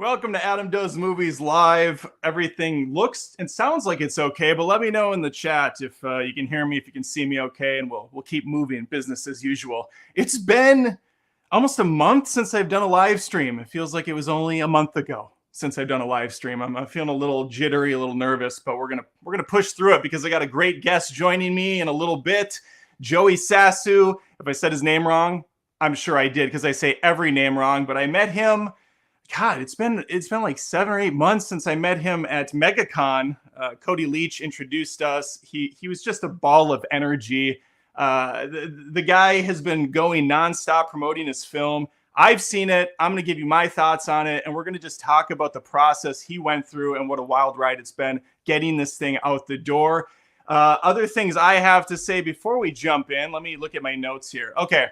Welcome to Adam Does Movies Live. Everything looks and sounds like it's okay, but let me know in the chat if you can hear me, if you can see me okay, and we'll keep moving, business as usual. It's been almost a month since I've done a live stream. It feels like it was only a month ago since I've done a live stream. I'm feeling a little jittery, a little nervous, but we're gonna push through it because I got a great guest joining me in a little bit. Joey Sasso. If I said his name wrong, I'm sure I did because I say every name wrong, but I met him. God, it's been like 7 or 8 months since I met him at MegaCon. Cody Leach introduced us. He was just a ball of energy. The guy has been going nonstop promoting his film. I've seen it. I'm going to give you my thoughts on it, and we're going to just talk about the process he went through and what a wild ride it's been getting this thing out the door. Other things I have to say before we jump in. Let me look at my notes here. Okay.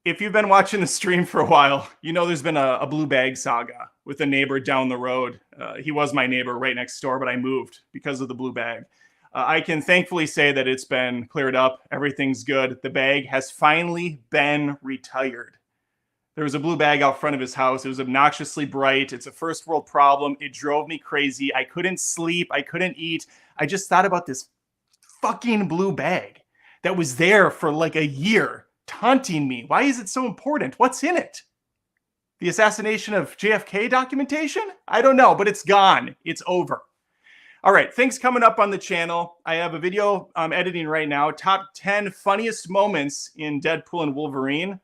If you've been watching the stream for a while, you know there's been a blue bag saga with a neighbor down the road. He was my neighbor right next door, but I moved because of the blue bag. I can thankfully say that it's been cleared up. Everything's good. The bag has finally been retired. There was a blue bag out front of his house. It was obnoxiously bright. It's a first world problem. It drove me crazy. I couldn't sleep. I couldn't eat. I just thought about this fucking blue bag that was there for like a year. Taunting me. Why is it so important? What's in it? The assassination of JFK documentation? I don't know, but it's gone. It's over. All right, things coming up on the channel. I have a video I'm editing right now. Top 10 funniest moments in Deadpool and Wolverine.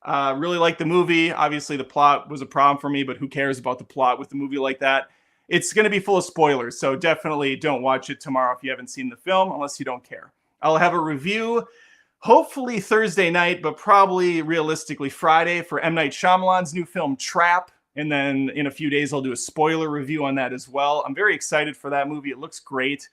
Really like the movie. Obviously, the plot was a problem for me, but who cares about the plot with a movie like that? It's going to be full of spoilers, so definitely don't watch it tomorrow if you haven't seen the film, unless you don't care. I'll have a review hopefully Thursday night, but probably realistically Friday for M. Night Shyamalan's new film, Trap. And then in a few days, I'll do a spoiler review on that as well. I'm very excited for that movie. It looks great,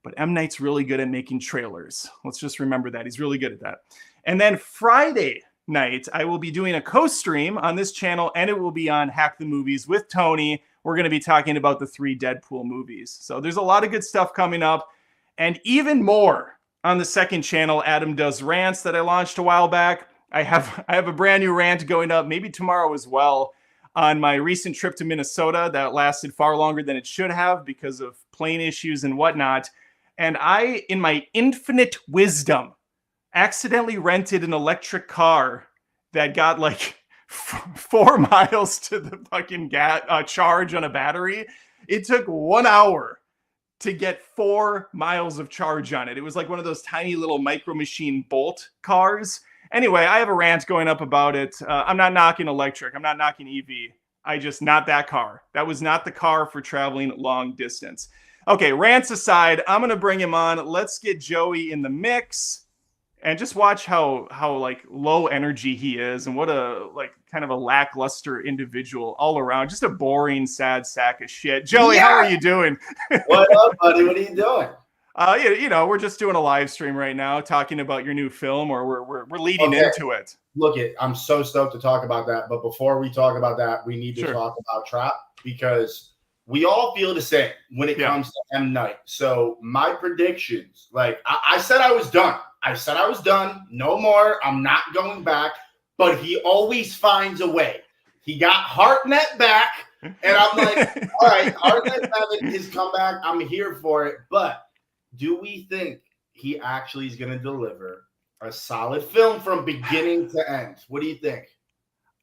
but M. Night's really good at making trailers. Let's just remember that. He's really good at that. And then Friday night, I will be doing a co-stream on this channel, and it will be on Hack the Movies with Tony. We're going to be talking about the 3 Deadpool movies. So there's a lot of good stuff coming up, and even more on the second channel, Adam Does Rants, that I launched a while back. I have a brand new rant going up, maybe tomorrow as well, on my recent trip to Minnesota that lasted far longer than it should have because of plane issues and whatnot. And I, in my infinite wisdom, accidentally rented an electric car that got like 4 miles to the fucking charge on a battery. It took 1 hour to get 4 miles of charge on it. It was like one of those tiny little Micro Machine Bolt cars. Anyway, I have a rant going up about it. I'm not knocking electric. I'm not knocking EV. Not that car. That was not the car for traveling long distance. Okay, rants aside, I'm going to bring him on. Let's get Joey in the mix and just watch how like low energy he is and what a like kind of a lackluster individual all around. Just a boring, sad sack of shit. Joey, How are you doing? What up, buddy? What are you doing? You know, we're just doing a live stream right now, talking about your new film, or we're leading into it. Look, I'm so stoked to talk about that. But before we talk about that, we need to talk about Trap because we all feel the same when it comes to M. Night. So my predictions, like I said, I was done. I said I was done. No more. I'm not going back. But he always finds a way. He got Hartnett back, and I'm like, all right, Hartnett having his comeback. I'm here for it. But do we think he actually is going to deliver a solid film from beginning to end? What do you think?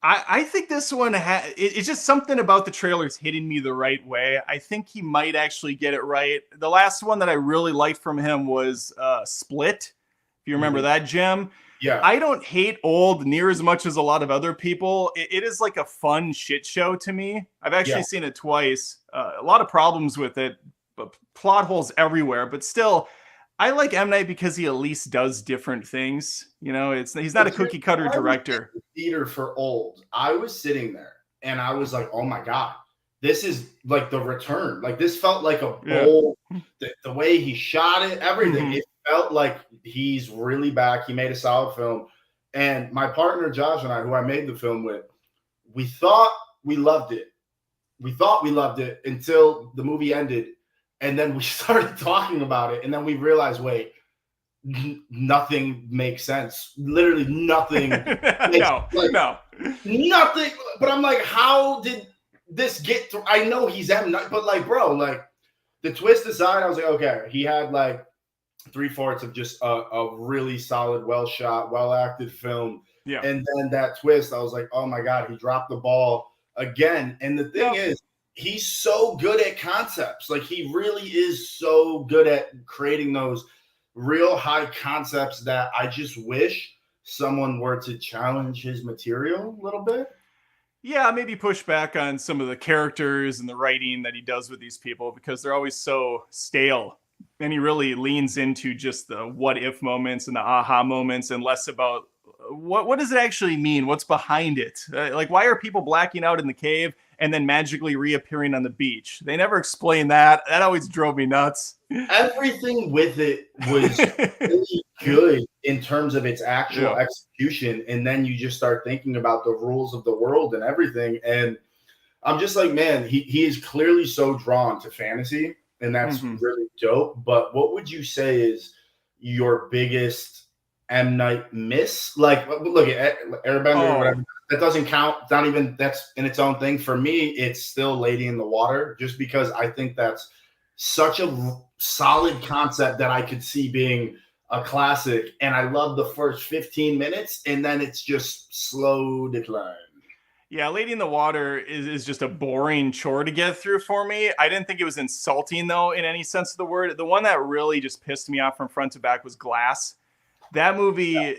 I think this one it's just something about the trailers hitting me the right way. I think he might actually get it right. The last one that I really liked from him was Split. If you remember that, Jim. Yeah. I don't hate Old near as much as a lot of other people. It is like a fun shit show to me. I've actually seen it twice. A lot of problems with it, but plot holes everywhere. But still, I like M. Night because he at least does different things. You know, he's not a cookie cutter director. Theater for Old. I was sitting there and I was like, oh my God, this is like the return. Like this felt like a bold, the way he shot it, everything. It felt like he's really back. He made a solid film. And my partner, Josh, and I, who I made the film with, we thought we loved it. We thought we loved it until the movie ended. And then we started talking about it. And then we realized, wait, nothing makes sense. Literally nothing. No. Nothing. But I'm like, how did this get through. I know he's M Night, but like, bro, like the twist aside, I was like, okay, he had like 3/4 of just a really solid, well shot, well acted film. Yeah. And then that twist, I was like, oh my God, he dropped the ball again. And the thing is, he's so good at concepts. Like he really is so good at creating those real high concepts that I just wish someone were to challenge his material a little bit. Yeah, maybe push back on some of the characters and the writing that he does with these people because they're always so stale. And he really leans into just the what if moments and the aha moments and less about what does it actually mean? What's behind it? Like, why are people blacking out in the cave and then magically reappearing on the beach? They never explain that. That always drove me nuts. Everything with it was really good in terms of its actual execution. And then you just start thinking about the rules of the world and everything. And I'm just like, man, he is clearly so drawn to fantasy. And that's really dope. But what would you say is your biggest M. Night miss? Like, look at Airbender or whatever. That doesn't count. It's not even, that's in its own thing. For me, it's still Lady in the Water, just because I think that's such a solid concept that I could see being a classic. And I love the first 15 minutes, and then it's just slow decline. Yeah, Lady in the Water is just a boring chore to get through for me. I didn't think it was insulting, though, in any sense of the word. The one that really just pissed me off from front to back was Glass. That movie,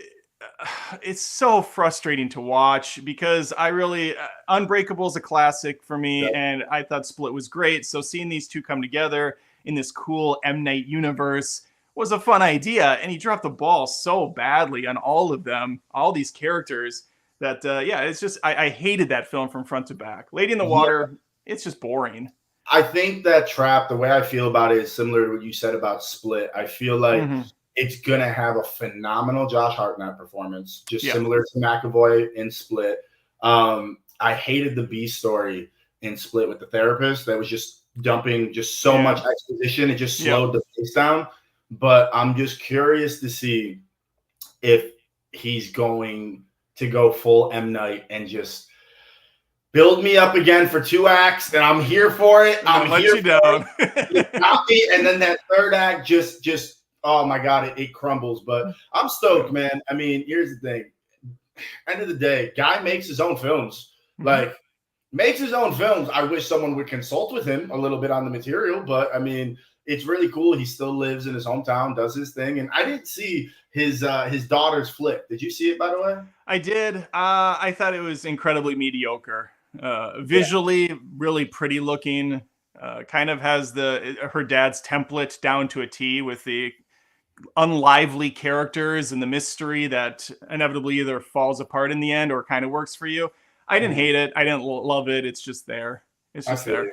it's so frustrating to watch because I really, Unbreakable is a classic for me, and I thought Split was great. So seeing these two come together in this cool M. Night universe was a fun idea, and he dropped the ball so badly on all of them, all these characters. That it's just I hated that film from front to back. Lady in the Water, it's just boring. I think that Trap, the way I feel about it is similar to what you said about Split. I feel like it's gonna have a phenomenal Josh Hartnett performance, just similar to McAvoy in Split. I hated the B story in Split with the therapist that was just dumping just so much exposition. It just slowed the pace down. But I'm just curious to see if he's going to go full M. Night and just build me up again for 2 acts, and I'm here for it. I'm let here you down. And then that third act just oh my God, it crumbles. But I'm stoked, man. I mean, here's the thing. End of the day, guy makes his own films. Like, makes his own films. I wish someone would consult with him a little bit on the material, but I mean, it's really cool. He still lives in his hometown, does his thing. And I didn't see his daughter's flick. Did you see it, by the way? I did. I thought it was incredibly mediocre. Visually, really pretty looking. Kind of has her dad's template down to a T with the unlively characters and the mystery that inevitably either falls apart in the end or kind of works for you. I didn't hate it. I didn't love it. It's just there. It's just there.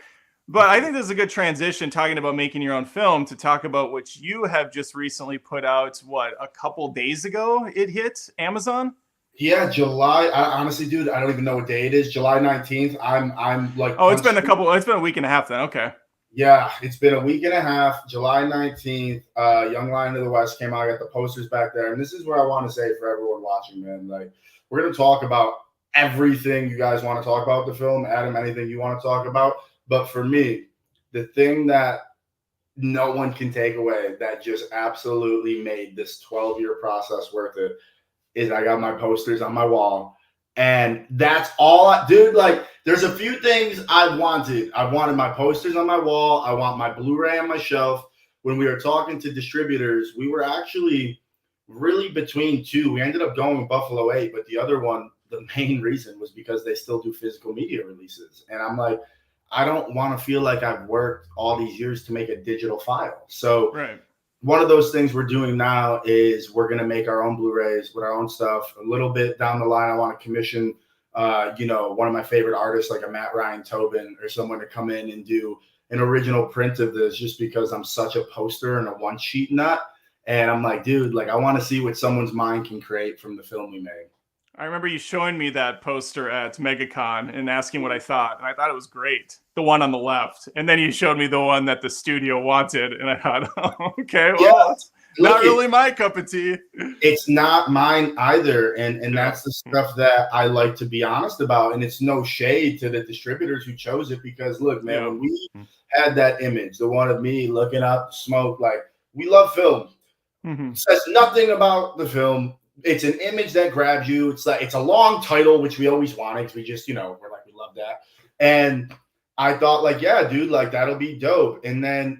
But I think this is a good transition, talking about making your own film, to talk about what you have just recently put out. What, a couple days ago it hit Amazon? Yeah, July. Honestly, dude, I don't even know what day it is. July 19th. I'm like, oh, it's been a week and a half then. Okay. Yeah, it's been a week and a half. July 19th, Young Lion of the West came out. I got the posters back there. And this is what I want to say for everyone watching, man. Like, we're going to talk about everything you guys want to talk about the film. Adam, anything you want to talk about. But for me, the thing that no one can take away that just absolutely made this 12-year process worth it is I got my posters on my wall. And that's all, dude. Like, there's a few things I wanted. I wanted my posters on my wall. I want my Blu-ray on my shelf. When we were talking to distributors, we were actually really between two. We ended up going with Buffalo 8, but the other one, the main reason was because they still do physical media releases. And I'm like, I don't want to feel like I've worked all these years to make a digital file. So one of those things we're doing now is we're going to make our own Blu-rays with our own stuff. A little bit down the line, I want to commission, one of my favorite artists, like a Matt Ryan Tobin or someone, to come in and do an original print of this, just because I'm such a poster and a one sheet nut. And I'm like, dude, like, I want to see what someone's mind can create from the film we made. I remember you showing me that poster at MegaCon and asking what I thought, and I thought it was great. The one on the left, and then you showed me the one that the studio wanted, and I thought, oh, okay, well, not really my cup of tea. It's not mine either. And that's the stuff that I like to be honest about. And it's no shade to the distributors who chose it, because look, man, when we had that image, the one of me looking up smoke, like, we love film. It says nothing about the film. It's an image that grabs you. It's like, it's a long title, which we always wanted, because we just, we're like, we love that. And I thought, like, yeah, dude, like, that'll be dope. And then,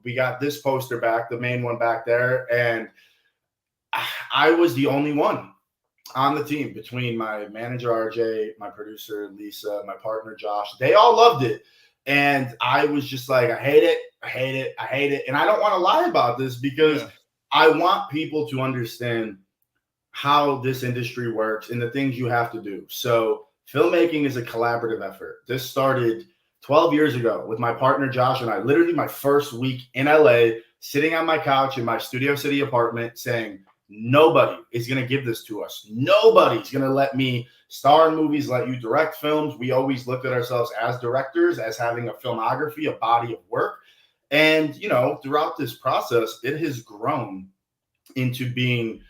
we got this poster back, the main one back there, and I was the only one on the team, between my manager RJ, my producer Lisa, my partner Josh. They all loved it. And I was just like, I hate it. I hate it. I hate it. And I don't want to lie about this, because I want people to understand how this industry works and the things you have to do. So filmmaking is a collaborative effort. This started 12 years ago with my partner Josh and I. Literally my first week in LA, sitting on my couch in my Studio City apartment saying, nobody is going to give this to us. Nobody's going to let me star in movies, let you direct films. We always looked at ourselves as directors, as having a filmography, a body of work. And, throughout this process, it has grown into being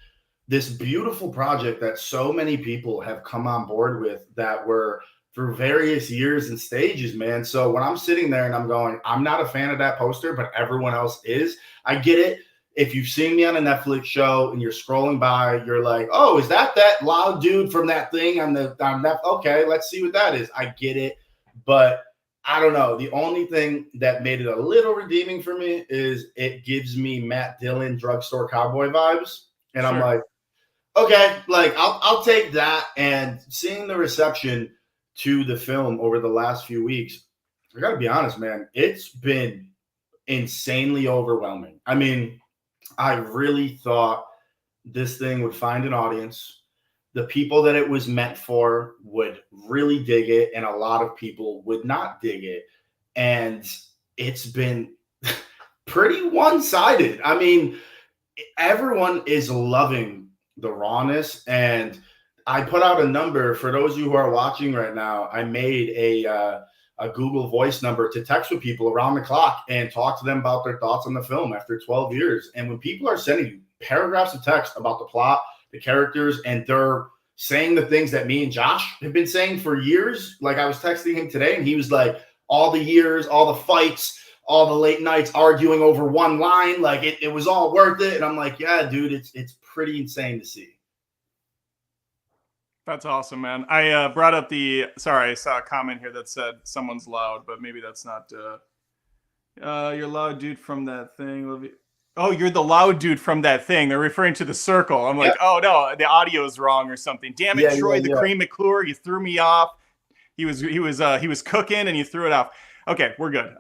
this beautiful project that so many people have come on board with, that were through various years and stages, man. So when I'm sitting there and I'm going, I'm not a fan of that poster, but everyone else is, I get it. If you've seen me on a Netflix show and you're scrolling by, you're like, oh, is that loud dude from that thing on that? Okay, let's see what that is. I get it. But I don't know. The only thing that made it a little redeeming for me is it gives me Matt Dillon drugstore cowboy vibes. And I'm like, okay, like I'll take that. And seeing the reception to the film over the last few weeks, I gotta be honest, man, it's been insanely overwhelming. I mean, I really thought this thing would find an audience. The people that it was meant for would really dig it, and a lot of people would not dig it. And it's been pretty one-sided. I mean, everyone is loving the rawness. And I put out a number for those of you who are watching right now. I made a Google Voice number to text with people around the clock and talk to them about their thoughts on the film after 12 years. And when people are sending you paragraphs of text about the plot, the characters, and they're saying the things that me and Josh have been saying for years. Like, I was texting him today and he was like, all the years, all the fights, all the late nights arguing over one line, like it was all worth it. And I'm like, yeah, dude, it's pretty insane to see. That's awesome, man. I brought up I saw a comment here that said someone's loud, but maybe that's not you're loud dude from that thing. Oh, you're the loud dude from that thing. They're referring to the circle. I'm like, oh no, the audio is wrong or something. Damn it, Troy, the cream McClure, you threw me off. He was cooking and you threw it off. Okay, we're good.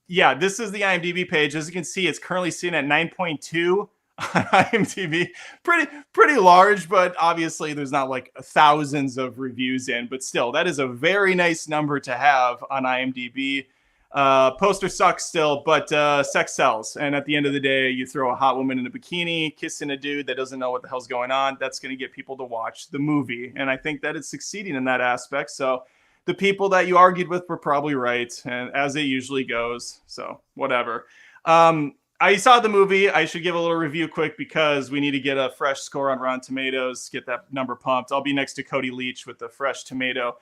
Yeah, this is the IMDb page. As you can see, it's currently seen at 9.2 on IMDb. Pretty large, but obviously there's not like thousands of reviews in, but still, that is a very nice number to have on IMDb. Poster sucks still, but sex sells. And at the end of the day, you throw a hot woman in a bikini, kissing a dude that doesn't know what the hell's going on. That's going to get people to watch the movie. And I think that it's succeeding in that aspect. So the people that you argued with were probably right, and as it usually goes. So whatever. I saw the movie. I should give a little review quick because we need to get a fresh score on Rotten Tomatoes, get that number pumped. I'll be next to Cody Leach with the fresh tomato.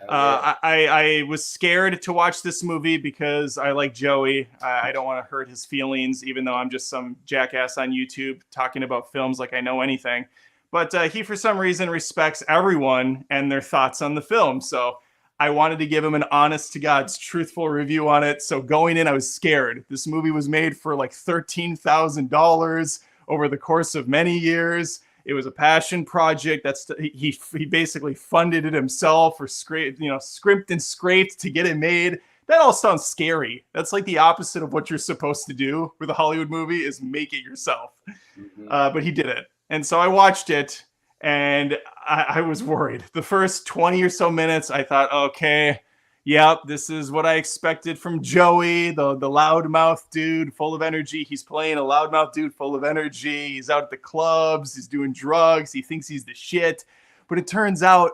I was scared to watch this movie because I like Joey. I don't want to hurt his feelings, even though I'm just some jackass on YouTube talking about films like I know anything. But he, for some reason, respects everyone and their thoughts on the film. So I wanted to give him an honest to God's truthful review on it. So going in, I was scared. This movie was made for like $13,000 over the course of many years. It was a passion project. He basically funded it himself, or scrimped and scraped to get it made. That all sounds scary. That's like the opposite of what you're supposed to do with a Hollywood movie, is make it yourself. Mm-hmm. But he did it. And so I watched it, and I was worried. The first 20 or so minutes, I thought, okay, yep, this is what I expected from Joey, the loudmouth dude full of energy. He's playing a loudmouth dude full of energy. He's out at the clubs. He's doing drugs. He thinks he's the shit. But it turns out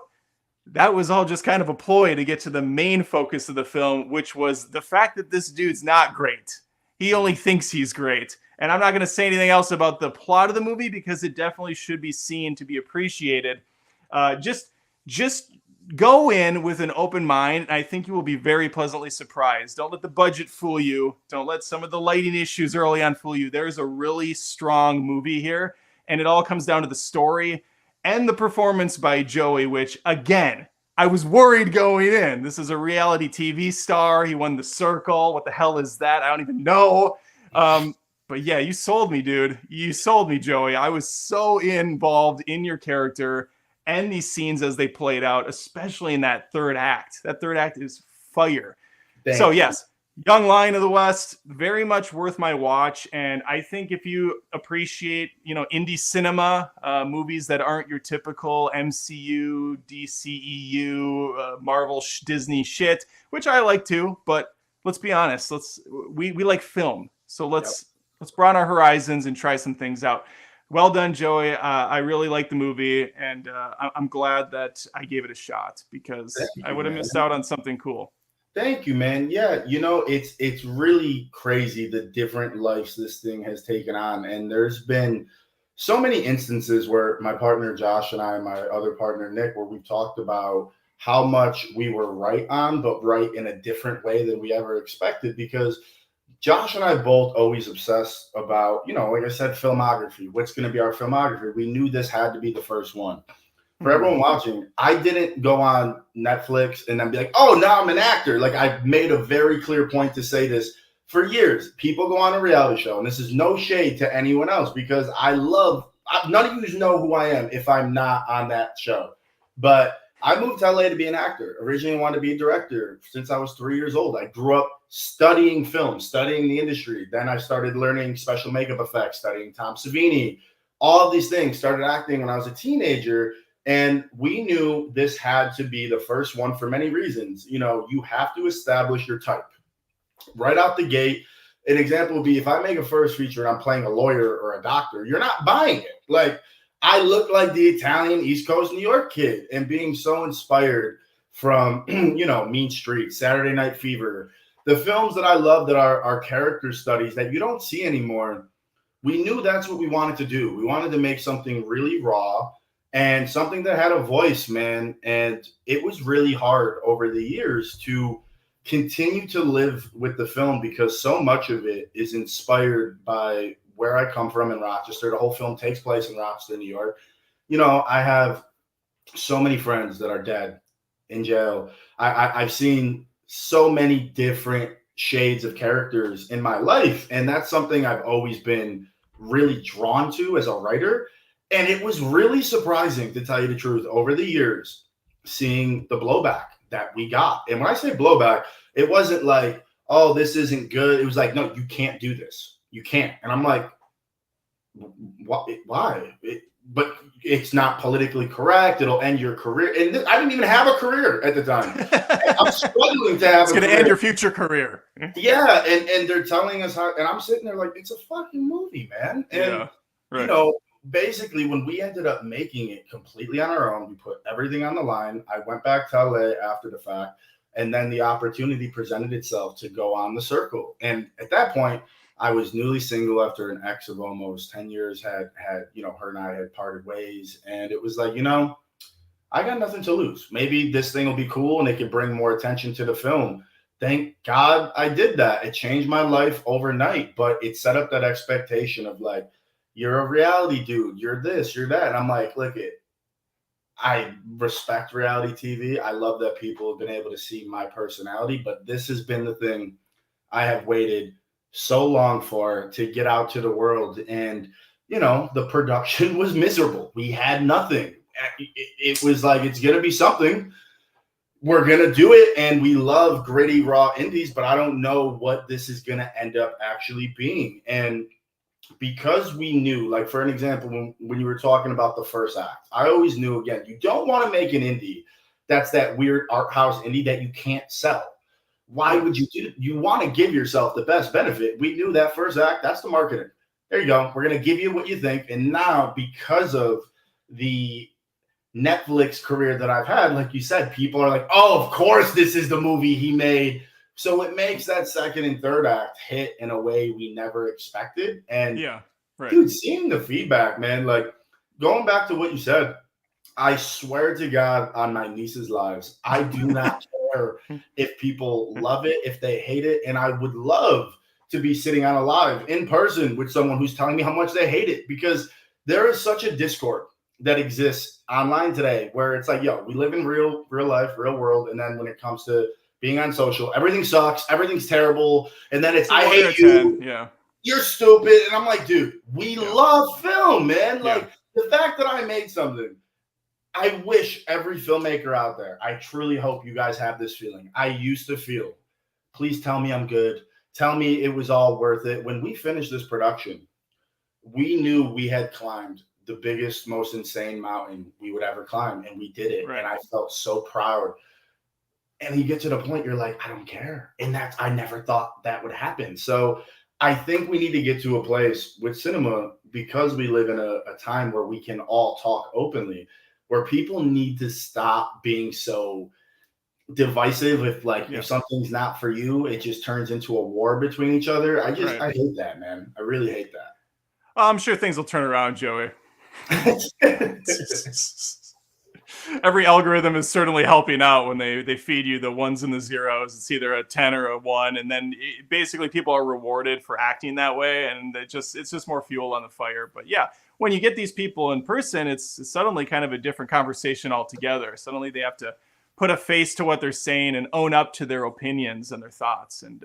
that was all just kind of a ploy to get to the main focus of the film, which was the fact that this dude's not great. He only thinks he's great. And I'm not going to say anything else about the plot of the movie because it definitely should be seen to be appreciated. Just go in with an open mind. And I think you will be very pleasantly surprised. Don't let the budget fool you. Don't let some of the lighting issues early on fool you. There's a really strong movie here, and it all comes down to the story and the performance by Joey, which, again, I was worried going in. This is a reality TV star. He won The Circle. What the hell is that? I don't even know. But yeah, you sold me, dude. You sold me, Joey. I was so involved in your character and these scenes as they played out, especially in that third act. That third act is fire. So yes, Young Lion of the West, very much worth my watch. And I think if you appreciate, indie cinema, movies that aren't your typical MCU, DCEU, Marvel, Disney shit, which I like too, but let's be honest, we like film. So let's broaden our horizons and try some things out. Well done, Joey. I really like the movie, and I'm glad that I gave it a shot because I would have missed out on something cool. Thank you, man. Yeah, it's really crazy the different lives this thing has taken on, and there's been so many instances where my partner Josh and I, my other partner Nick, where we've talked about how much we were right on, but right in a different way than we ever expected, because Josh and I both always obsessed about, like I said, filmography. What's going to be our filmography? We knew this had to be the first one. For everyone watching, I didn't go on Netflix and then be like, oh, now I'm an actor. Like, I made a very clear point to say this for years. People go on a reality show, and this is no shade to anyone else because none of you know who I am if I'm not on that show. But I moved to LA to be an actor. Originally wanted to be a director since I was 3 years old. I grew up studying film, studying the industry. Then I started learning special makeup effects, studying Tom Savini, all of these things. Started acting when I was a teenager. And we knew this had to be the first one for many reasons. You have to establish your type right out the gate. An example would be if I make a first feature and I'm playing a lawyer or a doctor, you're not buying it. Like, I look like the Italian East Coast New York kid, and being so inspired from, Mean Streets, Saturday Night Fever, the films that I love that are character studies that you don't see anymore. We knew that's what we wanted to do. We wanted to make something really raw and something that had a voice, man. And it was really hard over the years to continue to live with the film because so much of it is inspired by where I come from in Rochester. The whole film takes place in Rochester, New York. I have so many friends that are dead in jail. I've seen so many different shades of characters in my life. And that's something I've always been really drawn to as a writer. And it was really surprising, to tell you the truth, over the years, seeing the blowback that we got. And when I say blowback, it wasn't like, oh, this isn't good. It was like, no, you can't do this. You can't. And I'm like, why? But it's not politically correct. It'll end your career. And I didn't even have a career at the time. I'm struggling to have it's going to end your future career. Yeah. And they're telling us how, and I'm sitting there like, it's a fucking movie, man. And, basically when we ended up making it completely on our own, we put everything on the line. I went back to LA after the fact. And then the opportunity presented itself to go on The Circle. And at that point, I was newly single after an ex of almost 10 years had her and I had parted ways. And it was like, I got nothing to lose. Maybe this thing will be cool and it could bring more attention to the film. Thank God I did that. It changed my life overnight, but it set up that expectation of like, you're a reality dude. You're this, you're that. And I'm like, I respect reality TV. I love that people have been able to see my personality, but this has been the thing I have waited so long for to get out to the world. And, the production was miserable. We had nothing. It was like, it's going to be something. We're going to do it. And we love gritty, raw indies, but I don't know what this is going to end up actually being. And because we knew, like, for an example, when you were talking about the first act, I always knew, again, you don't want to make an indie that's that weird art house indie that you can't sell. Why would you do it? You want to give yourself the best benefit. We knew that first act, that's the marketing. There you go. We're going to give you what you think. And now, because of the Netflix career that I've had, like you said, people are like, oh, of course, this is the movie he made So it makes that second and third act hit in a way we never expected. And yeah, right. Dude, seeing the feedback, man, like going back to what you said, I swear to God on my niece's lives, I do not care if people love it, if they hate it. And I would love to be sitting on a live in person with someone who's telling me how much they hate it, because there is such a discord that exists online today where it's like, yo, we live in real life, real world. And then when it comes to being on social, everything sucks, everything's terrible. And then it's, I hate you. Yeah. You're stupid. And I'm like, dude, we love film, man. Like the fact that I made something, I wish every filmmaker out there, I truly hope you guys have this feeling. I used to feel, please tell me I'm good. Tell me it was all worth it. When we finished this production, we knew we had climbed the biggest, most insane mountain we would ever climb. And we did it. Right. And I felt so proud. And you get to the point, you're like, I don't care. And I never thought that would happen. So I think we need to get to a place with cinema, because we live in a time where we can all talk openly, where people need to stop being so divisive. If something's not for you, it just turns into a war between each other. I hate that, man. I really hate that. I'm sure things will turn around, Joey. Every algorithm is certainly helping out when they feed you the ones and the zeros. It's either a 10 or a 1, and then basically people are rewarded for acting that way, and it's just more fuel on the fire. But yeah, when you get these people in person, it's suddenly kind of a different conversation altogether. Suddenly they have to put a face to what they're saying and own up to their opinions and their thoughts. And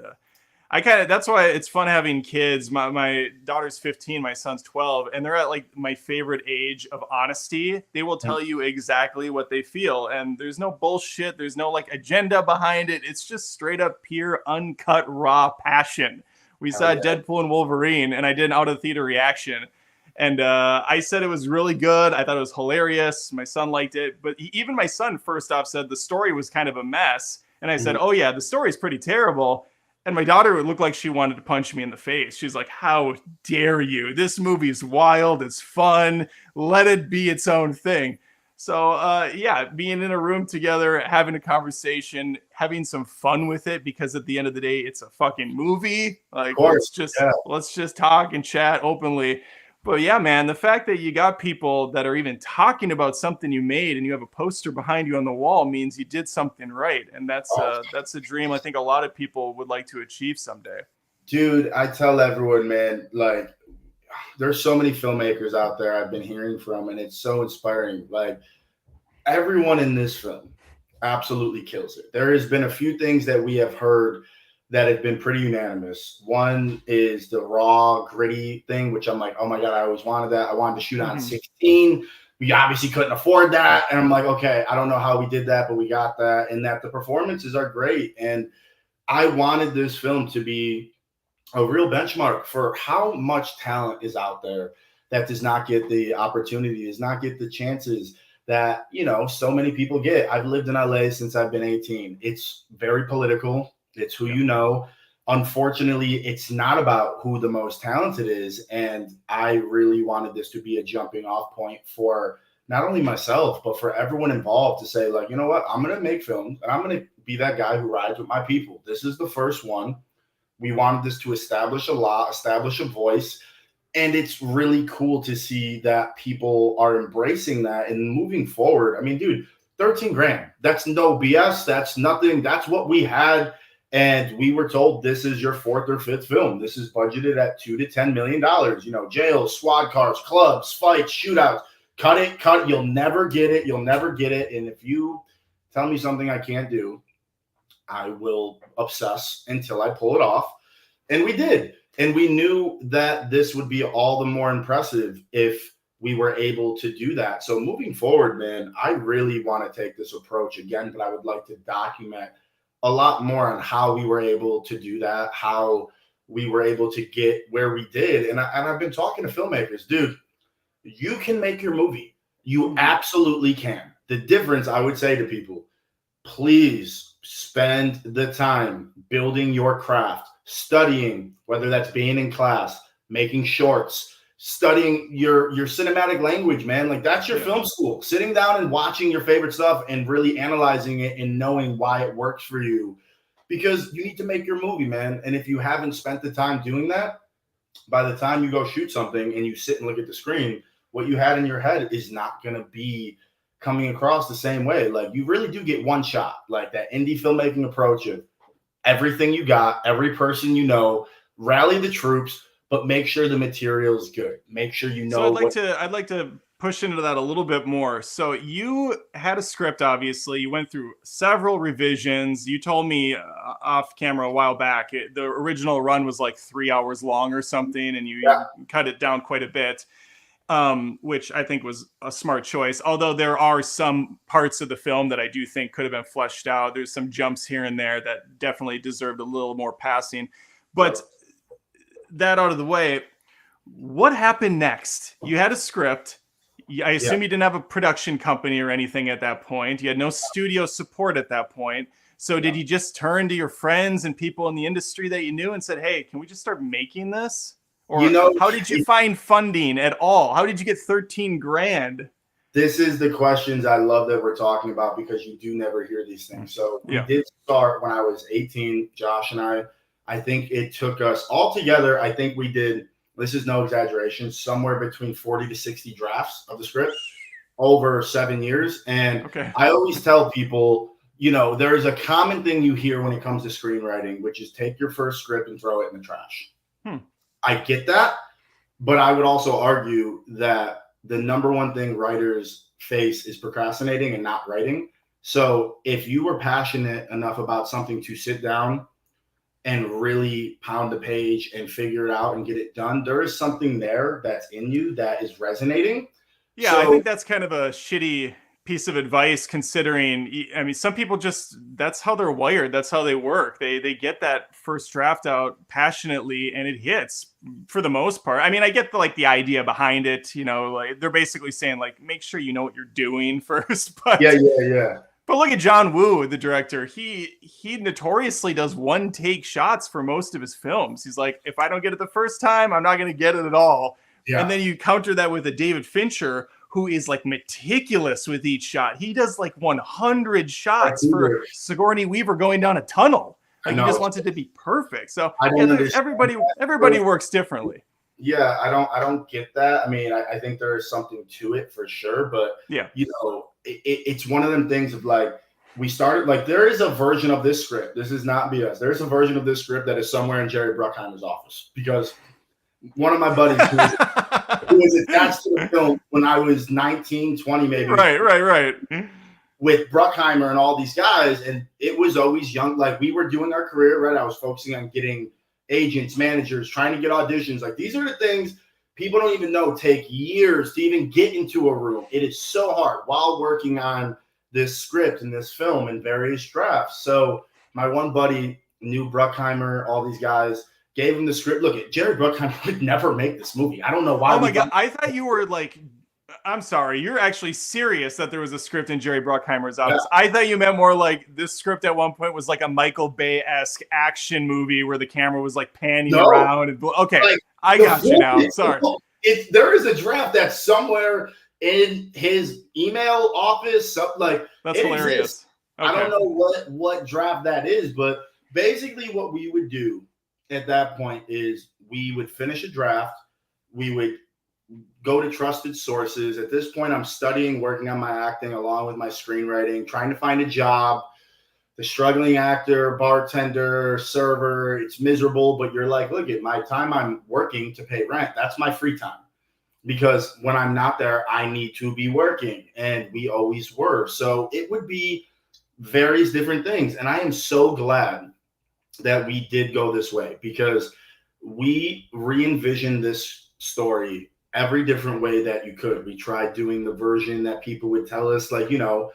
that's why it's fun having kids. My daughter's 15, my son's 12, and they're at like my favorite age of honesty. They will tell you exactly what they feel, and there's no bullshit. There's no like agenda behind it. It's just straight up pure, uncut, raw passion. We saw Deadpool and Wolverine, and I did an out of theater reaction. And I said it was really good. I thought it was hilarious. My son liked it, but even my son first off said the story was kind of a mess. And I said, oh yeah, the story's pretty terrible. And my daughter would look like she wanted to punch me in the face. She's like, how dare you? This movie's wild. It's fun. Let it be its own thing. So, being in a room together, having a conversation, having some fun with it, because at the end of the day, it's a fucking movie. Like, let's just talk and chat openly. But yeah, man, the fact that you got people that are even talking about something you made and you have a poster behind you on the wall means you did something right. And that's a dream I think a lot of people would like to achieve someday. Dude, I tell everyone, man, like there's so many filmmakers out there I've been hearing from, and it's so inspiring. Like everyone in this film absolutely kills it. There has been a few things that we have heard that have been pretty unanimous. One is the raw, gritty thing, which I'm like, oh my God, I always wanted that. I wanted to shoot on 16. We obviously couldn't afford that. And I'm like, okay, I don't know how we did that, but we got that. And that the performances are great. And I wanted this film to be a real benchmark for how much talent is out there that does not get the opportunity, does not get the chances that, so many people get. I've lived in LA since I've been 18. It's very political. It's who you know. Unfortunately, it's not about who the most talented is. And I really wanted this to be a jumping off point for not only myself, but for everyone involved to say, like, you know what, I'm going to make films and I'm going to be that guy who rides with my people. This is the first one. We wanted this to establish a law, establish a voice. And it's really cool to see that people are embracing that and moving forward. I mean, dude, 13 grand. That's no BS. That's nothing. That's what we had. And we were told this is your fourth or fifth film. This is budgeted at $2 to $10 million. Jails, squad cars, clubs, fights, shootouts. Cut it. You'll never get it. And if you tell me something I can't do, I will obsess until I pull it off. And we did. And we knew that this would be all the more impressive if we were able to do that. So moving forward, man, I really want to take this approach again, but I would like to document a lot more on how we were able to do that, how we were able to get where we did. And I've been talking to filmmakers, dude, you can make your movie. You absolutely can. The difference, I would say to people, please spend the time building your craft, studying, whether that's being in class, making shorts, studying your cinematic language, man. Like that's your film school. Sitting down and watching your favorite stuff and really analyzing it and knowing why it works for you because you need to make your movie, man. And if you haven't spent the time doing that, by the time you go shoot something and you sit and look at the screen, what you had in your head is not going to be coming across the same way. Like, you really do get one shot, like that indie filmmaking approach of everything you got, every person you know, rally the troops, but make sure the material is good. Make sure you know. So I'd like to push into that a little bit more. So you had a script, obviously. You went through several revisions. You told me off camera a while back, the original run was like 3 hours long or something, and you cut it down quite a bit, which I think was a smart choice. Although there are some parts of the film that I do think could have been fleshed out. There's some jumps here and there that definitely deserved a little more passing. But that out of the way, what happened next? You had a script. I assume you didn't have a production company or anything at that point. You had no studio support at that point. So did you just turn to your friends and people in the industry that you knew and said, hey, can we just start making this? Or how did you find funding at all? How did you get 13 grand? This is the questions I love that we're talking about, because you do never hear these things. So we did start when I was 18, Josh and I think it took us all together. I think we did, this is no exaggeration, somewhere between 40 to 60 drafts of the script over 7 years. And I always tell people, you know, there's a common thing you hear when it comes to screenwriting, which is take your first script and throw it in the trash. I get that, but I would also argue that the number one thing writers face is procrastinating and not writing. So if you were passionate enough about something to sit down and really pound the page and figure it out and get it done, there is something there that's in you that is resonating. Yeah, so I think that's kind of a shitty piece of advice, considering, I mean, some people just, that's how they're wired. That's how they work. They get that first draft out passionately and it hits for the most part. I mean, I get the idea behind it, you know, like they're basically saying like, make sure you know what you're doing first. But But look at John Woo, the director. He notoriously does one take shots for most of his films. He's like, if I don't get it the first time, I'm not going to get it at all. And then you counter that with a David Fincher, who is like meticulous with each shot. He does like 100 shots for Sigourney Weaver going down a tunnel. Like, he just wants it to be perfect. So everybody works differently. Yeah, I don't get that. I mean, I think there is something to it for sure, but you know, it's one of them things of like, we started, like, there is a version of this script. This is not BS. There's a version of this script that is somewhere in Jerry Bruckheimer's office, because one of my buddies who was attached to the film when I was 19, 20 maybe. Right. With Bruckheimer and all these guys, and it was always young. Like, we were doing our career, right? I was focusing on getting agents, managers, trying to get auditions. Like, these are the things people don't even know take years to even get into a room. It is so hard while working on this script and this film and various drafts. So my one buddy knew Bruckheimer, all these guys, gave him the script. Look, Jerry Bruckheimer would never make this movie. I don't know why. Oh my God. I thought you were like, I'm sorry, you're actually serious that there was a script in Jerry Bruckheimer's office. I thought you meant more like this script at one point was like a Michael Bay-esque action movie where the camera was like panning around. And I got you now. Sorry. There is a draft that's somewhere in his email office. Like, that's hilarious. I don't know what draft that is, but basically what we would do at that point is we would finish a draft. We would go to trusted sources. At this point, I'm studying, working on my acting along with my screenwriting, trying to find a job. The struggling actor, bartender, server, it's miserable, but you're like, look, at my time I'm working to pay rent. That's my free time. Because when I'm not there, I need to be working. And we always were. So it would be various different things. And I am so glad that we did go this way, because we re-envisioned this story every different way that you could. We tried doing the version that people would tell us, like, you know,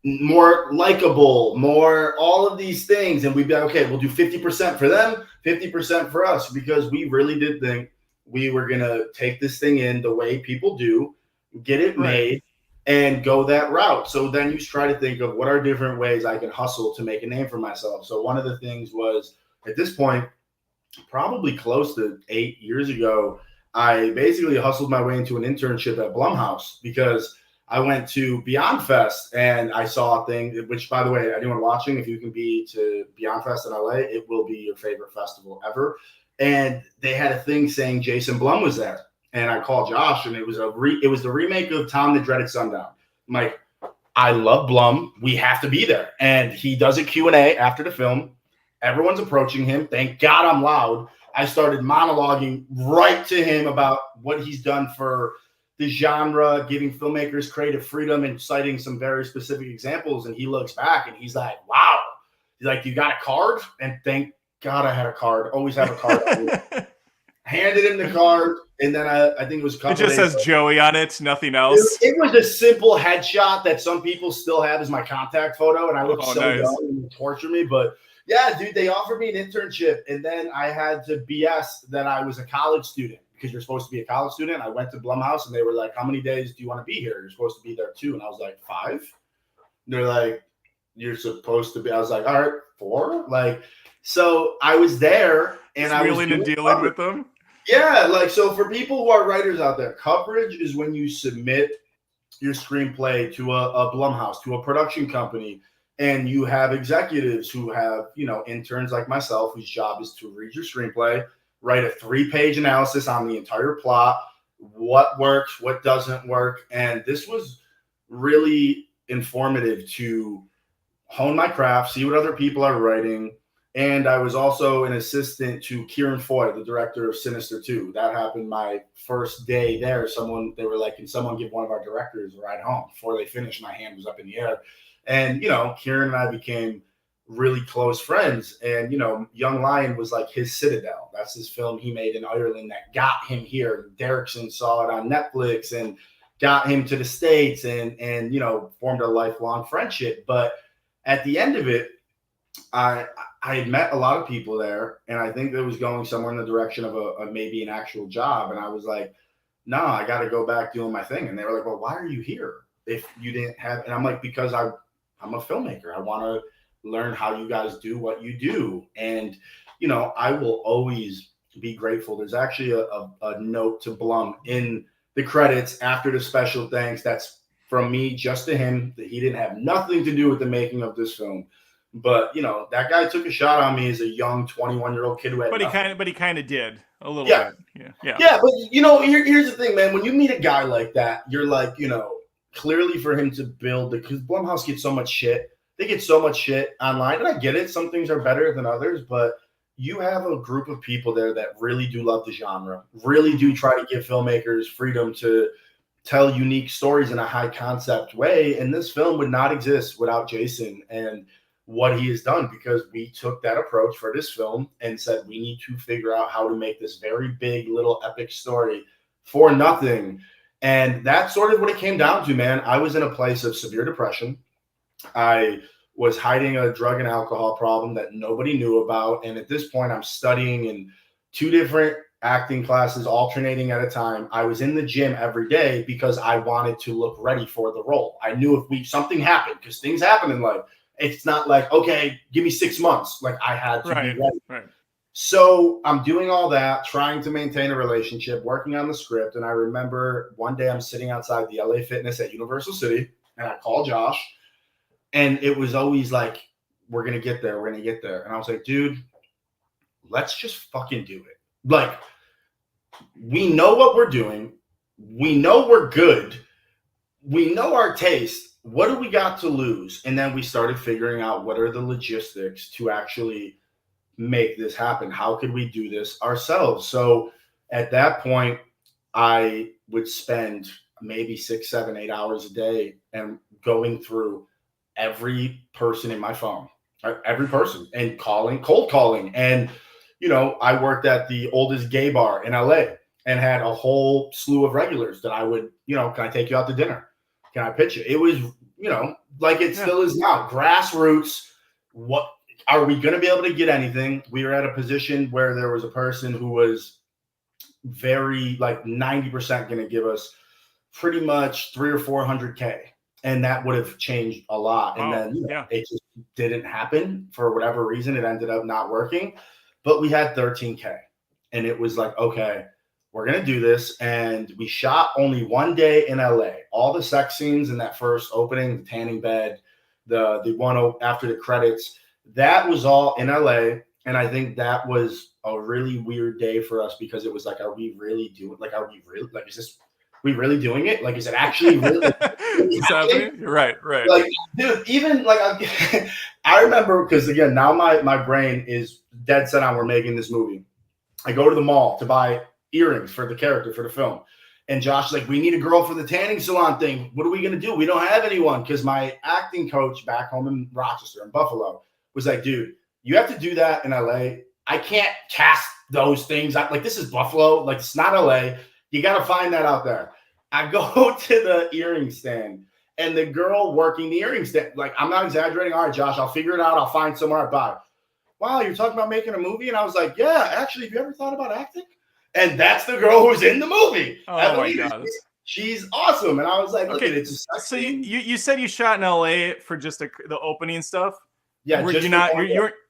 more likable, more all of these things. And we'd be like, okay, we'll do 50% for them, 50% for us, because we really did think we were going to take this thing in the way people do, get it made, and go that route. So then you try to think of what are different ways I can hustle to make a name for myself. So one of the things was, at this point, probably close to 8 years ago, I basically hustled my way into an internship at Blumhouse, because I went to Beyond Fest and I saw a thing, which, by the way, anyone watching, if you can be to Beyond Fest in LA, it will be your favorite festival ever. And they had a thing saying Jason Blum was there. And I called Josh, and it was the remake of Tom the Dreaded Sundown. I'm like, I love Blum. We have to be there. And he does a Q&A after the film. Everyone's approaching him. Thank God I'm loud. I started monologuing right to him about what he's done for the genre, giving filmmakers creative freedom and citing some very specific examples. And he looks back and he's like, wow. He's like, you got a card? And thank God I had a card. Always have a card. Handed him the card. And then I think it was a couple It just says later. Joey on it, nothing else. It was a simple headshot that some people still have as my contact photo. And I looked nice. young and torture me. But yeah, dude, they offered me an internship. And then I had to BS that I was a college student, because you're supposed to be a college student. I went to Blumhouse and they were like, how many days do you want to be here? You're supposed to be there 2. And I was like, 5. And they're like, you're supposed to be. I was like, all right, 4. Like, so I was there and I was wheeling and dealing with them. Yeah, like, so for people who are writers out there, coverage is when you submit your screenplay to a Blumhouse, to a production company, and you have executives who have, interns like myself, whose job is to read your screenplay, write a 3-page analysis on the entire plot, what works, what doesn't work. And this was really informative to hone my craft, see what other people are writing. And I was also an assistant to Kieran Foy, the director of Sinister 2. That happened my first day there. They were like, can someone give one of our directors a ride home? Before they finished, my hand was up in the air. And, Kieran and I became really close friends. And, Young Lion was like his citadel. That's his film he made in Ireland that got him here. Derrickson saw it on Netflix and got him to the States and formed a lifelong friendship. But at the end of it, I had met a lot of people there, and I think it was going somewhere in the direction of maybe an actual job. And I was like, no, I got to go back doing my thing. And they were like, well, why are you here if you didn't have? And I'm like, because I'm a filmmaker. I want to learn how you guys do what you do. And, I will always be grateful. There's actually a note to Blum in the credits after the special thanks. That's from me just to him, that he didn't have nothing to do with the making of this film. But that guy took a shot on me as a young 21-year-old kid who had nothing. But he kind of did a little bit. Yeah. But here's the thing, man. When you meet a guy like that, you're like, clearly for him to build, because Blumhouse gets so much shit. They get so much shit online, and I get it. Some things are better than others, but you have a group of people there that really do love the genre, really do try to give filmmakers freedom to tell unique stories in a high concept way. And this film would not exist without Jason and what he has done, because we took that approach for this film and said, we need to figure out how to make this very big little epic story for nothing. And that's sort of what it came down to, man. I was in a place of severe depression. I was hiding a drug and alcohol problem that nobody knew about. And at this point, I'm studying in 2 different acting classes, alternating at a time. I was in the gym every day because I wanted to look ready for the role. I knew if something happened, because things happen in life. It's not like, okay, give me 6 months. Like, I had to be ready. Right. So I'm doing all that, trying to maintain a relationship, working on the script. And I remember one day I'm sitting outside the LA Fitness at Universal City, and I call Josh, and it was always like, we're going to get there. We're going to get there. And I was like, dude, let's just fucking do it. Like, we know what we're doing. We know we're good. We know our taste. What do we got to lose? And then we started figuring out what are the logistics to actually make this happen. How could we do this ourselves? So at that point, I would spend maybe 6, 7, 8 hours a day and going through every person in my phone, every person, and cold calling. And, I worked at the oldest gay bar in LA and had a whole slew of regulars that I would, can I take you out to dinner? Can I pitch it? It was, like it still is now, grassroots. What are we going to be able to get anything? We were at a position where there was a person who was very, like, 90% going to give us pretty much 300 or 400K. And that would have changed a lot. And then it just didn't happen for whatever reason. It ended up not working, but we had 13K. And it was like, okay, we're going to do this. And we shot only one day in LA. All the sex scenes in that first opening, the tanning bed, the one after the credits, that was all in LA. And I think that was a really weird day for us because it was like, are we really doing, like, is this, we really doing it? Like, is it actually really, really happening? Right. Like, dude, even like, I remember, because again, now my brain is dead set on we're making this movie. I go to the mall to buy earrings for the character for the film. And Josh's like, we need a girl for the tanning salon thing. What are we going to do? We don't have anyone. Because my acting coach back home in Rochester, in Buffalo, was like, dude, you have to do that in LA. I can't cast those things. Like, this is Buffalo. Like, it's not LA. You got to find that out there. I go to the earring stand, and the girl working the earring stand, like, I'm not exaggerating. All right, Josh, I'll figure it out. I'll find somewhere I buy. Wow, you're talking about making a movie? And I was like, yeah, actually, have you ever thought about acting? And that's the girl who's in the movie. Oh my God. She's awesome. And I was like, look at it. So you said you shot in LA for just the opening stuff? Yeah.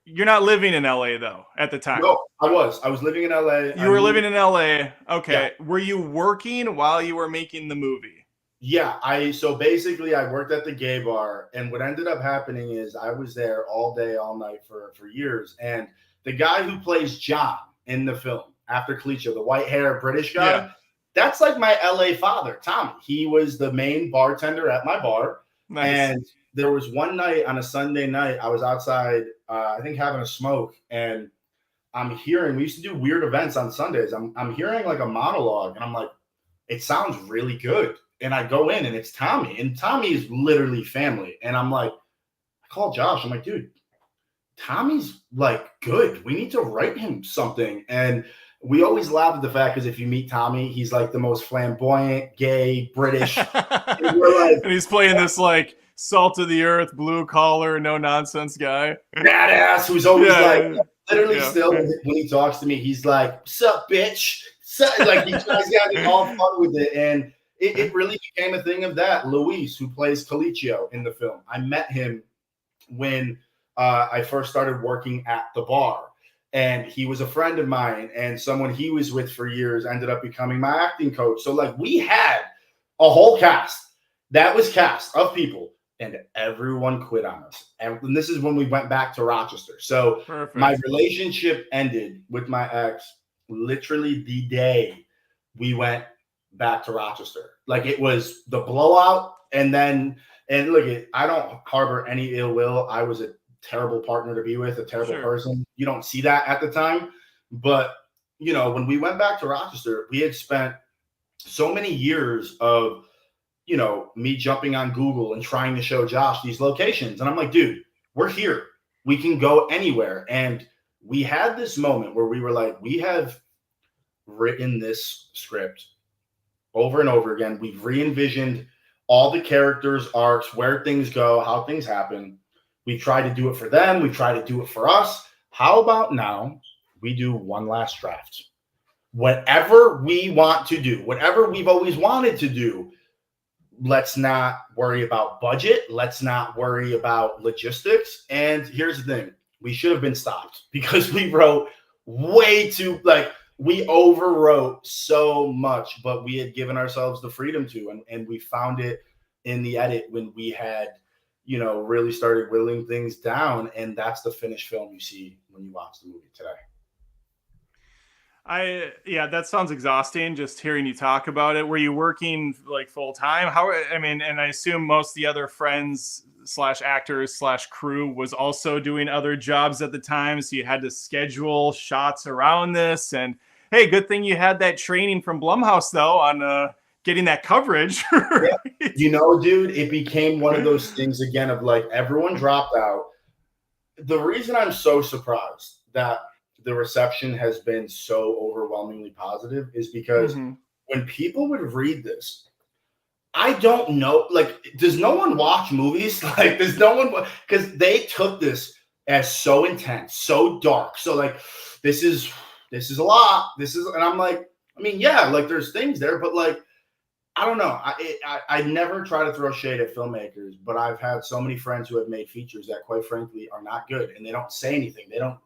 You're not living in LA though at the time? No, I was living in LA. You were living in LA. Okay. Yeah. Were you working while you were making the movie? Yeah. So basically I worked at the gay bar, and what ended up happening is I was there all day, all night for years. And the guy who plays John in the film, after Colicchio, the white hair British guy, that's like my LA father, Tommy. He was the main bartender at my bar. Nice. And there was one night on a Sunday night, I was outside, I think having a smoke, and I'm hearing, we used to do weird events on Sundays. I'm hearing like a monologue, and I'm like, it sounds really good. And I go in, and it's Tommy, and Tommy is literally family. And I'm like, I call Josh. I'm like, dude, Tommy's like good. We need to write him something. And we always laugh at the fact, because if you meet Tommy, he's like the most flamboyant, gay, British. And he's playing this like salt of the earth, blue collar, no nonsense guy. Badass who's always literally still when he talks to me, he's like, sup, bitch. Sup? Like, he tries to have all fun with it. And it really became a thing of that. Luis, who plays Colicchio in the film, I met him when I first started working at the bar. And he was a friend of mine, and someone he was with for years ended up becoming my acting coach. So like, we had a whole cast that was cast of people, and everyone quit on us. And this is when we went back to Rochester. So Perfect. My relationship ended with my ex literally the day we went back to Rochester. Like, it was the blowout. And look, I don't harbor any ill will. I was a terrible partner to be with, a terrible person. You don't see that at the time. But, when we went back to Rochester, we had spent so many years of, me jumping on Google and trying to show Josh these locations. And I'm like, dude, we're here. We can go anywhere. And we had this moment where we were like, we have written this script over and over again. We've re-envisioned all the characters' arcs, where things go, how things happen. We try to do it for them. We try to do it for us. How about now we do one last draft? Whatever we want to do, whatever we've always wanted to do, let's not worry about budget. Let's not worry about logistics. And here's the thing. We should have been stopped because we wrote way too, we overwrote so much, but we had given ourselves the freedom to, and we found it in the edit when we had, really started whittling things down. And that's the finished film you see when you watch the movie today. That sounds exhausting just hearing you talk about it. Were you working like full time? And I assume most of the other friends / actors / crew was also doing other jobs at the time. So you had to schedule shots around this. And hey, good thing you had that training from Blumhouse though on getting that coverage. Right? Dude, it became one of those things again of like, everyone dropped out. The reason I'm so surprised that the reception has been so overwhelmingly positive is because when people would read this, I don't know, does no one watch movies? Does no one, because they took this as so intense, so dark. So this is a lot. And I'm like, there's things there, but I don't know. I never try to throw shade at filmmakers, but I've had so many friends who have made features that quite frankly are not good, and they don't say anything. They don't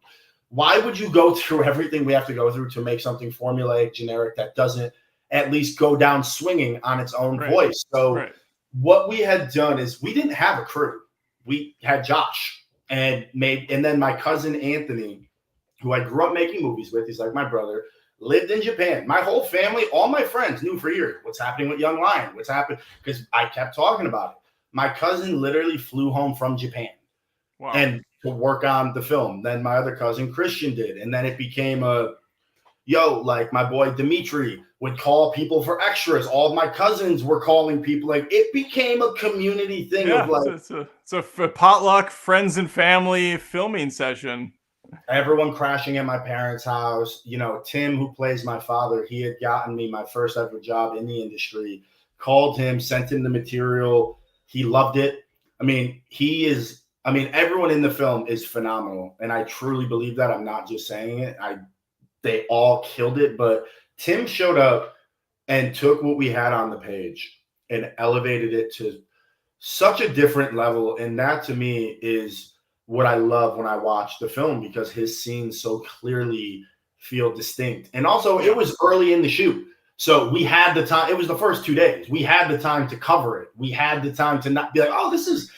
why would you go through everything we have to go through to make something formulaic, generic, that doesn't at least go down swinging on its own voice? So what we had done is we didn't have a crew. We had Josh and then my cousin Anthony, who I grew up making movies with. He's like my brother, lived in Japan. My whole family, all my friends knew for years what's happening with Young Lion, what's happened, because I kept talking about it. My cousin literally flew home from Japan and to work on the film. Then my other cousin Christian did. And then it became like my boy Dimitri would call people for extras. All of my cousins were calling people. Like, it became a community thing of like, it's a potluck, friends and family filming session. Everyone crashing at my parents' house. You know, Tim, who plays my father, he had gotten me my first ever job in the industry. Called him, sent him the material. He loved it. I mean, everyone in the film is phenomenal. And I truly believe that. I'm not just saying it. They all killed it. But Tim showed up and took what we had on the page and elevated it to such a different level. And that to me is what I love when I watch the film, because his scenes so clearly feel distinct. And also it was early in the shoot. So we had the time. It was the first 2 days. We had the time to cover it. We had the time to not be like, oh, this is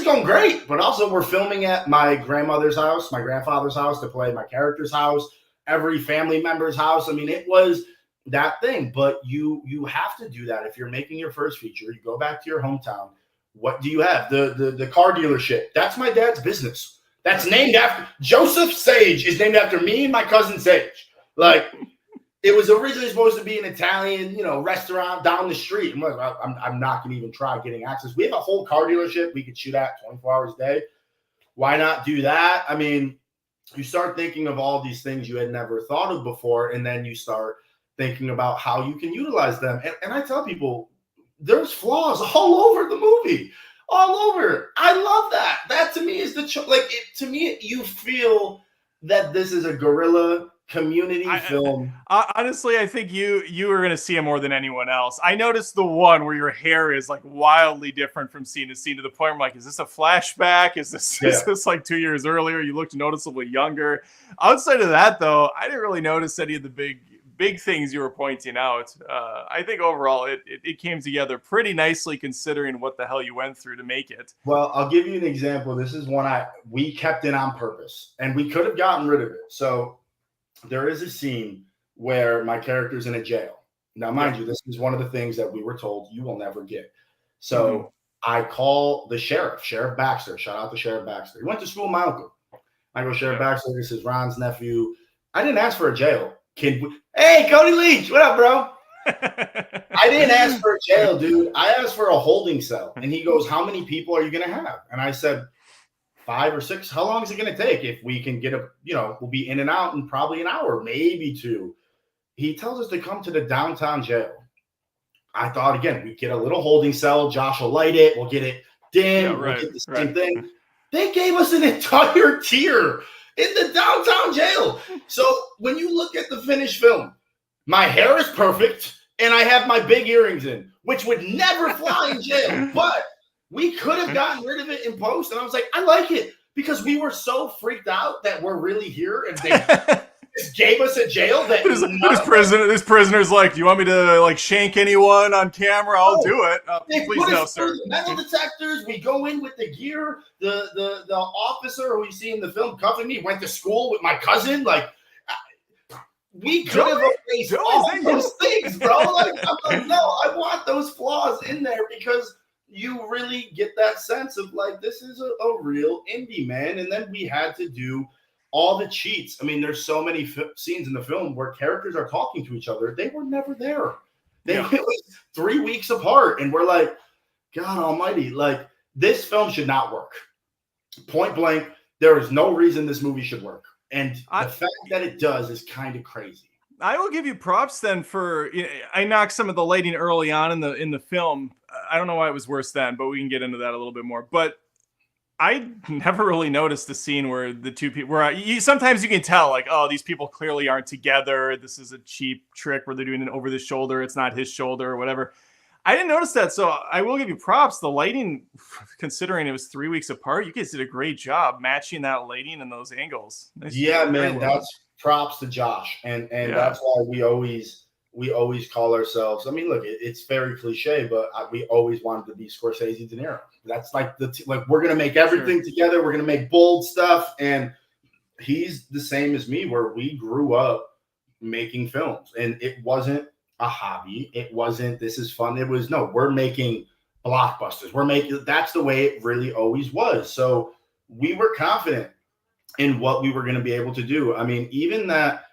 going great. But also we're filming at my grandmother's house, my grandfather's house, to play my character's house, every family member's house. I mean, it was that thing. But you have to do that. If you're making your first feature, you go back to your hometown. What do you have? The car dealership. That's my dad's business. That's named after Joseph Sage, is named after me and my cousin Sage. Like, it was originally supposed to be an Italian, restaurant down the street. I'm like, I'm not going to even try getting access. We have a whole car dealership we could shoot at 24 hours a day. Why not do that? I mean, you start thinking of all these things you had never thought of before, and then you start thinking about how you can utilize them. And I tell people, there's flaws all over the movie, all over. I love that. That to me is to me, you feel that this is a guerrilla community film. Honestly, I think you are going to see it more than anyone else. I noticed the one where your hair is like wildly different from scene to scene, to the point where I'm like, is this a flashback? Is this like 2 years earlier? You looked noticeably younger. Outside of that, though, I didn't really notice any of the big things you were pointing out. I think overall it came together pretty nicely, considering what the hell you went through to make it. Well, I'll give you an example. This is one we kept in on purpose, and we could have gotten rid of it. So there is a scene where my character's in a jail. Now, mind you, this is one of the things that we were told you will never get. So I call the sheriff, Sheriff Baxter. Shout out to Sheriff Baxter. He went to school with my uncle. I go, Sheriff Baxter, this is Ron's nephew. I didn't ask for a jail. Hey, Cody Leach, what up, bro? I didn't ask for a jail, dude. I asked for a holding cell. And he goes, how many people are you going to have? And I said, 5 or 6. How long is it going to take? If we can get we'll be in and out in probably an hour, maybe 2. He tells us to come to the downtown jail. I thought, again, we get a little holding cell. Josh will light it. We'll get it dim. We'll get the same thing. They gave us an entire tier in the downtown jail. So when you look at the finished film, my hair is perfect and I have my big earrings in, which would never fly in jail. But we could have gotten rid of it in post. And I was like, I like it, because we were so freaked out that we're really here and they just gave us a jail. That this prisoner's like, do you want me to like shank anyone on camera? I'll do it. Please no, sir. Metal detectors. We go in with the gear. The officer who you see in the film cuffing me went to school with my cousin. Like, we could have erased all those things, bro. Like, I'm like, no, I want those flaws in there, because you really get that sense of like, this is a real indie, man. And then we had to do all the cheats. I mean, there's so many scenes in the film where characters are talking to each other. They were never there. It was 3 weeks apart. And we're like, God almighty, like, this film should not work. Point blank, there is no reason this movie should work. And the fact that it does is kind of crazy. I will give you props then for, I knocked some of the lighting early on in the film. I don't know why it was worse then, but we can get into that a little bit more. But I never really noticed the scene where the two people sometimes you can tell, like, oh, these people clearly aren't together. This is a cheap trick where they're doing it over the shoulder. It's not his shoulder or whatever. I didn't notice that, so I will give you props. The lighting, considering it was 3 weeks apart, you guys did a great job matching that lighting and those angles. Nice, Yeah, very man, well done. that's props to Josh, and that's why we always call ourselves. I mean, look, it's very cliche, but we always wanted to be Scorsese, De Niro. That's like like we're gonna make everything together. We're gonna make bold stuff, and he's the same as me, where we grew up making films, and it wasn't a hobby. It wasn't this is fun. It was no, we're making blockbusters. We're making that's the way it really always was. So we were confident in what we were going to be able to do. I mean, even that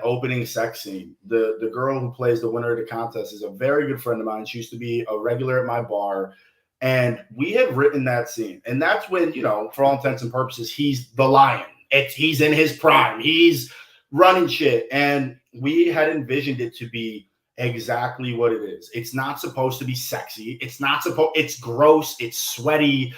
opening sex scene, the girl who plays the winner of the contest is a very good friend of mine. She used to be a regular at my bar, and we had written that scene. And that's when, you know, for all intents and purposes, he's the lion. He's in his prime. He's running shit. And we had envisioned it to be exactly what it is. It's not supposed to be sexy. It's gross. It's sweaty.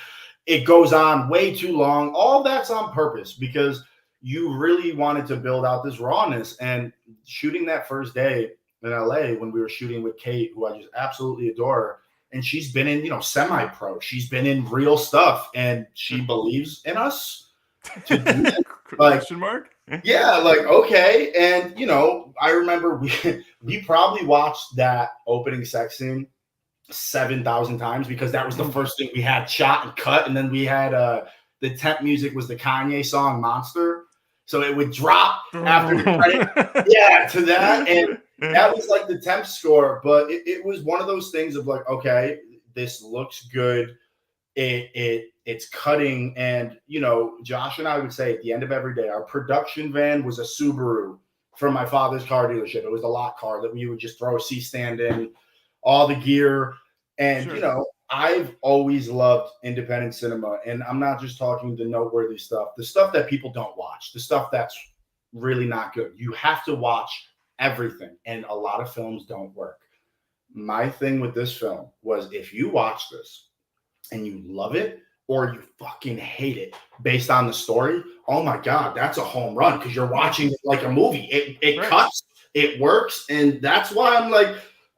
It goes on way too long. All that's on purpose because you really wanted to build out this rawness. And shooting that first day in LA when we were shooting with Kate, who I just absolutely adore, and she's been in, you know, semi-pro. She's been in real stuff, and she believes in us to do it. Question mark? Yeah, like, okay. And, you know, I remember we probably watched that opening sex scene 7,000 times because that was the first thing we had shot and cut. And then we had the temp music was the Kanye song Monster. So it would drop after the credit. Yeah, to that. And that was like the temp score. But it was one of those things of like, okay, this looks good. It's cutting. And, you know, Josh and I would say at the end of every day, our production van was a Subaru from my father's car dealership. It was a lot car that we would just throw a C-stand in, all the gear. And, you know, I've always loved independent cinema. And I'm not just talking the noteworthy stuff, the stuff that people don't watch, the stuff that's really not good. You have to watch everything. And a lot of films don't work. My thing with this film was if you watch this and you love it or you fucking hate it based on the story, oh my God, that's a home run because you're watching it like a movie. It cuts, it works. And that's why I'm like,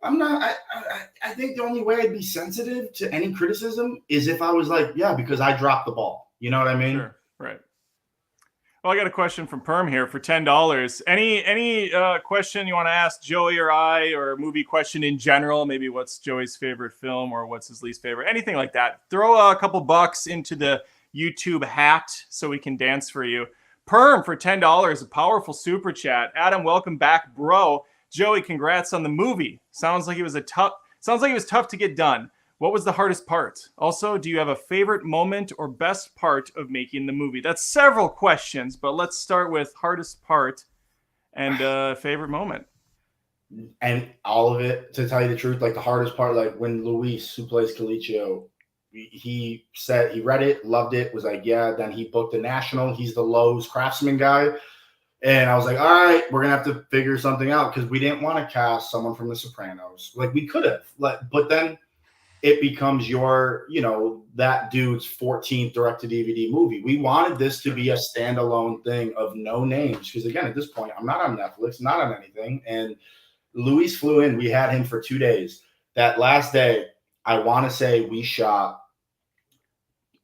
I think the only way I'd be sensitive to any criticism is if I was like, yeah, because I dropped the ball. You know what I mean? Sure. Right. Well, I got a question from Perm here for $10. Any question you want to ask Joey or I, or a movie question in general? Maybe what's Joey's favorite film or what's his least favorite? Anything like that. Throw a couple bucks into the YouTube hat so we can dance for you. Perm for $10, a powerful super chat. Adam, welcome back, bro. Joey, congrats on the movie. Sounds like it was tough to get done. What was the hardest part? Also, do you have a favorite moment or best part of making the movie? That's several questions, but let's start with hardest part and favorite moment. And all of it, to tell you the truth, like the hardest part, like when Luis, who plays Calicio, he said he read it, loved it, was like, yeah. Then he booked a national. He's the Lowe's craftsman guy. And I was like, all right, we're going to have to figure something out because we didn't want to cast someone from The Sopranos. Like we could have, but then it becomes that dude's 14th direct-to-DVD movie. We wanted this to be a standalone thing of no names because, again, at this point, I'm not on Netflix, not on anything. And Luis flew in. We had him for 2 days. That last day, I want to say we shot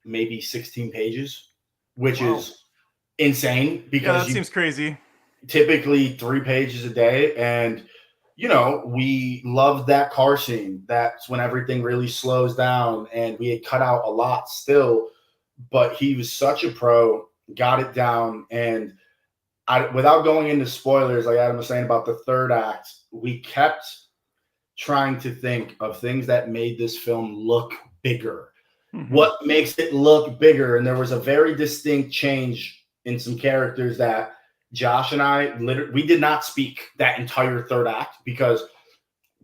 maybe 16 pages, which is insane because that seems crazy. Typically 3 pages a day. And, you know, we loved that car scene. That's when everything really slows down. And we had cut out a lot still, but he was such a pro, got it down. And without going into spoilers, like Adam was saying about the third act, we kept trying to think of things that made this film look bigger. Mm-hmm. What makes it look bigger? And there was a very distinct change in some characters that Josh and I we did not speak that entire third act because,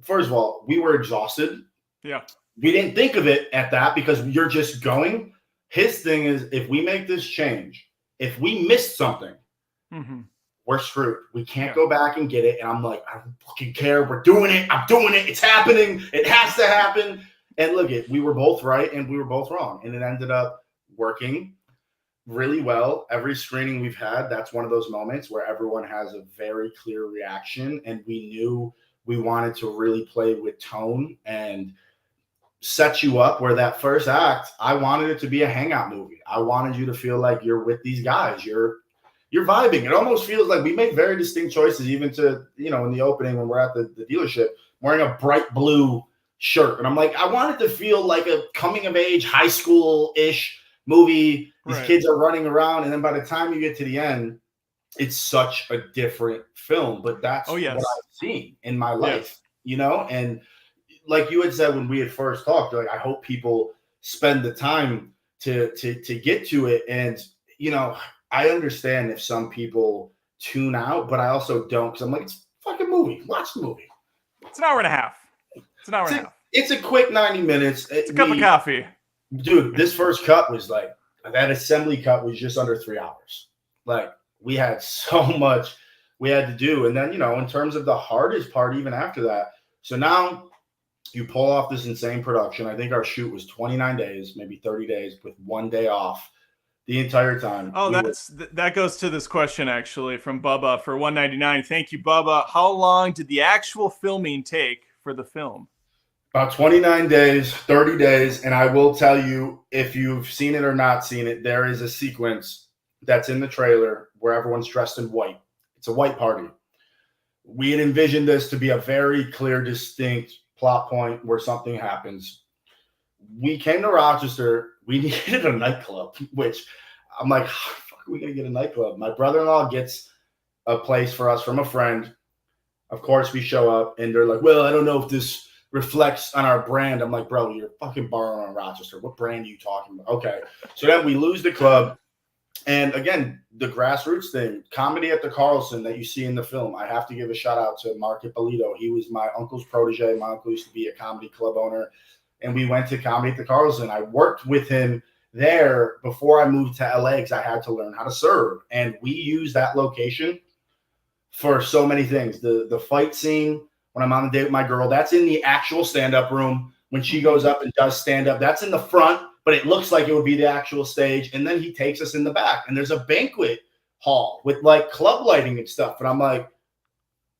first of all, we were exhausted. Yeah. We didn't think of it at that because you're just going. His thing is, if we make this change, if we missed something, we're screwed. We can't go back and get it. And I'm like, I don't fucking care. We're doing it. I'm doing it. It's happening. It has to happen. And look, we were both right and we were both wrong. And it ended up working really well. Every screening we've had, that's one of those moments where everyone has a very clear reaction. And we knew we wanted to really play with tone. And set you up where that first act, I wanted it to be a hangout movie. I wanted you to feel like you're with these guys. You're vibing. It almost feels like we make very distinct choices, even to, you know, in the opening when we're at the dealership, wearing a bright blue shirt. And I'm like, I want it to feel like a coming of age, high school-ish movie. These kids are running around. And then by the time you get to the end, it's such a different film. But that's what I've seen in my life, you know? And like you had said when we had first talked, like, I hope people spend the time to get to it. And, you know, I understand if some people tune out, but I also don't, because I'm like, it's a fucking movie. Watch the movie. It's an hour and a half. It's a quick 90 minutes. It's a cup of coffee. Dude, this first cut was like, that assembly cut was just under 3 hours. Like, we had so much we had to do. And then, you know, in terms of the hardest part, even after that. So now you pull off this insane production. I think our shoot was 29 days, maybe 30 days with 1 day off the entire time. Oh, that goes to this question actually from Bubba for $1.99. Thank you, Bubba. How long did the actual filming take for the film? About 29 days, 30 days. And I will tell you, if you've seen it or not seen it, there is a sequence that's in the trailer where everyone's dressed in white. It's a white party. We had envisioned this to be a very clear, distinct plot point where something happens. We came to Rochester. We needed a nightclub, which I'm like, how the fuck are we going to get a nightclub? My brother-in-law gets a place for us from a friend. Of course, we show up, and they're like, well, I don't know if this reflects on our brand. I'm like, bro, you're fucking borrowing on Rochester. What brand are you talking about? Okay. So then we lose the club. And again, the grassroots thing, comedy at the Carlson that you see in the film. I have to give a shout out to Mark Ippolito. He was my uncle's protege. My uncle used to be a comedy club owner, and we went to comedy at the Carlson. I worked with him there before I moved to LA because I had to learn how to serve. And we use that location for so many things. The fight scene when I'm on a date with my girl, that's in the actual stand-up room. When she goes up and does stand-up, that's in the front, but it looks like it would be the actual stage. And then he takes us in the back, and there's a banquet hall with like club lighting and stuff. And I'm like,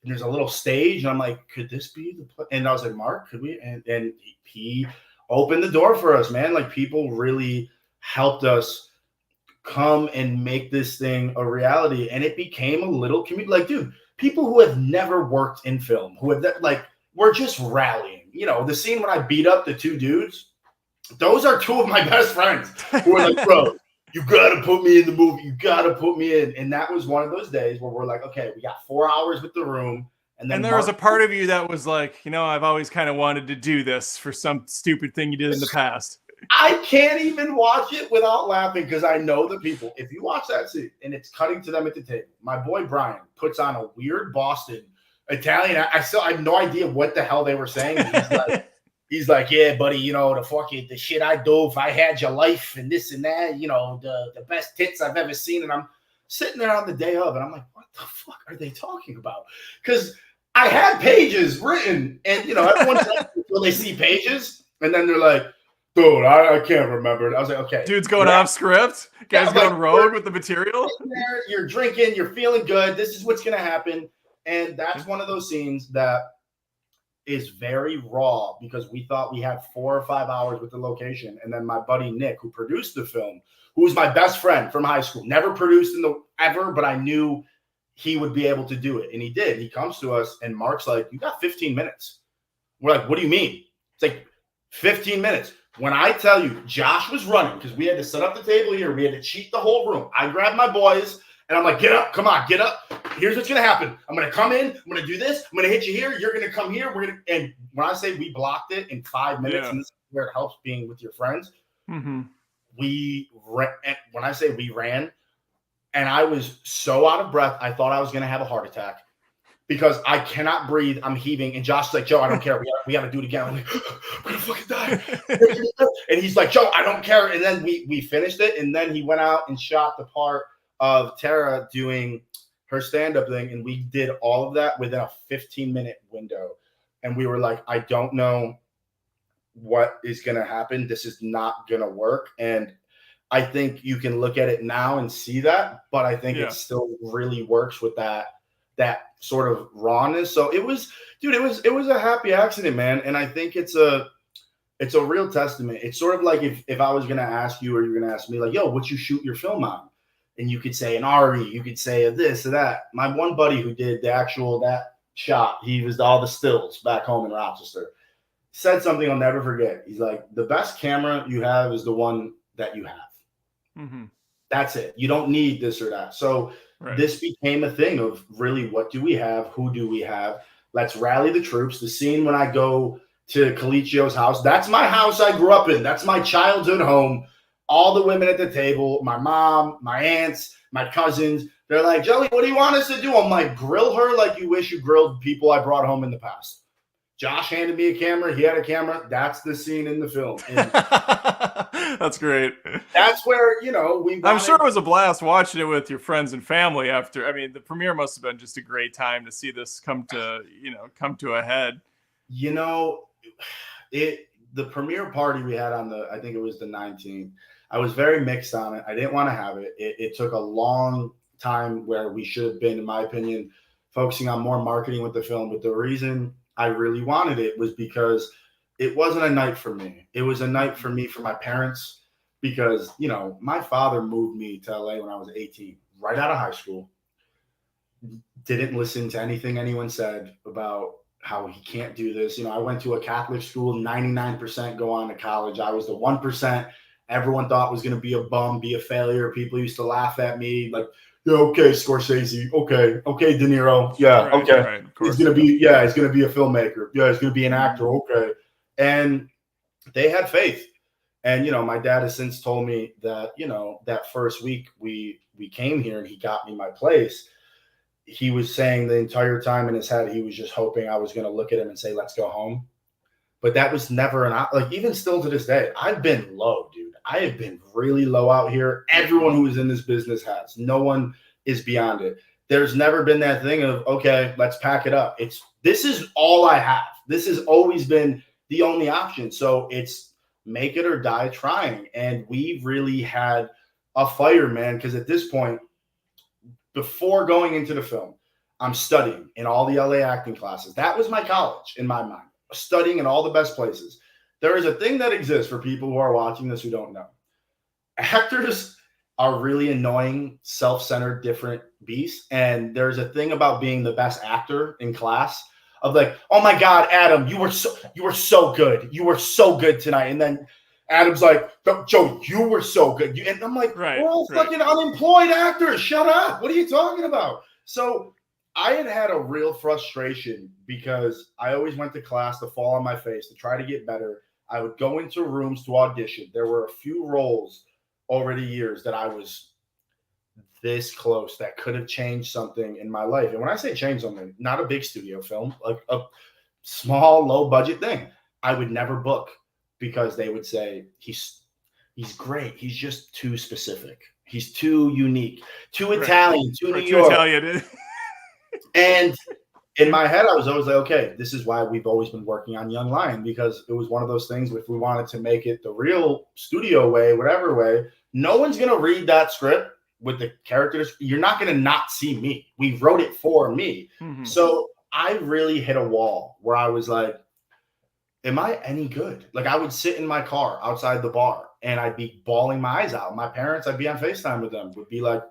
and there's a little stage, and I'm like, could this be the and I was like, Mark, could we? And he opened the door for us, man. Like, people really helped us come and make this thing a reality. And it became a little community. Like, dude, people who have never worked in film, who have like, we're just rallying. You know, the scene when I beat up the two dudes, those are two of my best friends who are like, bro, you got to put me in the movie. You got to put me in. And that was one of those days where we're like, okay, we got 4 hours with the room. And there was a part of you that was like, you know, I've always kind of wanted to do this for some stupid thing you did in the past. I can't even watch it without laughing because I know the people. If you watch that scene and it's cutting to them at the table, my boy Brian puts on a weird Boston Italian. I have no idea what the hell they were saying. He's like, yeah, buddy, you know, the shit I do if I had your life and this and that, you know, the best tits I've ever seen. And I'm sitting there on the day of, and I'm like, what the fuck are they talking about? Because I had pages written, and, you know, everyone's like, until they see pages, and then they're like, dude, I can't remember. I was like, okay. Dude's going off script. Guys going rogue with the material. You're drinking. You're feeling good. This is what's going to happen. And that's one of those scenes that is very raw because we thought we had 4 or 5 hours with the location. And then my buddy Nick, who produced the film, who was my best friend from high school, never produced ever, but I knew he would be able to do it. And he did. He comes to us, and Mark's like, you got 15 minutes. We're like, what do you mean? It's like 15 minutes. When I tell you, Josh was running because we had to set up the table here. We had to cheat the whole room. I grabbed my boys, and I'm like, get up. Come on, get up. Here's what's going to happen. I'm going to come in. I'm going to do this. I'm going to hit you here. You're going to come here. And when I say we blocked it in 5 minutes, and this is where it helps being with your friends, when I say we ran, and I was so out of breath, I thought I was going to have a heart attack because I cannot breathe. I'm heaving. And Josh's like, Joe, I don't care. We got to do it again. I'm like, I'm going to fucking die. And he's like, Joe, I don't care. And then we finished it. And then he went out and shot the part of Tara doing her stand-up thing. And we did all of that within a 15-minute window. And we were like, I don't know what is going to happen. This is not going to work. And I think you can look at it now and see that, but I think it still really works with that sort of rawness. So it was a happy accident, man. And I think it's it's a real testament. It's sort of like if I was going to ask you, or you're going to ask me, like, yo, what you shoot your film on? And you could say an RE, you could say a this or that. My one buddy who did that shot, he was all the stills back home in Rochester, said something I'll never forget. He's like, the best camera you have is the one that you have. Mm-hmm. That's it. You don't need this or that. So this became a thing of really, what do we have? Who do we have? Let's rally the troops. The scene when I go to Colicchio's house, that's my house I grew up in. That's my childhood home. All the women at the table, my mom, my aunts, my cousins, they're like, Joey, what do you want us to do? I'm like, grill her like you wish you grilled people I brought home in the past. Josh handed me a camera. He had a camera. That's the scene in the film. And that's great. That's where, I'm sure it was a blast watching it with your friends and family after. I mean, the premiere must have been just a great time to see this come to a head. The premiere party we had on I think it was the 19th. I was very mixed on it. I didn't want to have it. It took a long time where we should have been, in my opinion, focusing on more marketing with the film. But the reason I really wanted it was because it wasn't a night for me. It was a night for me, for my parents, because, my father moved me to LA when I was 18, right out of high school. Didn't listen to anything anyone said about how he can't do this. I went to a Catholic school, 99% go on to college. I was the 1%. Everyone thought was going to be a bum, be a failure. People used to laugh at me like, yeah, okay, Scorsese. Okay, De Niro. Yeah, right, okay. Right, he's going to be a filmmaker. Yeah, he's going to be an actor. Okay. And they had faith. And, my dad has since told me that, that first week we came here and he got me my place, he was saying the entire time in his head, he was just hoping I was going to look at him and say, let's go home. But that was never even still to this day, I've been low, dude. I have been really low out here. Everyone who is in this business has. No one is beyond it. There's never been that thing of, okay, let's pack it up. This is all I have. This has always been the only option. So it's make it or die trying. And we've really had a fire, man, because at this point, before going into the film, I'm studying in all the LA acting classes. That was my college in my mind, studying in all the best places. There is a thing that exists for people who are watching this who don't know. Actors are really annoying, self-centered, different beasts. And there's a thing about being the best actor in class of like, oh my God, Adam, you were so good. You were so good tonight. And then Adam's like, Joe, you were so good. And I'm like, we're all fucking unemployed actors. Shut up. What are you talking about? So I had a real frustration because I always went to class to fall on my face to try to get better. I would go into rooms to audition. There were a few roles over the years that I was this close that could have changed something in my life. And when I say change something, not a big studio film, like a small, low budget thing, I would never book because they would say, he's great. He's just too specific. He's too unique, too Italian, too New York. Italian. And in my head, I was always like, okay, this is why we've always been working on Young Lion, because it was one of those things, if we wanted to make it the real studio way, whatever way, no one's going to read that script with the characters. You're not going to not see me. We wrote it for me. Mm-hmm. So I really hit a wall where I was like, am I any good? Like I would sit in my car outside the bar and I'd be bawling my eyes out. My parents, I'd be on FaceTime with them, would be like,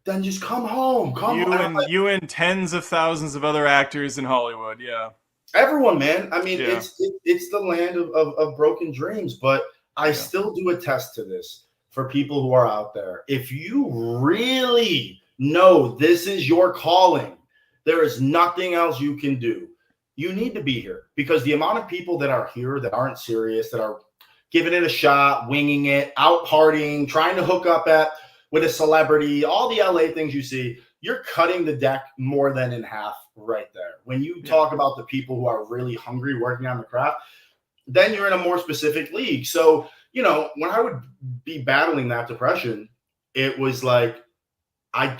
then just come home. You and tens of thousands of other actors in Hollywood. Yeah. Everyone, man. I mean, it's the land of broken dreams, but I still do attest to this for people who are out there. If you really know this is your calling, there is nothing else you can do. You need to be here, because the amount of people that are here that aren't serious, that are giving it a shot, winging it, out partying, trying to hook up with a celebrity, all the LA things you see, you're cutting the deck more than in half right there. When you talk about the people who are really hungry working on the craft, then you're in a more specific league. So, when I would be battling that depression, it was like, I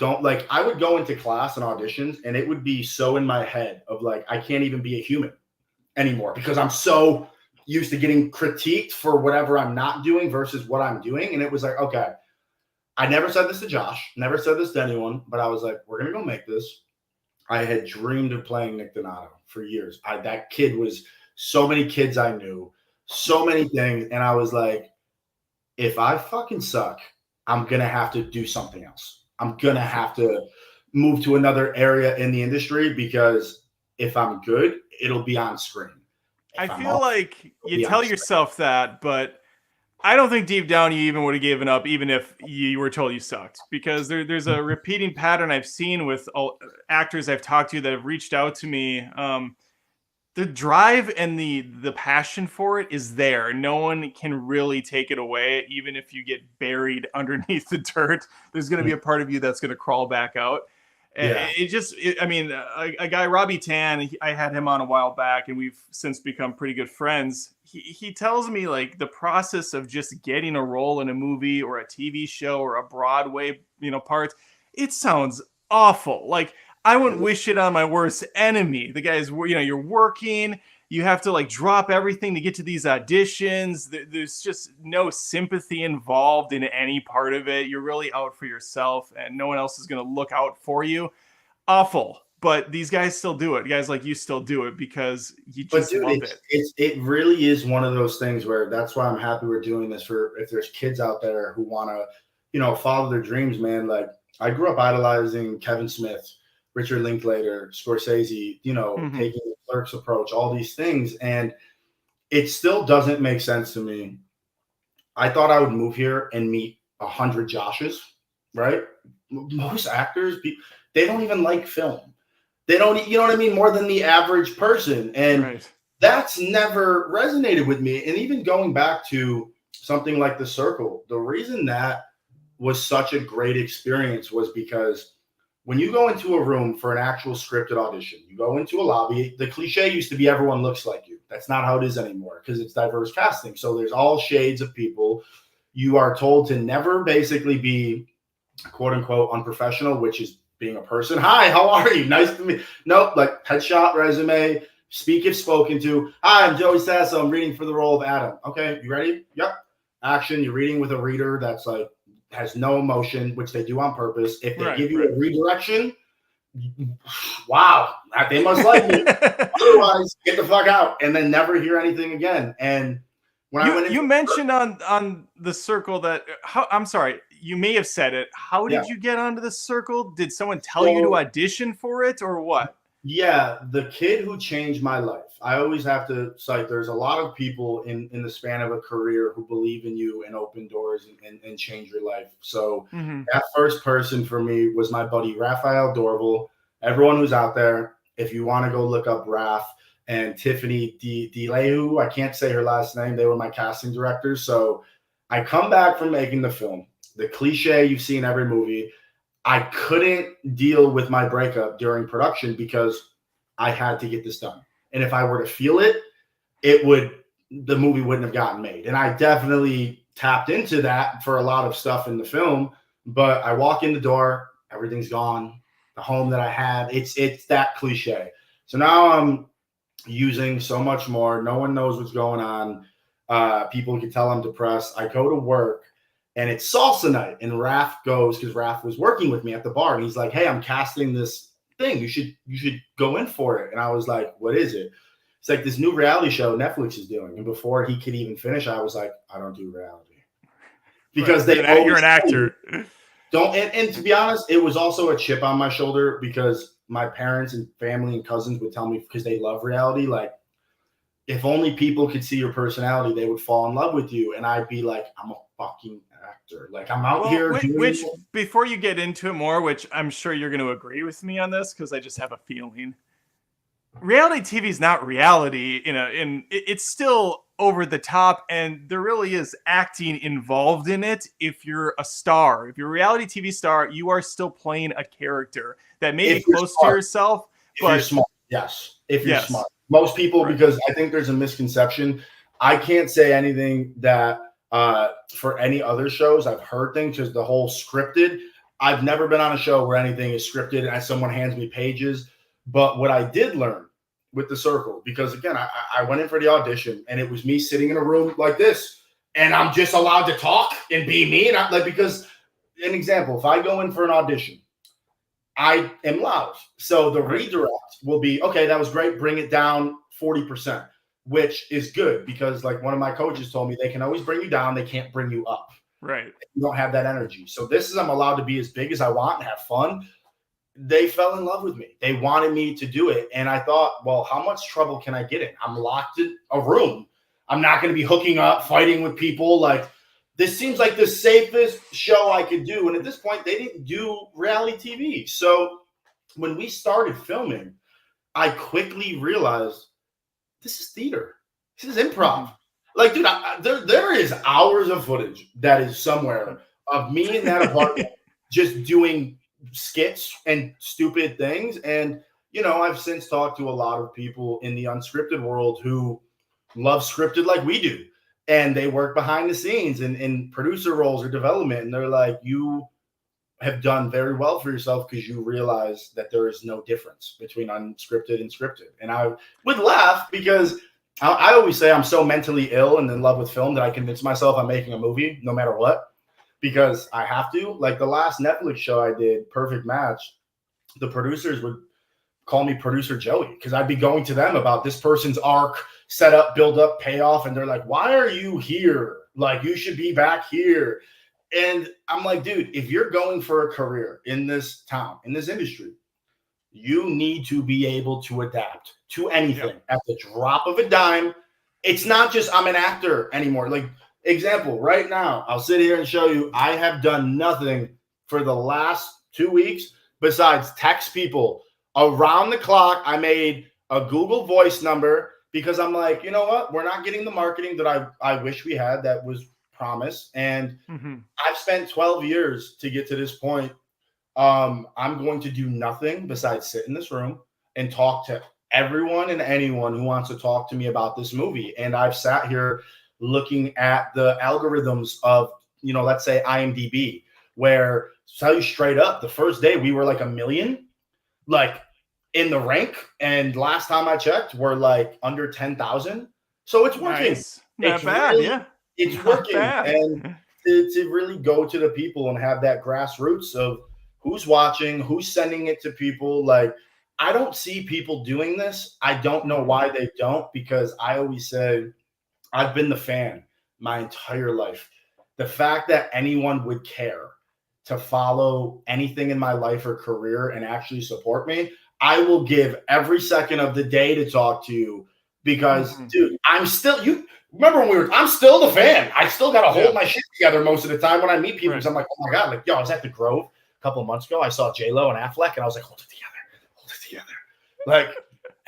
would go into class and auditions and it would be so in my head of like, I can't even be a human anymore because I'm so used to getting critiqued for whatever I'm not doing versus what I'm doing. And it was like, okay, I never said this to Josh, never said this to anyone, but I was like, we're going to go make this. I had dreamed of playing Nick Donato for years. That kid was so many kids I knew, so many things. And I was like, if I fucking suck, I'm going to have to do something else. I'm going to have to move to another area in the industry, because if I'm good, it'll be on screen. I feel like you tell yourself that, but I don't think deep down you even would have given up, even if you were told you sucked. Because there's a repeating pattern I've seen with actors I've talked to that have reached out to me. The drive and the passion for it is there. No one can really take it away. Even if you get buried underneath the dirt, there's going to be a part of you that's going to crawl back out. Yeah. I mean, a guy, Robbie Tan, I had him on a while back, and we've since become pretty good friends. He tells me, like, the process of just getting a role in a movie or a TV show or a Broadway, part, it sounds awful. Like, I wouldn't wish it on my worst enemy. The guys, you're working, you have to, like, drop everything to get to these auditions. There's just no sympathy involved in any part of it. You're really out for yourself, and no one else is going to look out for you. Awful. But these guys still do it. Guys like you still do it because you just love it. It really is one of those things where that's why I'm happy we're doing this. For if there's kids out there who want to, follow their dreams, man. Like, I grew up idolizing Kevin Smith, Richard Linklater, Scorsese, taking the Clerks approach, all these things. And it still doesn't make sense to me. I thought I would move here and meet 100 Joshes, right? Most actors, they don't even like film. They don't, you know what I mean? More than the average person. And that's never resonated with me. And even going back to something like The Circle, the reason that was such a great experience was because when you go into a room for an actual scripted audition, you go into a lobby. The cliche used to be everyone looks like you. That's not how it is anymore, because it's diverse casting. So there's all shades of people. You are told to never basically be, quote unquote, unprofessional, which is being a person. Hi, how are you? Nice to meet. Nope, like headshot, resume, speak if spoken to. Hi, I'm Joey Sasso. I'm reading for the role of Adam. Okay, you ready? Yep. Action. You're reading with a reader that's like has no emotion, which they do on purpose. If they give you a redirection, wow, they must like me. Otherwise, get the fuck out and then never hear anything again. And when you mentioned on The Circle that I'm sorry, you may have said it. How did you get onto The Circle? Did someone tell you to audition for it, or what? Yeah, the kid who changed my life. I always have to cite, there's a lot of people in the span of a career who believe in you and open doors and change your life. So that first person for me was my buddy, Raphael Dorval. Everyone who's out there, if you want to go look up Raph and Tiffany DeLehu, I can't say her last name. They were my casting directors. So I come back from making the film, the cliche you see in every movie. I couldn't deal with my breakup during production because I had to get this done. And if I were to feel it, the movie wouldn't have gotten made. And I definitely tapped into that for a lot of stuff in the film. But I walk in the door, everything's gone. The home that I had, it's that cliche. So now I'm using so much more. No one knows what's going on. People can tell I'm depressed. I go to work. And it's salsa night, and Raph goes, because Raph was working with me at the bar, and he's like, "Hey, I'm casting this thing. You should go in for it." And I was like, "What is it?" It's like this new reality show Netflix is doing. And before he could even finish, I was like, "I don't do reality," because you're an actor. Don't. And to be honest, it was also a chip on my shoulder because my parents and family and cousins would tell me, because they love reality, like, if only people could see your personality, they would fall in love with you. And I'd be like, I'm a fucking actor. Like, I'm out here. Which, before you get into it more, which I'm sure you're going to agree with me on this, because I just have a feeling. Reality TV is not reality. It's still over the top, and there really is acting involved in it. If you're a star, if you're a reality TV star, you are still playing a character that may be close to yourself. If you're smart, yes. If you're smart. Most people, because I think there's a misconception. I can't say anything that for any other shows. I've heard things, because the whole scripted, I've never been on a show where anything is scripted and someone hands me pages. But what I did learn with The Circle, because again, I went in for the audition and it was me sitting in a room like this, and I'm just allowed to talk and be me. And I'm like, because an example, if I go in for an audition, I am loud. So the redirect will be, okay, that was great. Bring it down 40%. which is good because like one of my coaches told me they can always bring you down. They can't bring you up. Right. You don't have that energy. So this is, I'm allowed to be as big as I want and have fun. They fell in love with me. They wanted me to do it. And I thought, well, how much trouble can I get in? I'm locked in a room. I'm not going to be hooking up, fighting with people. Like, this seems like the safest show I could do. And at this point, they didn't do reality TV. So when we started filming, I quickly realized this is theater. This is improv. Like, dude, there is hours of footage that is somewhere of me in that apartment just doing skits and stupid things. And, you know, I've since talked to a lot of people in the unscripted world who love scripted like we do. And they work behind the scenes in producer roles or development. And they're like, you have done very well for yourself because you realize that there is no difference between unscripted and scripted. And I would laugh because I always say I'm so mentally ill and in love with film that I convince myself I'm making a movie no matter what, because I have to. Like the last Netflix show I did, Perfect Match, the producers would call me Producer Joey because I'd be going to them about this person's arc, set up, build up, payoff. And they're like, why are you here? Like, you should be back here. And I'm like, dude, if you're going for a career in this town, in this industry, you need to be able to adapt to anything at the drop of a dime. It's not just I'm an actor anymore. Like, example, right now, I'll sit here and show you I have done nothing for the last 2 weeks besides text people around the clock. I made a Google Voice number because I'm like, you know what? We're not getting the marketing that I wish we had that was promised. And I've spent 12 years to get to this point. I'm going to do nothing besides sit in this room and talk to everyone and anyone who wants to talk to me about this movie. And I've sat here looking at the algorithms of, you know, let's say IMDb, where, tell you straight up, the first day we were like 1 million, like in the rank. And last time I checked, we're like under 10,000. So it's working. Nice. Not It's bad, really, it's Not working. bad. And to really go to the people and have that grassroots of who's watching, who's sending it to people. Like, I don't see people doing this. I don't know why they don't, because I always say I've been the fan my entire life. The fact that anyone would care to follow anything in my life or career and actually support me, I will give every second of the day to talk to you because, dude, I'm still, you remember when I'm still the fan. I still got to hold my shit together most of the time when I meet people because I'm like, oh my God, like, yo, I was at the Grove a couple of months ago. I saw J-Lo and Affleck and I was like, hold it together. Like,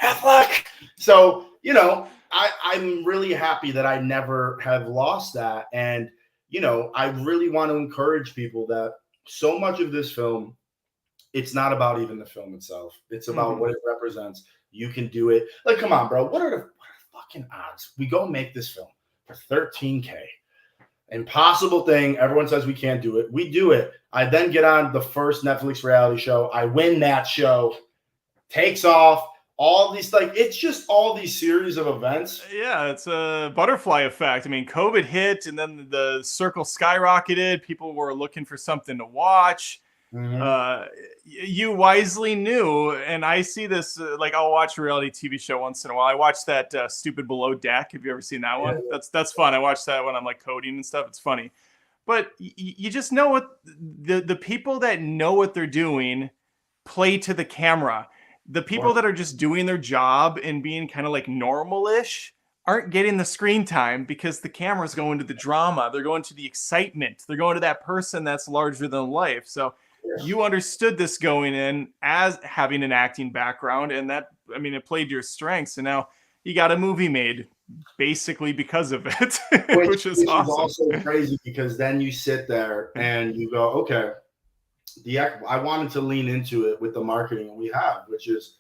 Affleck. So, you know, I'm really happy that I never have lost that. And, you know, I really want to encourage people that so much of this film, it's not about even the film itself. It's about what it represents. You can do it. Like, come on, bro. What are the fucking odds? We go make this film for $13K. Impossible thing. Everyone says we can't do it. We do it. I then get on the first Netflix reality show. I win that show. Takes off. All these, like, it's just all these series of events. Yeah, it's a butterfly effect. I mean, COVID hit and then the circle skyrocketed. People were looking for something to watch. You wisely knew, and I see this, like, I'll watch a reality TV show once in a while. I watched that stupid Below Deck. Have you ever seen that one? That's fun. I watch that when I'm like coding and stuff. It's funny. But you just know what the people that know what they're doing play to the camera. The people that are just doing their job and being kind of like normal-ish aren't getting the screen time because the camera's going to the drama. They're going to the excitement. They're going to that person that's larger than life. So you understood this going in as having an acting background, and that, I mean, it played to your strengths. And now you got a movie made basically because of it, which is awesome. Is also crazy because then you sit there and you go, okay, I wanted to lean into it with the marketing we have, which is,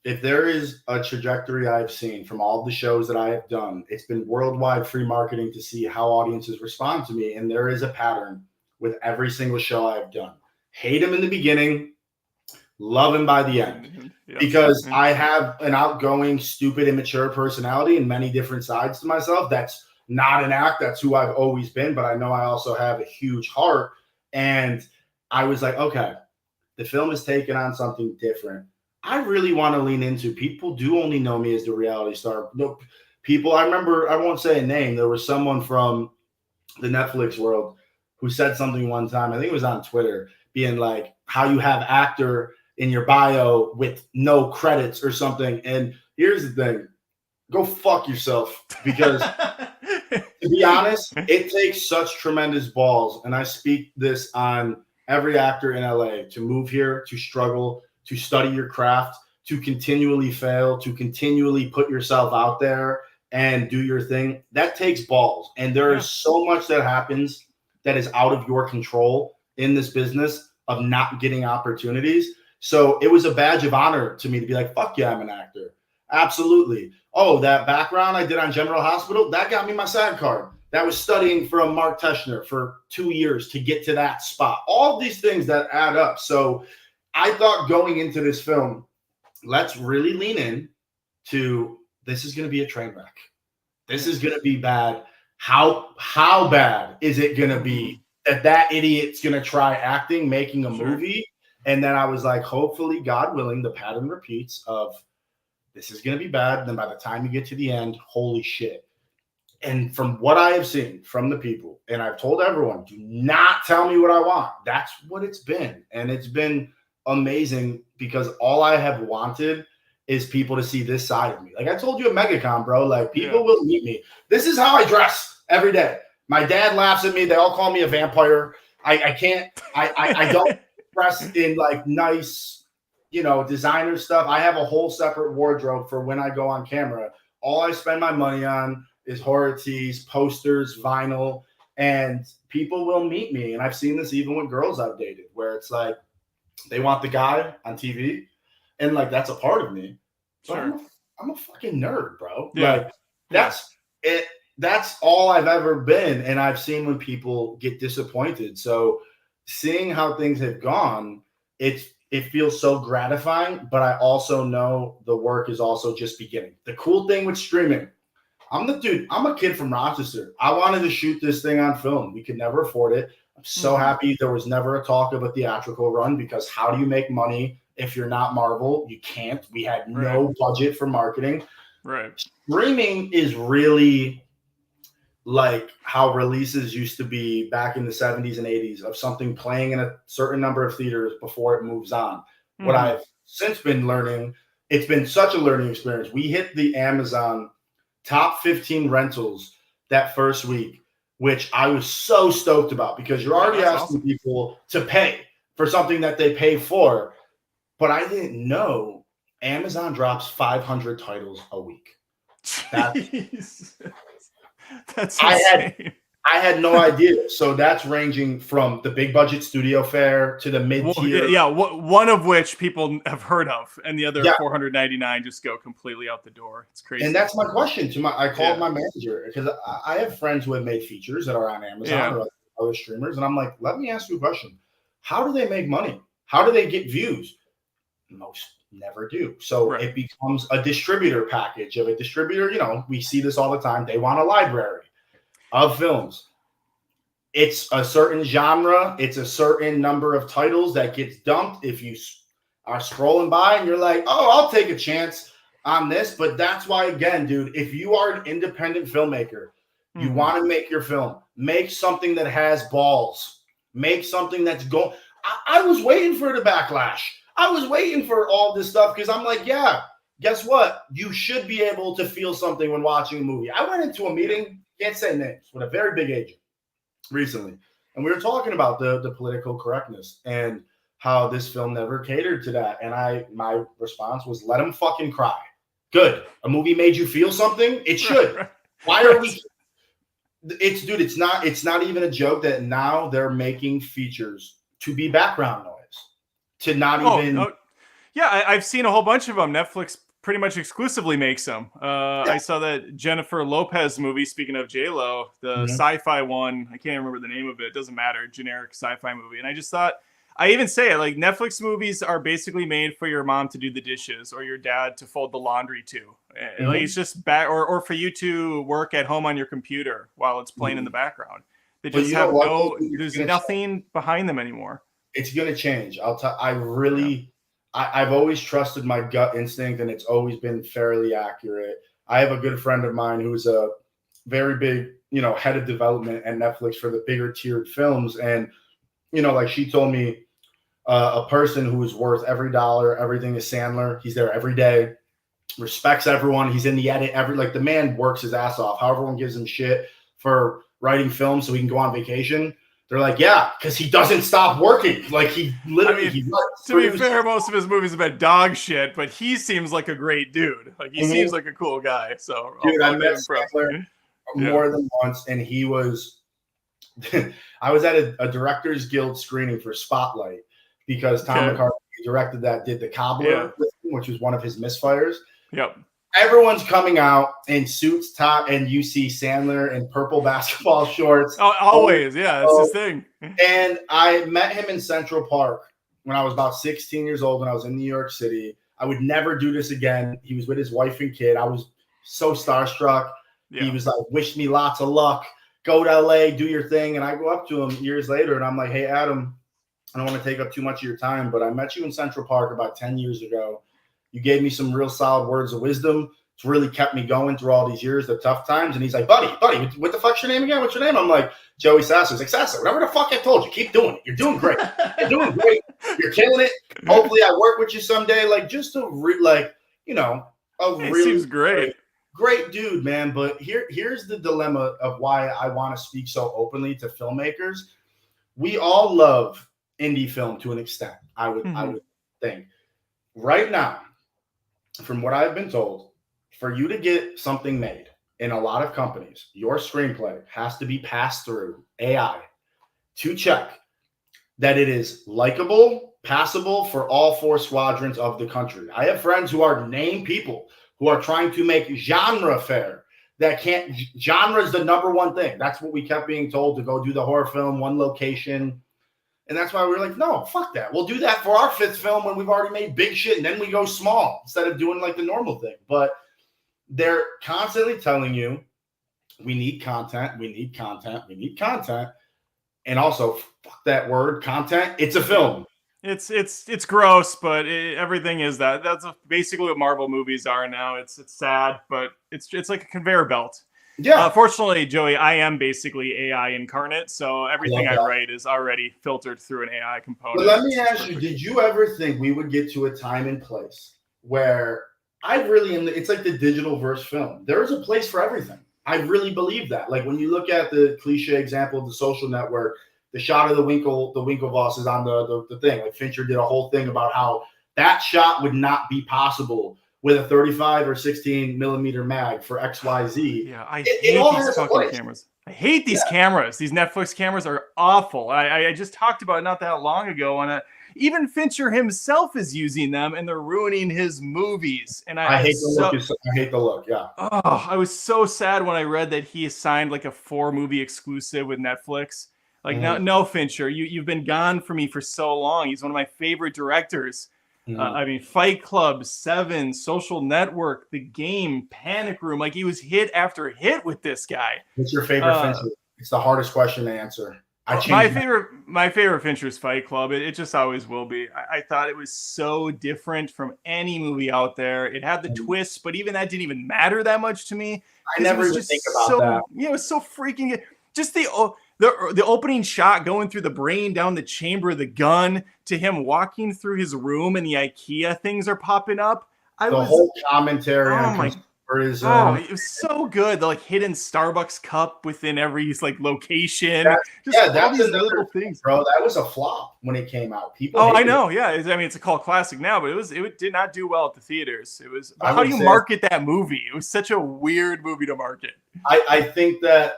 if there is a trajectory I've seen from all the shows that I have done, it's been worldwide free marketing to see how audiences respond to me. And there is a pattern with every single show I've done. Hate him in the beginning, love him by the end. Because I have an outgoing, stupid, immature personality and many different sides to myself. That's not an act. That's who I've always been. But I know I also have a huge heart. And I was like, okay, the film is taking on something different. I really want to lean into, people do only know me as the reality star. No, people, I remember, I won't say a name. There was someone from the Netflix world who said something one time, I think it was on Twitter, being like, how you have actor in your bio with no credits or something. And here's the thing, go fuck yourself, because to be honest, it takes such tremendous balls. And I speak this on every actor in LA to move here, to struggle, to study your craft, to continually fail, to continually put yourself out there and do your thing. That takes balls. And there is so much that happens that is out of your control in this business of not getting opportunities. So it was a badge of honor to me to be like, fuck yeah, I'm an actor. Absolutely. Oh, that background I did on General Hospital, that got me my SAG card. That was studying from Mark Teschner for 2 years to get to that spot. All these things that add up. So I thought going into this film, let's really lean in to, this is going to be a train wreck. This is going to be bad. How bad is it going to be that idiot's going to try acting, making a movie? And then I was like, hopefully, God willing, the pattern repeats of, this is going to be bad. Then by the time you get to the end, holy shit. And from what I have seen from the people, and I've told everyone, do not tell me what I want. That's what it's been. And it's been amazing, because all I have wanted is people to see this side of me. Like I told you at MegaCon, bro, like people will meet me. This is how I dress every day. My dad laughs at me. They all call me a vampire. I don't dress in like nice, designer stuff. I have a whole separate wardrobe for when I go on camera. All I spend my money on is horror tees, posters, vinyl, and people will meet me. And I've seen this even with girls I've dated, where it's like they want the guy on TV, and like that's a part of me. But I'm a fucking nerd, bro. Yeah. Like that's it. That's all I've ever been, and I've seen when people get disappointed. So seeing how things have gone, it feels so gratifying, but I also know the work is also just beginning. The cool thing with streaming, I'm a kid from Rochester. I wanted to shoot this thing on film. We could never afford it. I'm so happy there was never a talk of a theatrical run, because how do you make money if you're not Marvel? You can't. We had no budget for marketing. Right. Streaming is really like how releases used to be back in the 70s and 80s, of something playing in a certain number of theaters before it moves on. What I've since been learning, it's been such a learning experience. We hit the Amazon top 15 rentals that first week, which I was so stoked about, because you're already asking people to pay for something that they pay for. But I didn't know Amazon drops 500 titles a week. That's insane. I had no idea. So that's ranging from the big budget studio fare to the mid-tier. One of which people have heard of, and the other 499 just go completely out the door. It's crazy. And that's my question to I called my manager, because I have friends who have made features that are on Amazon or other streamers, and I'm like, let me ask you a question. How do they make money? How do they get views? Most never do. So it becomes a distributor package of a distributor. We see this all the time. They want a library of films. It's a certain genre. It's a certain number of titles that gets dumped. If you are scrolling by and you're like, oh, I'll take a chance on this. But that's why, again, dude, if you are an independent filmmaker, you want to make your film, make something that has balls, make something that's going. I was waiting for the backlash. I was waiting for all this stuff, because I'm like, guess what? You should be able to feel something when watching a movie. I went into a meeting, can't say names, with a very big agent recently, and we were talking about the political correctness and how this film never catered to that. And my response was, let him fucking cry. Good. A movie made you feel something. It should. Why are we? It's not even a joke that now they're making features to be background noise. To not even. Yeah, I've seen a whole bunch of them. Netflix pretty much exclusively makes them. I saw that Jennifer Lopez movie, speaking of J-Lo, the sci-fi one. I can't remember the name of it. It doesn't matter. Generic sci-fi movie. And I just thought, I even say it, like Netflix movies are basically made for your mom to do the dishes or your dad to fold the laundry to. Like it's just bad, or for you to work at home on your computer while it's playing in the background. They just have there's nothing behind them anymore. It's going to change. I've always trusted my gut instinct, and it's always been fairly accurate. I have a good friend of mine who's a very big, head of development at Netflix for the bigger tiered films. And, like she told me, a person who is worth every dollar, everything is Sandler. He's there every day, respects everyone. He's in the edit. The man works his ass off. How everyone gives him shit for writing films so he can go on vacation. They're like, yeah, because he doesn't stop working. Like he literally, to be fair, most of his movies have been dog shit, but he seems like a great dude. Like he seems like a cool guy. So dude, I met Sandler more than once, and he was. I was at a Directors Guild screening for Spotlight because Tom McCarthy directed that, did The Cobbler, which was one of his misfires. Yep. Everyone's coming out in suits, top, and you see Sandler in purple basketball shorts. Oh, always. Yeah, that's his thing. And I met him in Central Park when I was about 16 years old when I was in New York City. I would never do this again. He was with his wife and kid. I was so starstruck. Yeah. He was like, wish me lots of luck. Go to LA, do your thing. And I go up to him years later and I'm like, hey, Adam, I don't want to take up too much of your time, but I met you in Central Park about 10 years ago. You gave me some real solid words of wisdom. It's really kept me going through all these years, the tough times. And he's like, buddy, what the fuck's your name again? What's your name? I'm like, Joey Sasso. He's like, Sasso, whatever the fuck I told you, keep doing it. You're doing great. You're doing great. You're killing it. Hopefully I work with you someday. Like just really seems great. Great dude, man. But here's the dilemma of why I want to speak so openly to filmmakers. We all love indie film to an extent, I would think. Right now, from what I've been told, for you to get something made in a lot of companies, your screenplay has to be passed through AI to check that it is likable, passable for all 4 squadrons of the country. I have friends who are named people who are trying to make genre fair that can't. Genre is the number one thing. That's what we kept being told, to go do the horror film, one location. And that's why we were like, no, fuck that. We'll do that for our 5th film when we've already made big shit, and then we go small instead of doing like the normal thing. But they're constantly telling you, we need content, we need content, we need content. And also, fuck that word, content. It's a film. It's gross, but everything is that. That's basically what Marvel movies are now. It's sad, but it's like a conveyor belt. Yeah. Fortunately, Joey, I am basically AI incarnate, so everything I write is already filtered through an AI component. But let me ask you, did you ever think we would get to a time and place where it's like the digital verse film. There is a place for everything. I really believe that. Like when you look at the cliche example of The Social Network, the shot of the Winklevoss is on the thing. Like Fincher did a whole thing about how that shot would not be possible with a 35 or 16 millimeter mag for XYZ. Yeah, I hate these fucking cameras. I hate these cameras. These Netflix cameras are awful. I just talked about it not that long ago, and even Fincher himself is using them, and they're ruining his movies. And I hate the look. I hate the look. Yeah. Oh, I was so sad when I read that he signed like a 4-movie exclusive with Netflix. Like, no, Fincher, you've been gone from me for so long. He's one of my favorite directors. I mean, Fight Club, Seven, Social Network, The Game, Panic Room. Like, he was hit after hit with this guy. What's your favorite Fincher? It's the hardest question to answer. My favorite Fincher is Fight Club. It just always will be. I thought it was so different from any movie out there. It had the twists, but even that didn't even matter that much to me. I never even think about that. Yeah, it was so freaking just the opening shot going through the brain down the chamber of the gun to him walking through his room and the IKEA things are popping up. Whole commentary on consumerism. It was so good. The like hidden Starbucks cup within every like location. That's these little things, bro. That was a flop when it came out. People. I know. Yeah, I mean, it's a cult classic now, but it did not do well at the theaters. It was. How do you market that movie? It was such a weird movie to market. I think that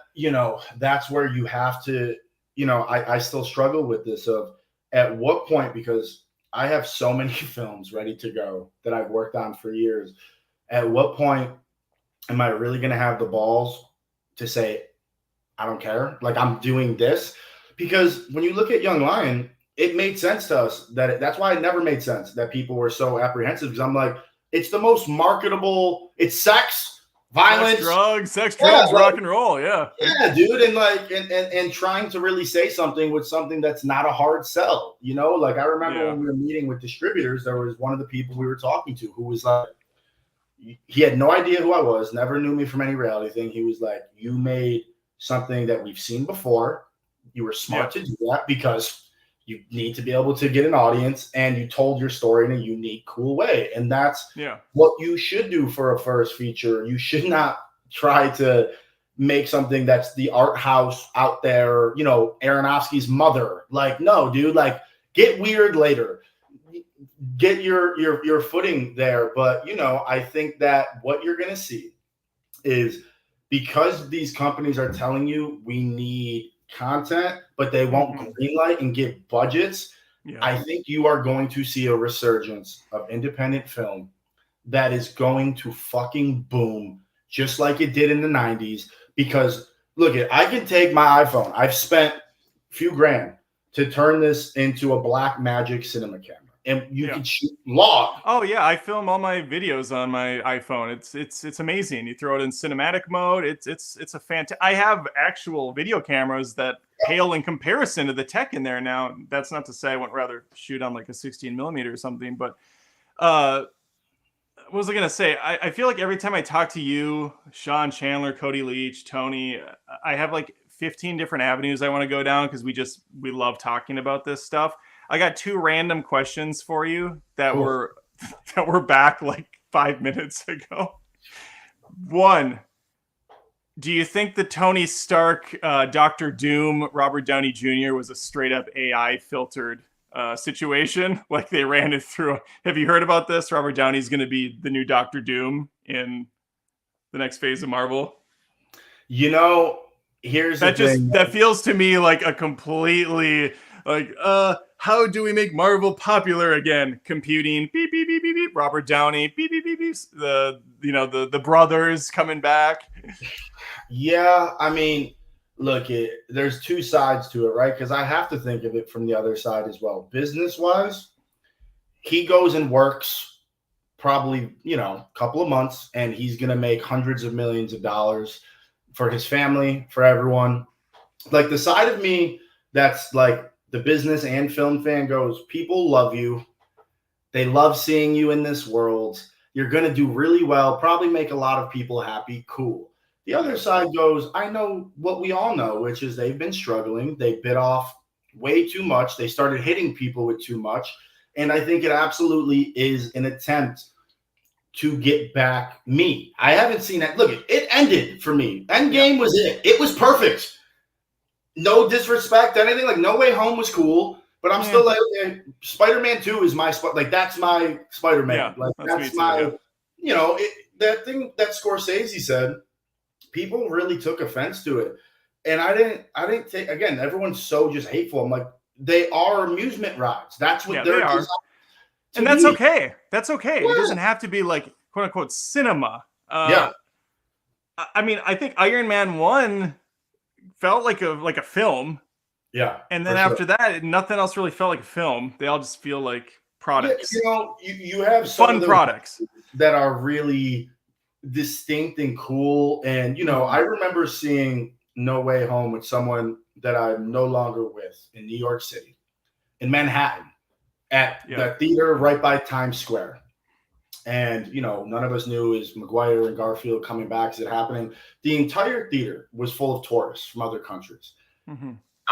that's where you have to. I still struggle with this of at what point, because I have so many films ready to go that I've worked on for years. At what point am I really going to have the balls to say, I don't care, like I'm doing this? Because when you look at Young Lion, it made sense to us that's why it never made sense that people were so apprehensive, because I'm like, it's the most marketable. It's sex, violence, sex, drugs, rock and roll. Yeah, dude. And like, and trying to really say something with something that's not a hard sell, like I remember when we were meeting with distributors, there was one of the people we were talking to who was like, he had no idea who I was, never knew me from any reality thing. He was like, you made something that we've seen before. You were smart to do that because you need to be able to get an audience, and you told your story in a unique, cool way. And that's what you should do for a first feature. You should not try to make something that's the art house out there, you know, Aronofsky's Mother. Like, no, dude, like, get weird later. Get your footing there. But, you know, I think that what you're going to see is, because these companies are telling you we need content, but they won't greenlight and give budgets, I think you are going to see a resurgence of independent film that is going to fucking boom, just like it did in the 90s. Because look, I can take my iPhone. I've spent a few grand to turn this into a Blackmagic cinema camera. And you can shoot log. Oh yeah, I film all my videos on my iPhone. It's amazing. You throw it in cinematic mode. It's a fantastic. I have actual video cameras that pale in comparison to the tech in there now. That's not to say I wouldn't rather shoot on like a 16 millimeter or something. But what was I gonna say? I feel like every time I talk to you, Sean Chandler, Cody Leach, Tony, I have like 15 different avenues I want to go down because we love talking about this stuff. I got 2 random questions for you that were back like 5 minutes ago. 1, do you think the Tony Stark, Dr. Doom, Robert Downey Jr. was a straight up AI filtered situation? Like they ran it through. Have you heard about this? Robert Downey's going to be the new Dr. Doom in the next phase of Marvel. You know, here's the thing. That feels to me like a completely like how do we make Marvel popular again? Computing, beep beep beep beep beep. Robert Downey, beep beep beep beep. The brothers coming back. Yeah, I mean, look, there's 2 sides to it, right? Because I have to think of it from the other side as well. Business wise, he goes and works probably, you know, a couple of months, and he's gonna make hundreds of millions of dollars for his family, for everyone. Like the side of me that's like the business and film fan goes, people love you. They love seeing you in this world. You're going to do really well, probably make a lot of people happy. Cool. The other side goes, I know what we all know, which is they've been struggling. They bit off way too much. They started hitting people with too much. And I think it absolutely is an attempt to get back me. I haven't seen that. Look, it ended for me. Endgame was it. It was perfect. No disrespect, anything. Like No Way Home was cool, but I'm still like, okay, Spider-Man 2 is my like that's my Spider-Man. Yeah, like that's my, you know, that thing that Scorsese said. People really took offense to it, and I didn't take. Again, everyone's so just hateful. I'm like, they are amusement rides. That's what they are, and that's okay. That's okay. Yeah. It doesn't have to be like quote unquote cinema. I mean, I think Iron Man 1 felt like a film. Yeah. And then after that, nothing else really felt like a film. They all just feel like products. Yeah, you know, you have some fun products that are really distinct and cool. And, you know, I remember seeing No Way Home with someone that I'm no longer with in New York City, in Manhattan, at the theater right by Times Square. And, you know, none of us knew is Maguire and Garfield coming back. Is it happening? The entire theater was full of tourists from other countries.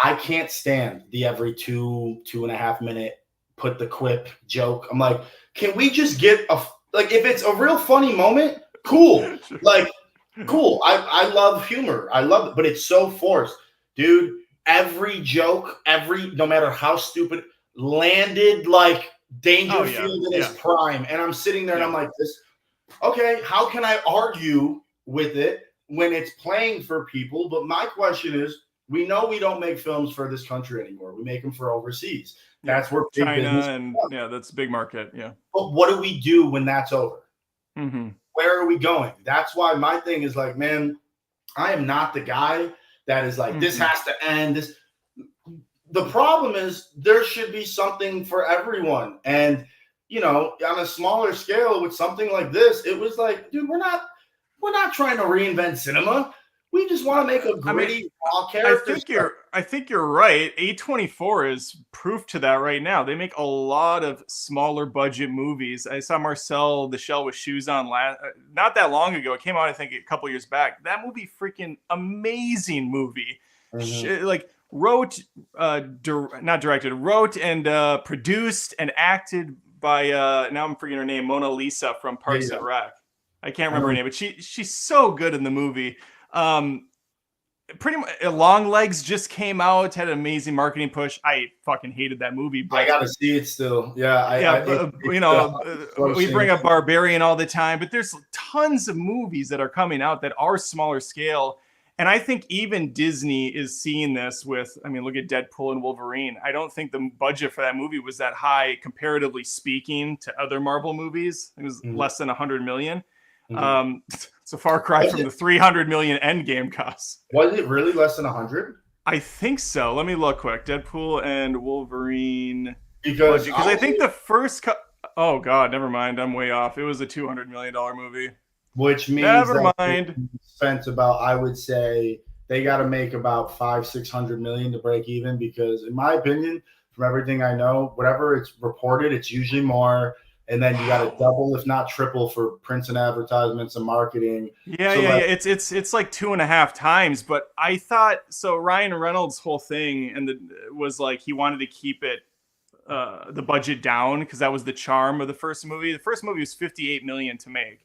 I can't stand the every 2.5 minute put the quip joke. I'm like, can we just get like, if it's a real funny moment, cool. Like, cool. I love humor. I love it, but it's so forced. Dude, every joke, no matter how stupid, landed like Dangerfield in his prime. And I'm sitting there and I'm like, this, okay, how can I argue with it when it's playing for people? But my question is, we know we don't make films for this country anymore. We make them for overseas. That's where big China and that's a big market. Yeah. But what do we do when that's over? Where are we going? That's why my thing is like, man, I am not the guy that is like, this has to end. The problem is there should be something for everyone. And, you know, on a smaller scale with something like this, it was like, dude, we're not trying to reinvent cinema. We just want to make a gritty raw character. I think you're right. A24 is proof to that right now. They make a lot of smaller budget movies. I saw Marcel the Shell with Shoes on not that long ago. It came out, I think, a couple years back. That movie, freaking amazing movie. Like wrote and produced and acted by now I'm forgetting her name, Mona Lisa from Parks and Rec. I can't remember her name, but she's so good in the movie. Pretty much Long Legs just came out, had an amazing marketing push. I fucking hated that movie, but I gotta see it still. We bring up Barbarian all the time, but there's tons of movies that are coming out that are smaller scale. And I think even Disney is seeing this with, look at Deadpool and Wolverine. I don't think the budget for that movie was that high, comparatively speaking, to other Marvel movies. It was less than 100 million. It's a far cry from the 300 million Endgame costs. Was it really less than 100? I think so. Let me look quick. Deadpool and Wolverine. Because I think the first oh god, never mind. I'm way off. It was a $200 million movie. Which means never mind. Spent about, I would say, they got to make about $500-600 million to break even. Because in my opinion, from everything I know, whatever it's reported, it's usually more. And then you got to double, if not triple, for prints and advertisements and marketing. It's like 2.5 times. But I thought so. Ryan Reynolds' whole thing was like he wanted to keep it the budget down because that was the charm of the first movie. The first movie was $58 million to make.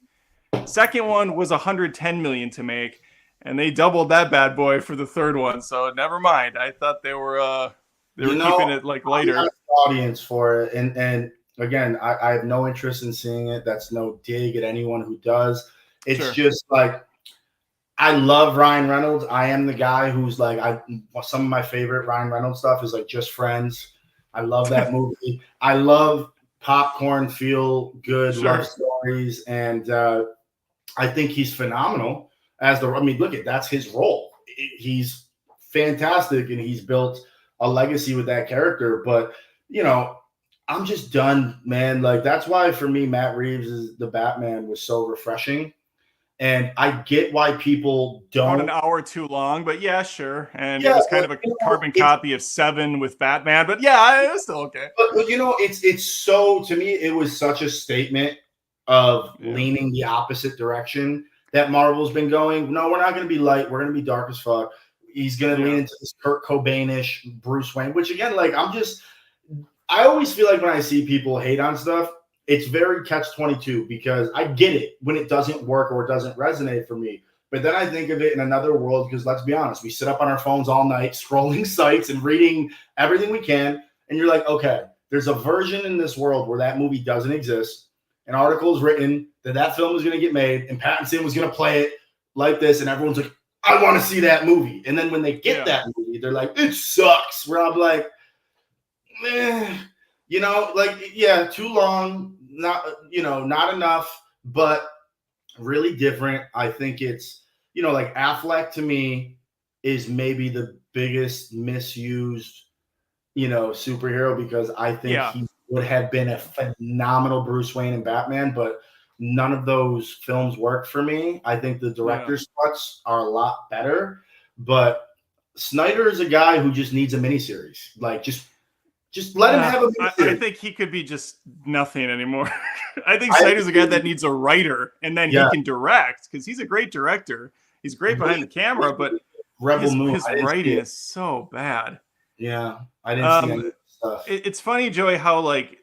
Second one was $110 million to make, and they doubled that bad boy for the third one. So never mind. I thought they were keeping it like lighter. I'm audience for it, and again, I have no interest in seeing it. That's no dig at anyone who does. It's just like, I love Ryan Reynolds. I am the guy who's like, some of my favorite Ryan Reynolds stuff is like Just Friends. I love that movie. I love popcorn, feel good love stories. And I think he's phenomenal that's his role. He's fantastic. And he's built a legacy with that character. But, I'm just done, man. Like, that's why for me, Matt Reeves' The Batman was so refreshing. And I get why people don't. About an hour too long, but yeah, sure. And it was kind of a carbon copy of Seven with Batman, but yeah, it was still okay. But it's so, to me, it was such a statement of leaning the opposite direction that Marvel's been going. No, we're not going to be light. We're going to be dark as fuck. He's going to lean into this Kurt Cobain-ish Bruce Wayne, which again, like, I always feel like when I see people hate on stuff, it's very catch-22 because I get it when it doesn't work or it doesn't resonate for me. But then I think of it in another world because let's be honest, we sit up on our phones all night scrolling sites and reading everything we can. And you're like, okay, there's a version in this world where that movie doesn't exist. An article is written that film was going to get made and Pattinson was going to play it like this. And everyone's like, I want to see that movie. And then when they get that movie, they're like, it sucks. Where I'm like, too long, not enough, but really different. I think it's, like Affleck to me is maybe the biggest misused, superhero because I think he would have been a phenomenal Bruce Wayne and Batman, but none of those films work for me. I think the director's cuts are a lot better, but Snyder is a guy who just needs a miniseries. Like, just let him have a miniseries. I think he could be just nothing anymore. I think Snyder's a guy that needs a writer, and then he can direct because he's a great director. He's great behind the camera, but his writing is so bad. Yeah, I didn't see any stuff. It's funny, Joey, how like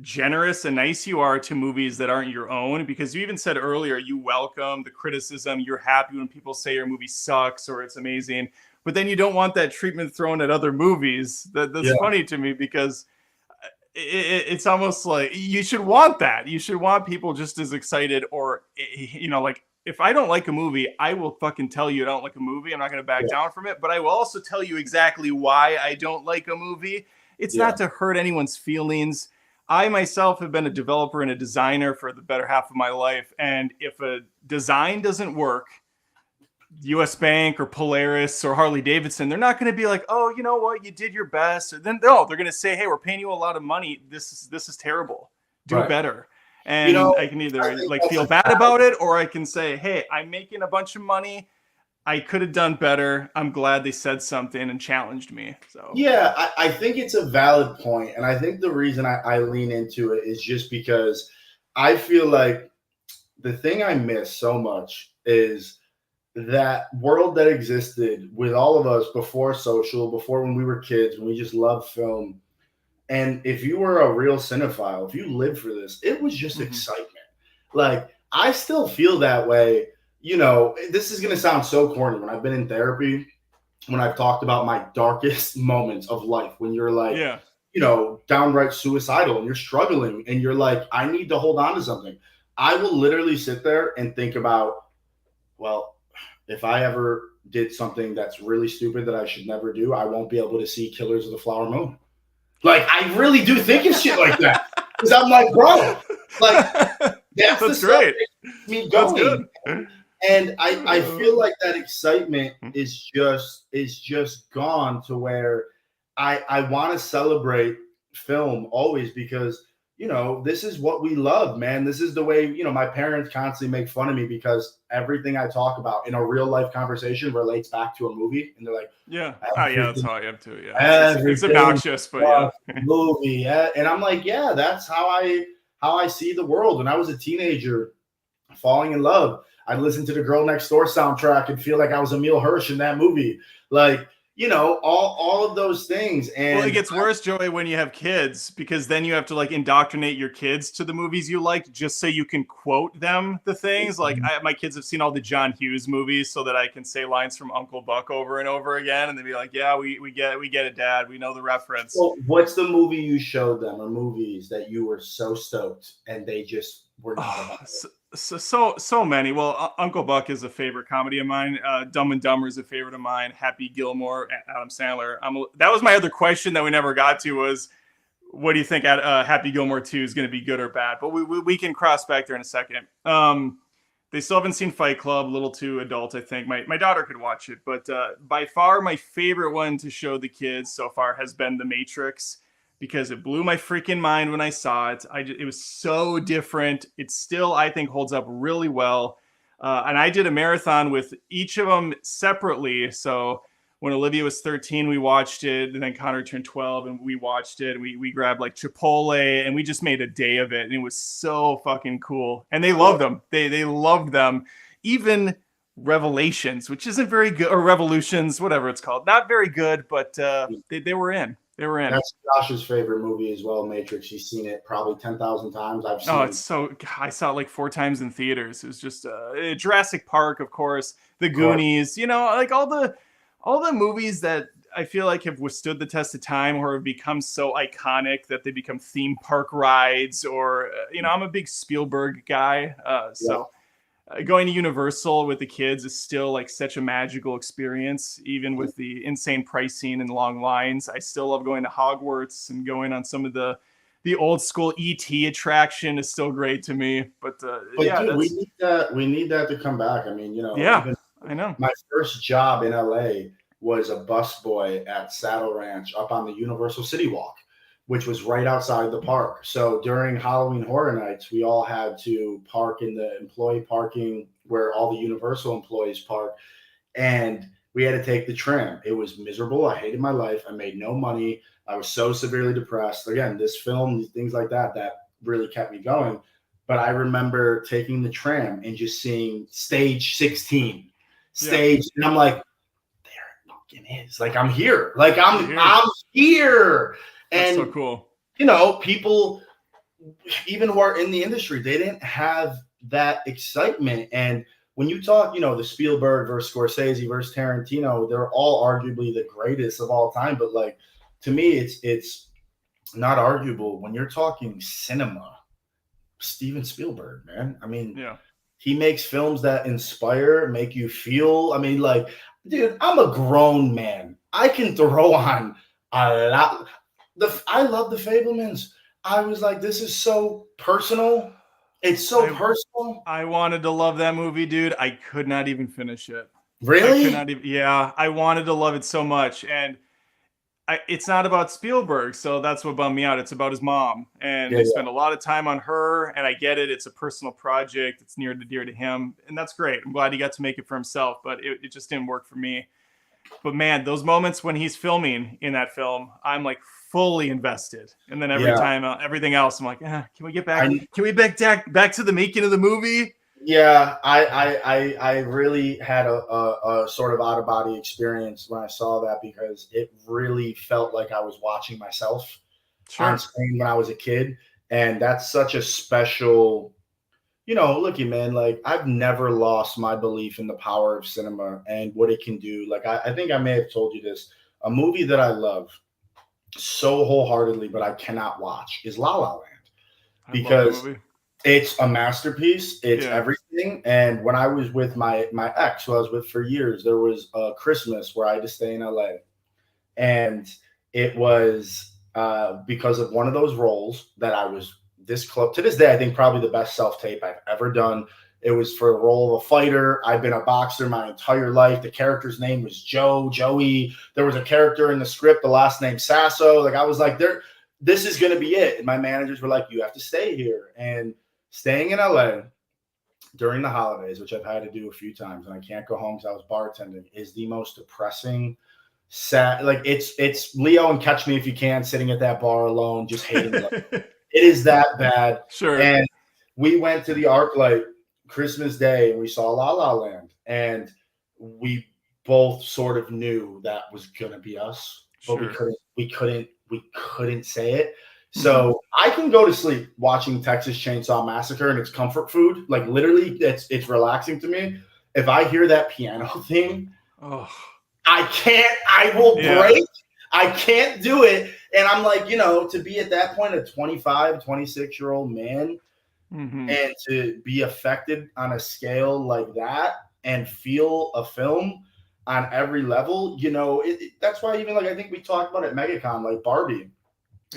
generous and nice you are to movies that aren't your own, because you even said earlier you welcome the criticism. You're happy when people say your movie sucks or it's amazing. But then you don't want that treatment thrown at other movies. That's funny to me because it's almost like you should want that. You should want people just as excited or, like if I don't like a movie, I will fucking tell you I don't like a movie. I'm not going to back down from it, but I will also tell you exactly why I don't like a movie. It's not to hurt anyone's feelings. I myself have been a developer and a designer for the better half of my life. And if a design doesn't work, US Bank or Polaris or Harley Davidson, they're not going to be like, oh, you know what, you did your best. Or then they're going to say, hey, we're paying you a lot of money. This is terrible. Do better. And I can either like feel bad about it, or I can say, hey, I'm making a bunch of money. I could have done better. I'm glad they said something and challenged me. So yeah, I think it's a valid point, and I think the reason I lean into it is just because I feel like the thing I miss so much is that world that existed with all of us before social, before when we were kids, when we just loved film. And if you were a real cinephile, if you lived for this, it was just excitement. Like, I still feel that way. You know, this is going to sound so corny. When I've been in therapy, when I've talked about my darkest moments of life, when you're like, yeah, you know, downright suicidal and you're struggling and you're like, I need to hold on to something. I will literally sit there and think about, well, if I ever did something that's really stupid that I should never do, I won't be able to see Killers of the Flower Moon. Like, I really do think of shit like that. Because I'm like, bro, like, that's the stuff great. that keeps me That's going. good. And I feel like that excitement is just gone to where I want to celebrate film always because, you know, this is what we love, man. This is the way, you know, my parents constantly make fun of me because everything I talk about in a real life conversation relates back to a movie. And they're like, yeah. Oh, yeah, that's how I am too. Yeah. It's everything obnoxious, but yeah. movie. And I'm like, yeah, that's how I see the world. When I was a teenager, falling in love, I'd listen to the Girl Next Door soundtrack and feel like I was Emil Hirsch in that movie. Like, you know, all of those things. And well, it gets worse, Joey, when you have kids, because then you have to like indoctrinate your kids to the movies you like just so you can quote them the things. Like my kids have seen all the John Hughes movies so that I can say lines from Uncle Buck over and over again, and they'd be like, "Yeah, we get it, Dad. We know the reference." So, what's the movie you showed them, or movies that you were so stoked and they just were not about it? So many. Well, Uncle Buck is a favorite comedy of mine. Dumb and Dumber is a favorite of mine. Happy Gilmore, Adam Sandler. That was my other question that we never got to was, what do you think Happy Gilmore 2 is going to be good or bad? But we can cross back there in a second. They still haven't seen Fight Club, a little too adult, I think. My daughter could watch it. But by far my favorite one to show the kids so far has been The Matrix, because it blew my freaking mind when I saw it. It was so different. It still, I think, holds up really well. And I did a marathon with each of them separately. So when Olivia was 13, we watched it. And then Connor turned 12 and we watched it. We grabbed like Chipotle and we just made a day of it. And it was so fucking cool. And they loved them. They loved them. Even Revelations, which isn't very good, or Revolutions, whatever it's called. Not very good, but they were in. They were in. That's Josh's favorite movie as well, Matrix. He's seen it probably 10,000 times. I've seen it's so. I saw it like 4 times in theaters. It was just Jurassic Park, of course, The Goonies. You know, like all the movies that I feel like have withstood the test of time or have become so iconic that they become theme park rides. Or you know, I'm a big Spielberg guy, so. Going to Universal with the kids is still like such a magical experience, even with the insane pricing and long lines. I still love going to Hogwarts, and going on some of the old school ET attraction is still great to me. But yeah, dude, we need that. We need that to come back. I mean, you know, yeah, I know. My first job in LA was a busboy at Saddle Ranch up on the Universal City Walk, which was right outside the park. So during Halloween Horror Nights, we all had to park in the employee parking where all the Universal employees park. And we had to take the tram. It was miserable. I hated my life. I made no money. I was so severely depressed. Again, this film, things like that really kept me going. But I remember taking the tram and just seeing stage 16. And I'm like, there it fucking is. Like, I'm here. Like, I'm here. That's And so cool. You know, people even who are in the industry, they didn't have that excitement. And when you talk, you know, the Spielberg versus Scorsese versus Tarantino, they're all arguably the greatest of all time. But like, to me, it's not arguable when you're talking cinema. Steven Spielberg, man. I mean, he makes films that inspire, make you feel. I mean, like, dude, I'm a grown man. I can throw on a lot. I love The Fabelmans. I was like, this is so personal. It's so personal. I wanted to love that movie, dude. I could not even finish it. Really? I could not even. Yeah, I wanted to love it so much, and it's not about Spielberg, so that's what bummed me out. It's about his mom, and they spend a lot of time on her. And I get it; it's a personal project. It's near and dear to him, and that's great. I'm glad he got to make it for himself, but it just didn't work for me. But man, those moments when he's filming in that film, I'm like fully invested. And then every time everything else, I'm like, can we get back? Can we back to the making of the movie? Yeah, I really had a sort of out of body experience when I saw that, because it really felt like I was watching myself on screen when I was a kid. And that's such a special, looky, man, like I've never lost my belief in the power of cinema and what it can do. Like I think I may have told you this. A movie that I love so wholeheartedly, but I cannot watch, is La La Land, because it's a masterpiece. It's everything. And when I was with my ex, who I was with for years, there was a Christmas where I had to stay in LA. And it was because of one of those roles that I was this close. To this day, I think probably the best self-tape I've ever done. It was for a role of a fighter. I've been a boxer my entire life. The character's name was Joey. There was a character in the script, the last name Sasso. Like I was like, this is going to be it. And my managers were like, you have to stay here. And staying in LA during the holidays, which I've had to do a few times, and I can't go home because I was bartending, is the most depressing, sad. Like it's Leo and Catch Me If You Can sitting at that bar alone, just hating life. It is that bad. Sure. And we went to the ArcLight Christmas Day and we saw La La Land, and we both sort of knew that was gonna be us, but we couldn't say it. So I can go to sleep watching Texas Chainsaw Massacre, and it's comfort food. Like literally, it's relaxing to me. If I hear that piano theme, I can't. I will break. I can't do it. And I'm like, to be at that point, a 25, 26-year-old man, and to be affected on a scale like that and feel a film on every level, that's why even like I think we talked about at MegaCon, like Barbie.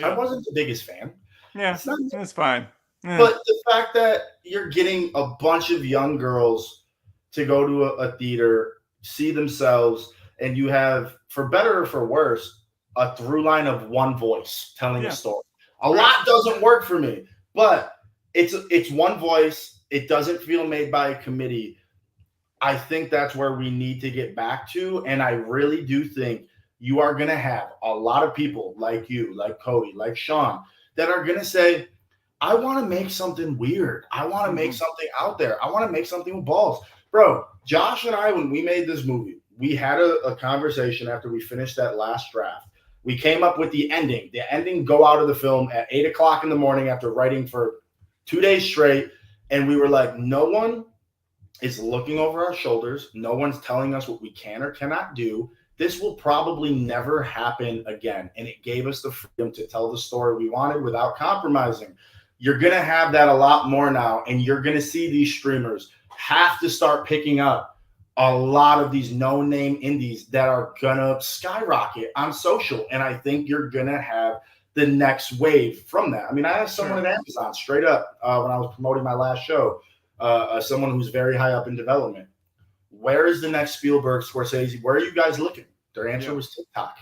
I wasn't the biggest fan. Yeah, that's fine. Yeah. But the fact that you're getting a bunch of young girls to go to a theater, see themselves, and you have, for better or for worse, a through line of one voice telling a story. A lot doesn't work for me, but it's one voice. It doesn't feel made by a committee. I think that's where we need to get back to, and I really do think you are going to have a lot of people like you, like Cody, like Sean, that are going to say, I want to make something weird. I want to make something out there. I want to make something with balls. Bro, Josh and I, when we made this movie, we had a conversation after we finished that last draft. We came up with the ending. The ending go out of the film at 8 o'clock in the morning after writing for 2 days straight. And we were like, no one is looking over our shoulders. No one's telling us what we can or cannot do. This will probably never happen again. And it gave us the freedom to tell the story we wanted without compromising. You're going to have that a lot more now. And you're going to see these streamers have to start picking up a lot of these no-name indies that are going to skyrocket on social. And I think you're going to have the next wave from that. I mean, I asked someone at Amazon straight up when I was promoting my last show, someone who's very high up in development. Where is the next Spielberg, Scorsese? Where are you guys looking? Their answer was TikTok.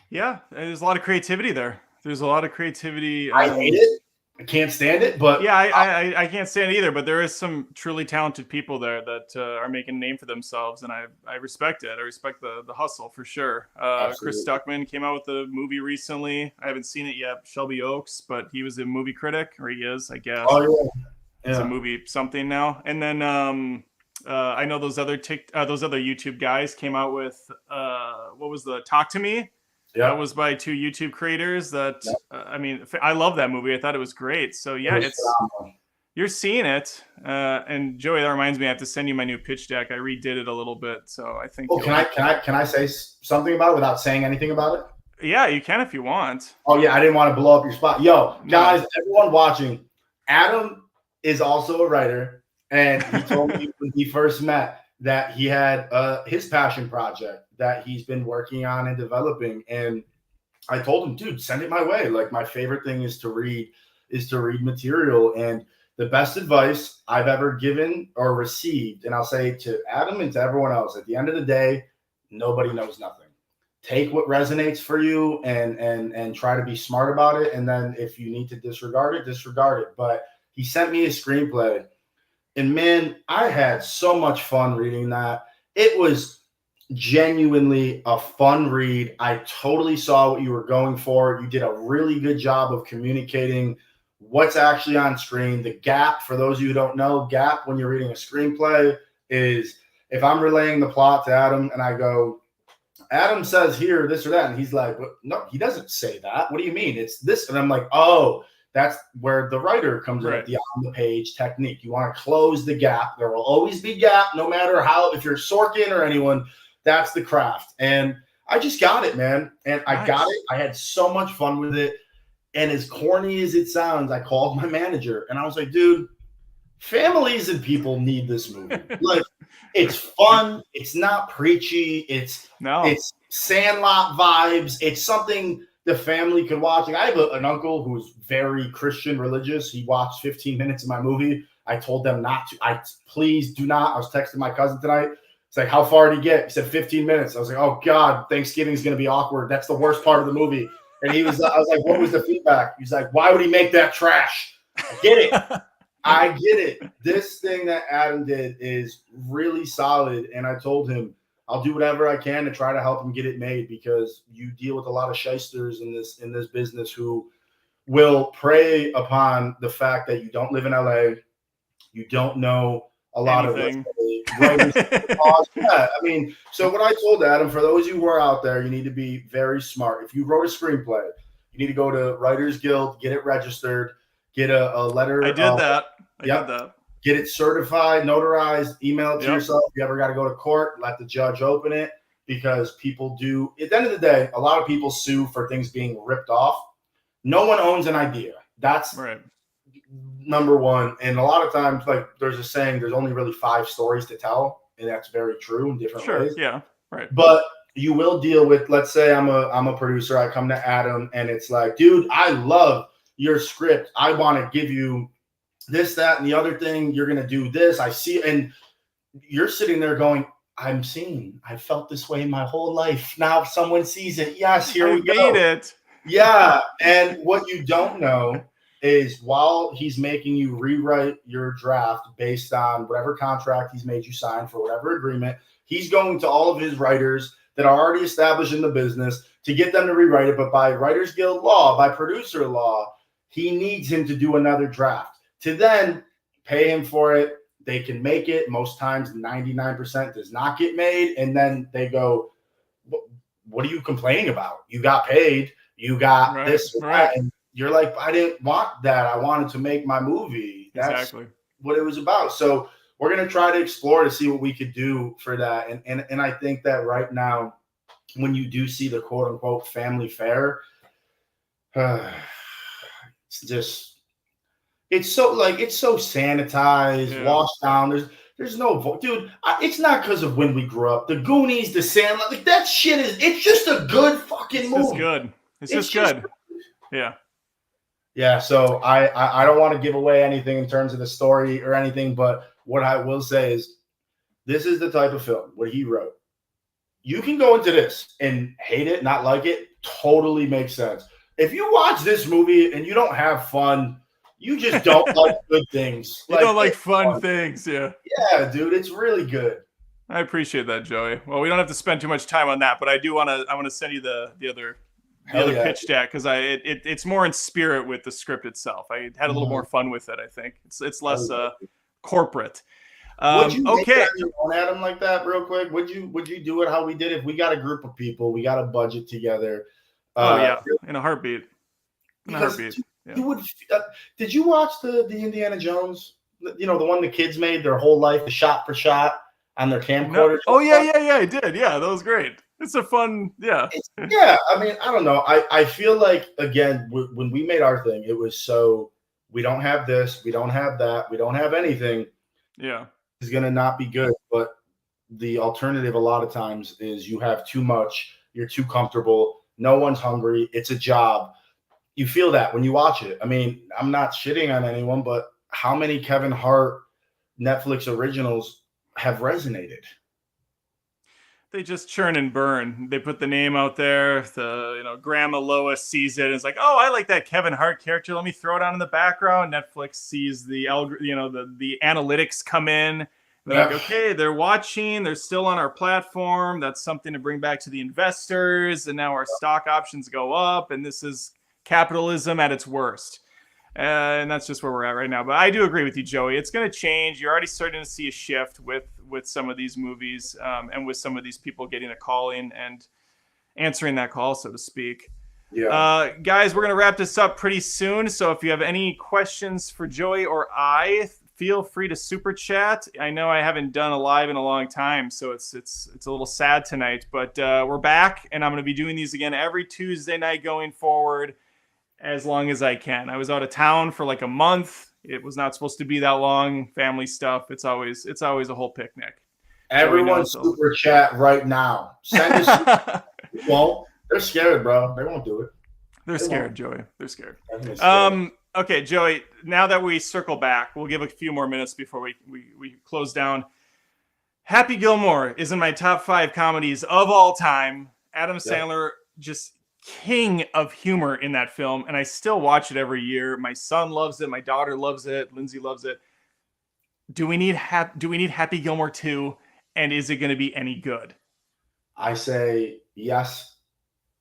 Yeah, there's a lot of creativity there. There's a lot of creativity. I hate it. I can't stand it. But yeah, I can't stand it either. But there is some truly talented people there that are making a name for themselves, and I respect it. I respect the hustle for sure. Chris Stuckman came out with a movie recently. I haven't seen it yet. Shelby Oaks, but he was a movie critic, or he is, I guess. Oh yeah. It's a movie something now. And then I know those other YouTube guys came out with what was the Talk to Me? Yeah. That was by two YouTube creators that I mean, I love that movie. I thought it was great. So yeah, you're seeing it. And Joey, that reminds me, I have to send you my new pitch deck. I redid it a little bit. So I think can I say something about it without saying anything about it? Yeah, you can if you want. Oh yeah, I didn't want to blow up your spot. Yo, guys, everyone watching, Adam is also a writer, and he told me when he first met that he had his passion project that he's been working on and developing. And I told him, dude, send it my way. Like, my favorite thing is to read material. And the best advice I've ever given or received, and I'll say to Adam and to everyone else, at the end of the day, nobody knows nothing. take what resonates for you and try to be smart about it. And then if you need to disregard it, disregard it. But he sent me a screenplay, and man, I had so much fun reading that. It was genuinely a fun read. I totally saw what you were going for. You did a really good job of communicating what's actually on screen. The gap, for those of you who don't know, gap when you're reading a screenplay is if I'm relaying the plot to Adam and I go, Adam says here, this or that. And he's like, no, he doesn't say that. What do you mean? It's this. And I'm like, oh, that's where the writer comes in at the on the page technique. You want to close the gap. There will always be gap, no matter how, if you're Sorkin or anyone, that's the craft. And I just got it, man. And I got it. I had so much fun with it. And as corny as it sounds, I called my manager and I was like, dude, families and people need this movie. Like, it's fun. It's not preachy. It's Sandlot vibes. It's something the family could watch. Like, I have an uncle who's very Christian religious. He watched 15 minutes of my movie. I told them not to. Please do not. I was texting my cousin tonight. It's like, how far did he get? He said 15 minutes. I was like, oh God, Thanksgiving's going to be awkward. That's the worst part of the movie. And I was like, what was the feedback? He's like, why would he make that trash? I get it. I get it. This thing that Adam did is really solid. And I told him, I'll do whatever I can to try to help him get it made, because you deal with a lot of shysters in this business who will prey upon the fact that you don't live in LA, you don't know a lot of writers. I mean, so what I told Adam, for those of you who are out there, you need to be very smart. If you wrote a screenplay, you need to go to Writers Guild, get it registered, get a letter. I did that. I did that. Get it certified, notarized, email it to yourself. If you ever got to go to court, let the judge open it, because people do. At the end of the day, a lot of people sue for things being ripped off. No one owns an idea. That's number one. And a lot of times, like, there's a saying, there's only really 5 stories to tell. And that's very true in different ways. Yeah. Right. But you will deal with, let's say I'm a producer. I come to Adam and it's like, dude, I love your script. I want to give you this, that, and the other thing. You're going to do this. I see. And you're sitting there going, I felt this way my whole life. Now someone sees it. Yes, here we go. Made it. Yeah. And what you don't know is, while he's making you rewrite your draft based on whatever contract he's made you sign for whatever agreement, he's going to all of his writers that are already established in the business to get them to rewrite it. But by Writers Guild law, by producer law, he needs him to do another draft to then pay him for it. They can make it. Most times, 99% does not get made. And then they go, what are you complaining about? You got paid. You got this. That. And you're like, I didn't want that. I wanted to make my movie. That's what it was about. So we're going to try to explore to see what we could do for that. And I think that right now, when you do see the quote unquote family fare, it's so sanitized, washed down. There's no dude. It's not because of when we grew up. The Goonies, the Sandlot, like that shit it's just a good fucking movie. It's good. It's just good. Yeah. Yeah. So I don't want to give away anything in terms of the story or anything, but what I will say is, this is the type of film what he wrote. You can go into this and hate it, not like it. Totally makes sense. If you watch this movie and you don't have fun, you just don't like good things. You don't like fun things, yeah. Yeah, dude, it's really good. I appreciate that, Joey. Well, we don't have to spend too much time on that, but I want to send you the other pitch deck, because it's more in spirit with the script itself. I had a little more fun with it. I think it's less corporate. Would you make that your own, Adam, like that, real quick? Would you do it how we did? If we got a group of people, we got a budget together. In a heartbeat. Yeah. You would. Did you watch the Indiana Jones? You know, the one the kids made their whole life, the shot for shot on their camcorders. No. Oh yeah, I did. Yeah, that was great. It's a fun. Yeah. I mean, I don't know. I feel like, again, when we made our thing, it was so, we don't have this, we don't have that, we don't have anything. Yeah. It's gonna not be good. But the alternative a lot of times is you have too much. You're too comfortable. No one's hungry. It's a job. You feel that when you watch it. I mean, I'm not shitting on anyone, but how many Kevin Hart Netflix originals have resonated? They just churn and burn. They put the name out there. Grandma Lois sees it. And it's like, oh, I like that Kevin Hart character. Let me throw it on in the background. Netflix sees the analytics come in. They're like, okay, they're watching. They're still on our platform. That's something to bring back to the investors. And now our stock options go up. And this is capitalism at its worst. And that's just where we're at right now. But I do agree with you, Joey. It's going to change. You're already starting to see a shift with some of these movies and with some of these people getting a calling and answering that call, so to speak. Yeah. Guys, we're going to wrap this up pretty soon. So if you have any questions for Joey or I, feel free to super chat. I know I haven't done a live in a long time, so it's a little sad tonight. But we're back, and I'm going to be doing these again every Tuesday night going forward, as long as I can. I was out of town for like a month. It was not supposed to be that long. Family stuff. It's always a whole picnic. Everyone super chat right now. Send us. Well, they're scared, bro. They won't do it. They're scared, Joey. They're scared. Scared. Okay, Joey. Now that we circle back, we'll give a few more minutes before we close down. Happy Gilmore is in my top 5 comedies of all time. Adam Sandler just king of humor in that film, and I still watch it every year. My son loves it, my daughter loves it, Lindsay loves it. Do we need Happy Gilmore 2, and is it going to be any good? I say yes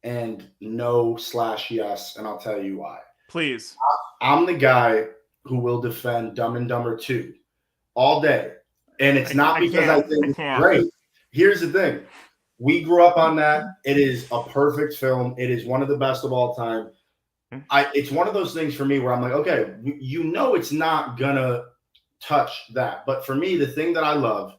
and no/yes, and I'll tell you why. Please. I'm the guy who will defend Dumb and Dumber 2 all day, and it's not because I think it's great. Here's the thing. We grew up on that. It is a perfect film. It is one of the best of all time. It's one of those things for me where I'm like, okay, it's not gonna touch that. But for me, the thing that I love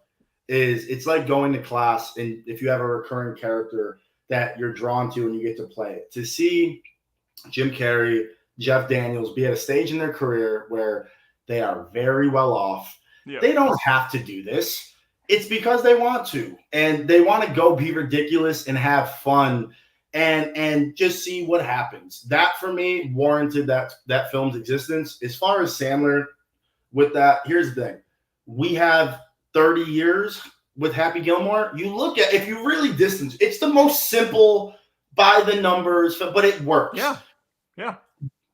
is it's like going to class, and if you have a recurring character that you're drawn to and you get to play it. To see Jim Carrey, Jeff Daniels be at a stage in their career where they are very well off. Yeah. They don't have to do this. It's because they want to, and they want to go be ridiculous and have fun and just see what happens. That for me warranted that film's existence. As far as Sandler with that, here's the thing. We have 30 years with Happy Gilmore. You look at, if you really distance, it's the most simple by the numbers, but it works. Yeah. Yeah.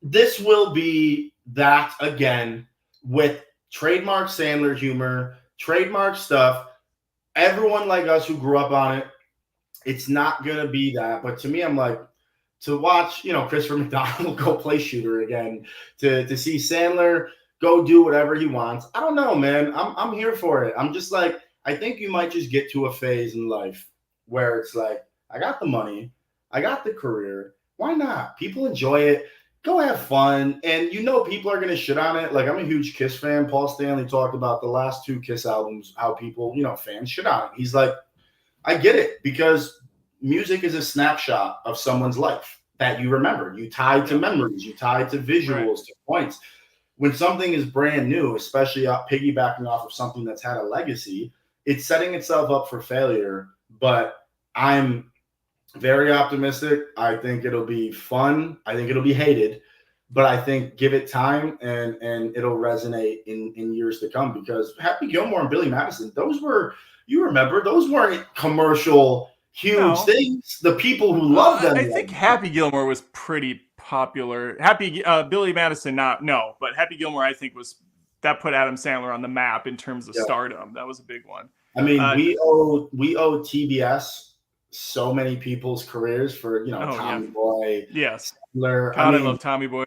This will be that again with trademark Sandler humor, trademark stuff. Everyone like us who grew up on it, it's not going to be that. But to me, I'm like, to watch, Christopher McDonald go play shooter again, to see Sandler go do whatever he wants. I don't know, man. I'm here for it. I'm just like, I think you might just get to a phase in life where it's like, I got the money, I got the career. Why not? People enjoy it. Go have fun. And people are going to shit on it. Like, I'm a huge Kiss fan. Paul Stanley talked about the last 2 Kiss albums, how people, fans shit on it. He's like, I get it, because music is a snapshot of someone's life that you remember. You tie to memories, you tie to visuals, to points. When something is brand new, especially piggybacking off of something that's had a legacy, it's setting itself up for failure. But I'm very optimistic. I think it'll be fun. I think it'll be hated, but I think give it time and it'll resonate in years to come, because Happy Gilmore and Billy Madison, those weren't commercial huge things. The people who loved them. I think Happy Gilmore was pretty popular. Billy Madison, but Happy Gilmore, I think that put Adam Sandler on the map in terms of stardom. That was a big one. I mean, we owe TBS so many people's careers for Tommy Boy. Yes, Sandler. God, I love Tommy Boy.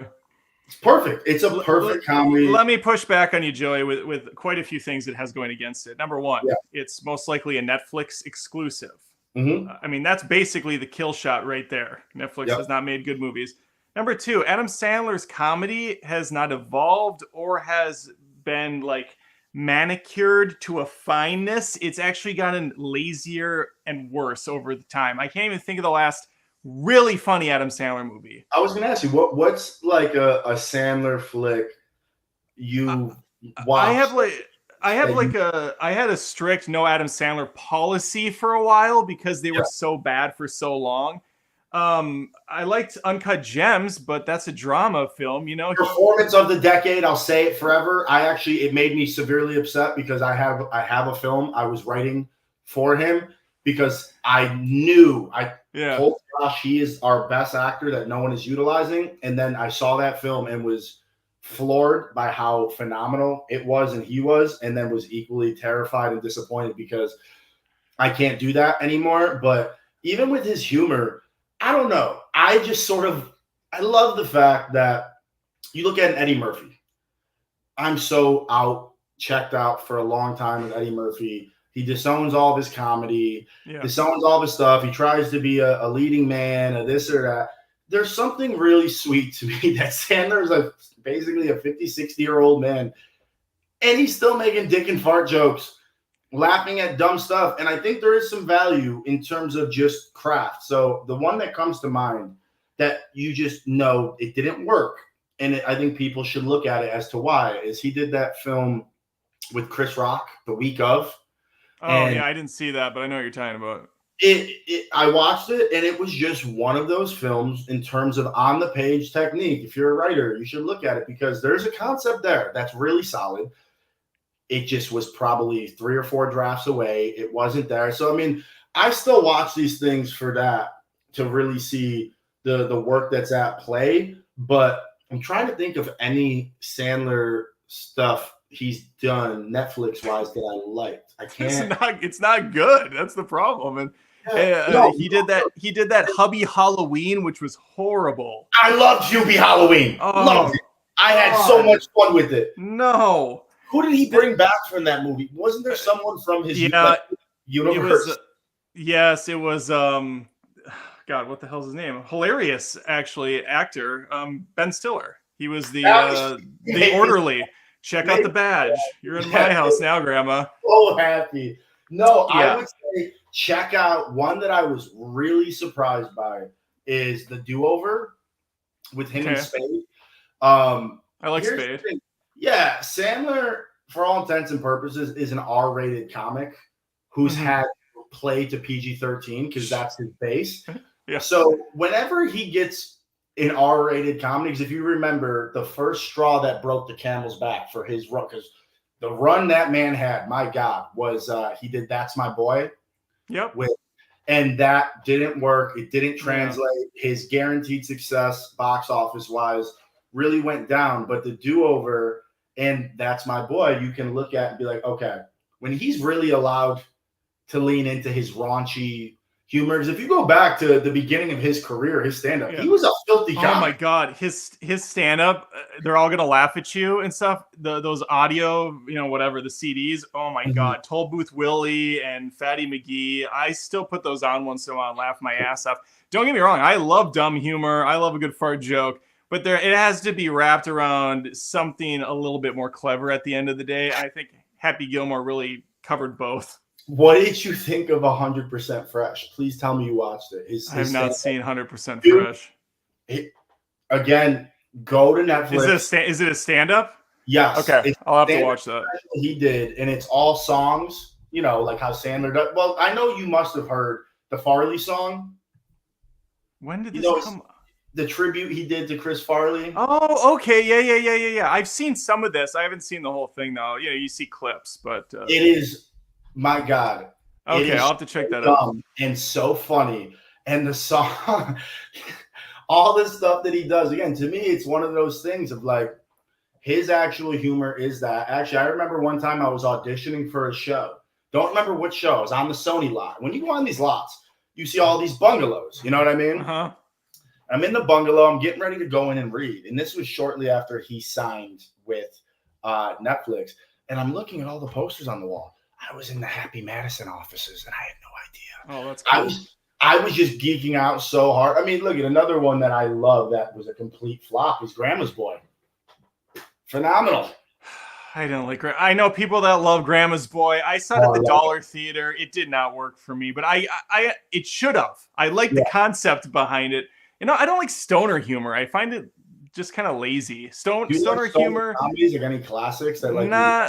It's perfect. It's a perfect comedy. Let me push back on you, Joey, with quite a few things it has going against it. Number one, it's most likely a Netflix exclusive. Mm-hmm. I mean, that's basically the kill shot right there. Netflix has not made good movies. Number two, Adam Sandler's comedy has not evolved or has been like manicured to a fineness. It's actually gotten lazier and worse over the time. I can't even think of the last really funny Adam Sandler movie. I was going to ask you, what's like a Sandler flick you watched? I had a strict no Adam Sandler policy for a while because they were so bad for so long. I liked Uncut Gems, but that's a drama film, Performance of the decade, I'll say it forever. It made me severely upset because I have a film I was writing for him. because I knew I Yeah. told Josh he is our best actor that no one is utilizing. And then I saw that film and was floored by how phenomenal it was and he was, and then was equally terrified and disappointed because I can't do that anymore. But even with his humor, I don't know. I just sort of, I love the fact that you look at Eddie Murphy. I'm so checked out for a long time with Eddie Murphy. He disowns all of his comedy, disowns all of his stuff. He tries to be a leading man, a this or that. There's something really sweet to me that Sandler is basically a 50, 60-year-old man, and he's still making dick and fart jokes, laughing at dumb stuff. And I think there is some value in terms of just craft. So the one that comes to mind that you just know it didn't work, and I think people should look at it as to why, is he did that film with Chris Rock the week of. Oh, yeah, I didn't see that, but I know what you're talking about. I watched it, and it was just one of those films in terms of on-the-page technique. If you're a writer, you should look at it because there's a concept there that's really solid. It just was probably 3 or 4 drafts away. It wasn't there. So, I mean, I still watch these things for that, to really see the work that's at play. But I'm trying to think of any Sandler stuff he's done Netflix-wise that I liked. I can't. It's not good. That's the problem. And he did that Hubby Halloween, which was horrible. I loved Hubie Halloween. Loved it. I had so much fun with it. No. Who did he bring back from that movie? Wasn't there someone from his universe? Yes, it was. God, what the hell's his name? Hilarious, actually, actor. Ben Stiller. He was the orderly. Check out the badge. You're in my house now, Grandma. So happy. No, I would say check out one that I was really surprised by is The Do-Over with him and Spade. I like Spade. Yeah, Sandler, for all intents and purposes, is an R-rated comic who's had play to PG-13 because that's his base. Yeah. So whenever he gets in R-rated comedies, if you remember, the first straw that broke the camel's back for his run, because the run that man had, my God, was he did That's My Boy. Yep. And that didn't work. It didn't translate. His guaranteed success, box office-wise, really went down. But The Do-Over and That's My Boy, you can look at and be like, okay, when he's really allowed to lean into his raunchy humor. If you go back to the beginning of his career, his stand-up, he was a filthy comic. Oh my God, his stand-up, they're all gonna laugh at you and stuff. Those audio, whatever, the CDs. Oh my God, Toll Booth Willie and Fatty McGee. I still put those on once in a while and laugh my ass off. Don't get me wrong, I love dumb humor. I love a good fart joke. But it has to be wrapped around something a little bit more clever at the end of the day. I think Happy Gilmore really covered both. What did you think of 100% Fresh? Please tell me you watched it. I have not seen 100% Fresh. Again, go to Netflix. Is it a stand-up? Yes. Okay, I'll have to watch that. He did, and it's all songs, like how Sandler does. Well, I know you must have heard the Farley song. When did this come? The tribute he did to Chris Farley. Oh, okay. Yeah. I've seen some of this. I haven't seen the whole thing, though. You see clips, but... It is... My God. Okay, I'll have to check that out. And so funny. And the song, all this stuff that he does, again, to me, it's one of those things of like, his actual humor is that. Actually, I remember one time I was auditioning for a show. Don't remember which show. I was on the Sony lot. When you go on these lots, you see all these bungalows. You know what I mean? Uh-huh. I'm in the bungalow. I'm getting ready to go in and read. And this was shortly after he signed with Netflix. And I'm looking at all the posters on the wall. I was in the Happy Madison offices, and I had no idea. Oh, that's cool. I was just geeking out so hard. I mean, look at another one that I love that was a complete flop is Grandma's Boy. Phenomenal. I don't like. I know people that love Grandma's Boy. I saw it at the Dollar Theater. It did not work for me, but it should have. I like the concept behind it. I don't like stoner humor. I find it just kind of lazy. Stoner humor. Comedies, like any classics that like? Nah,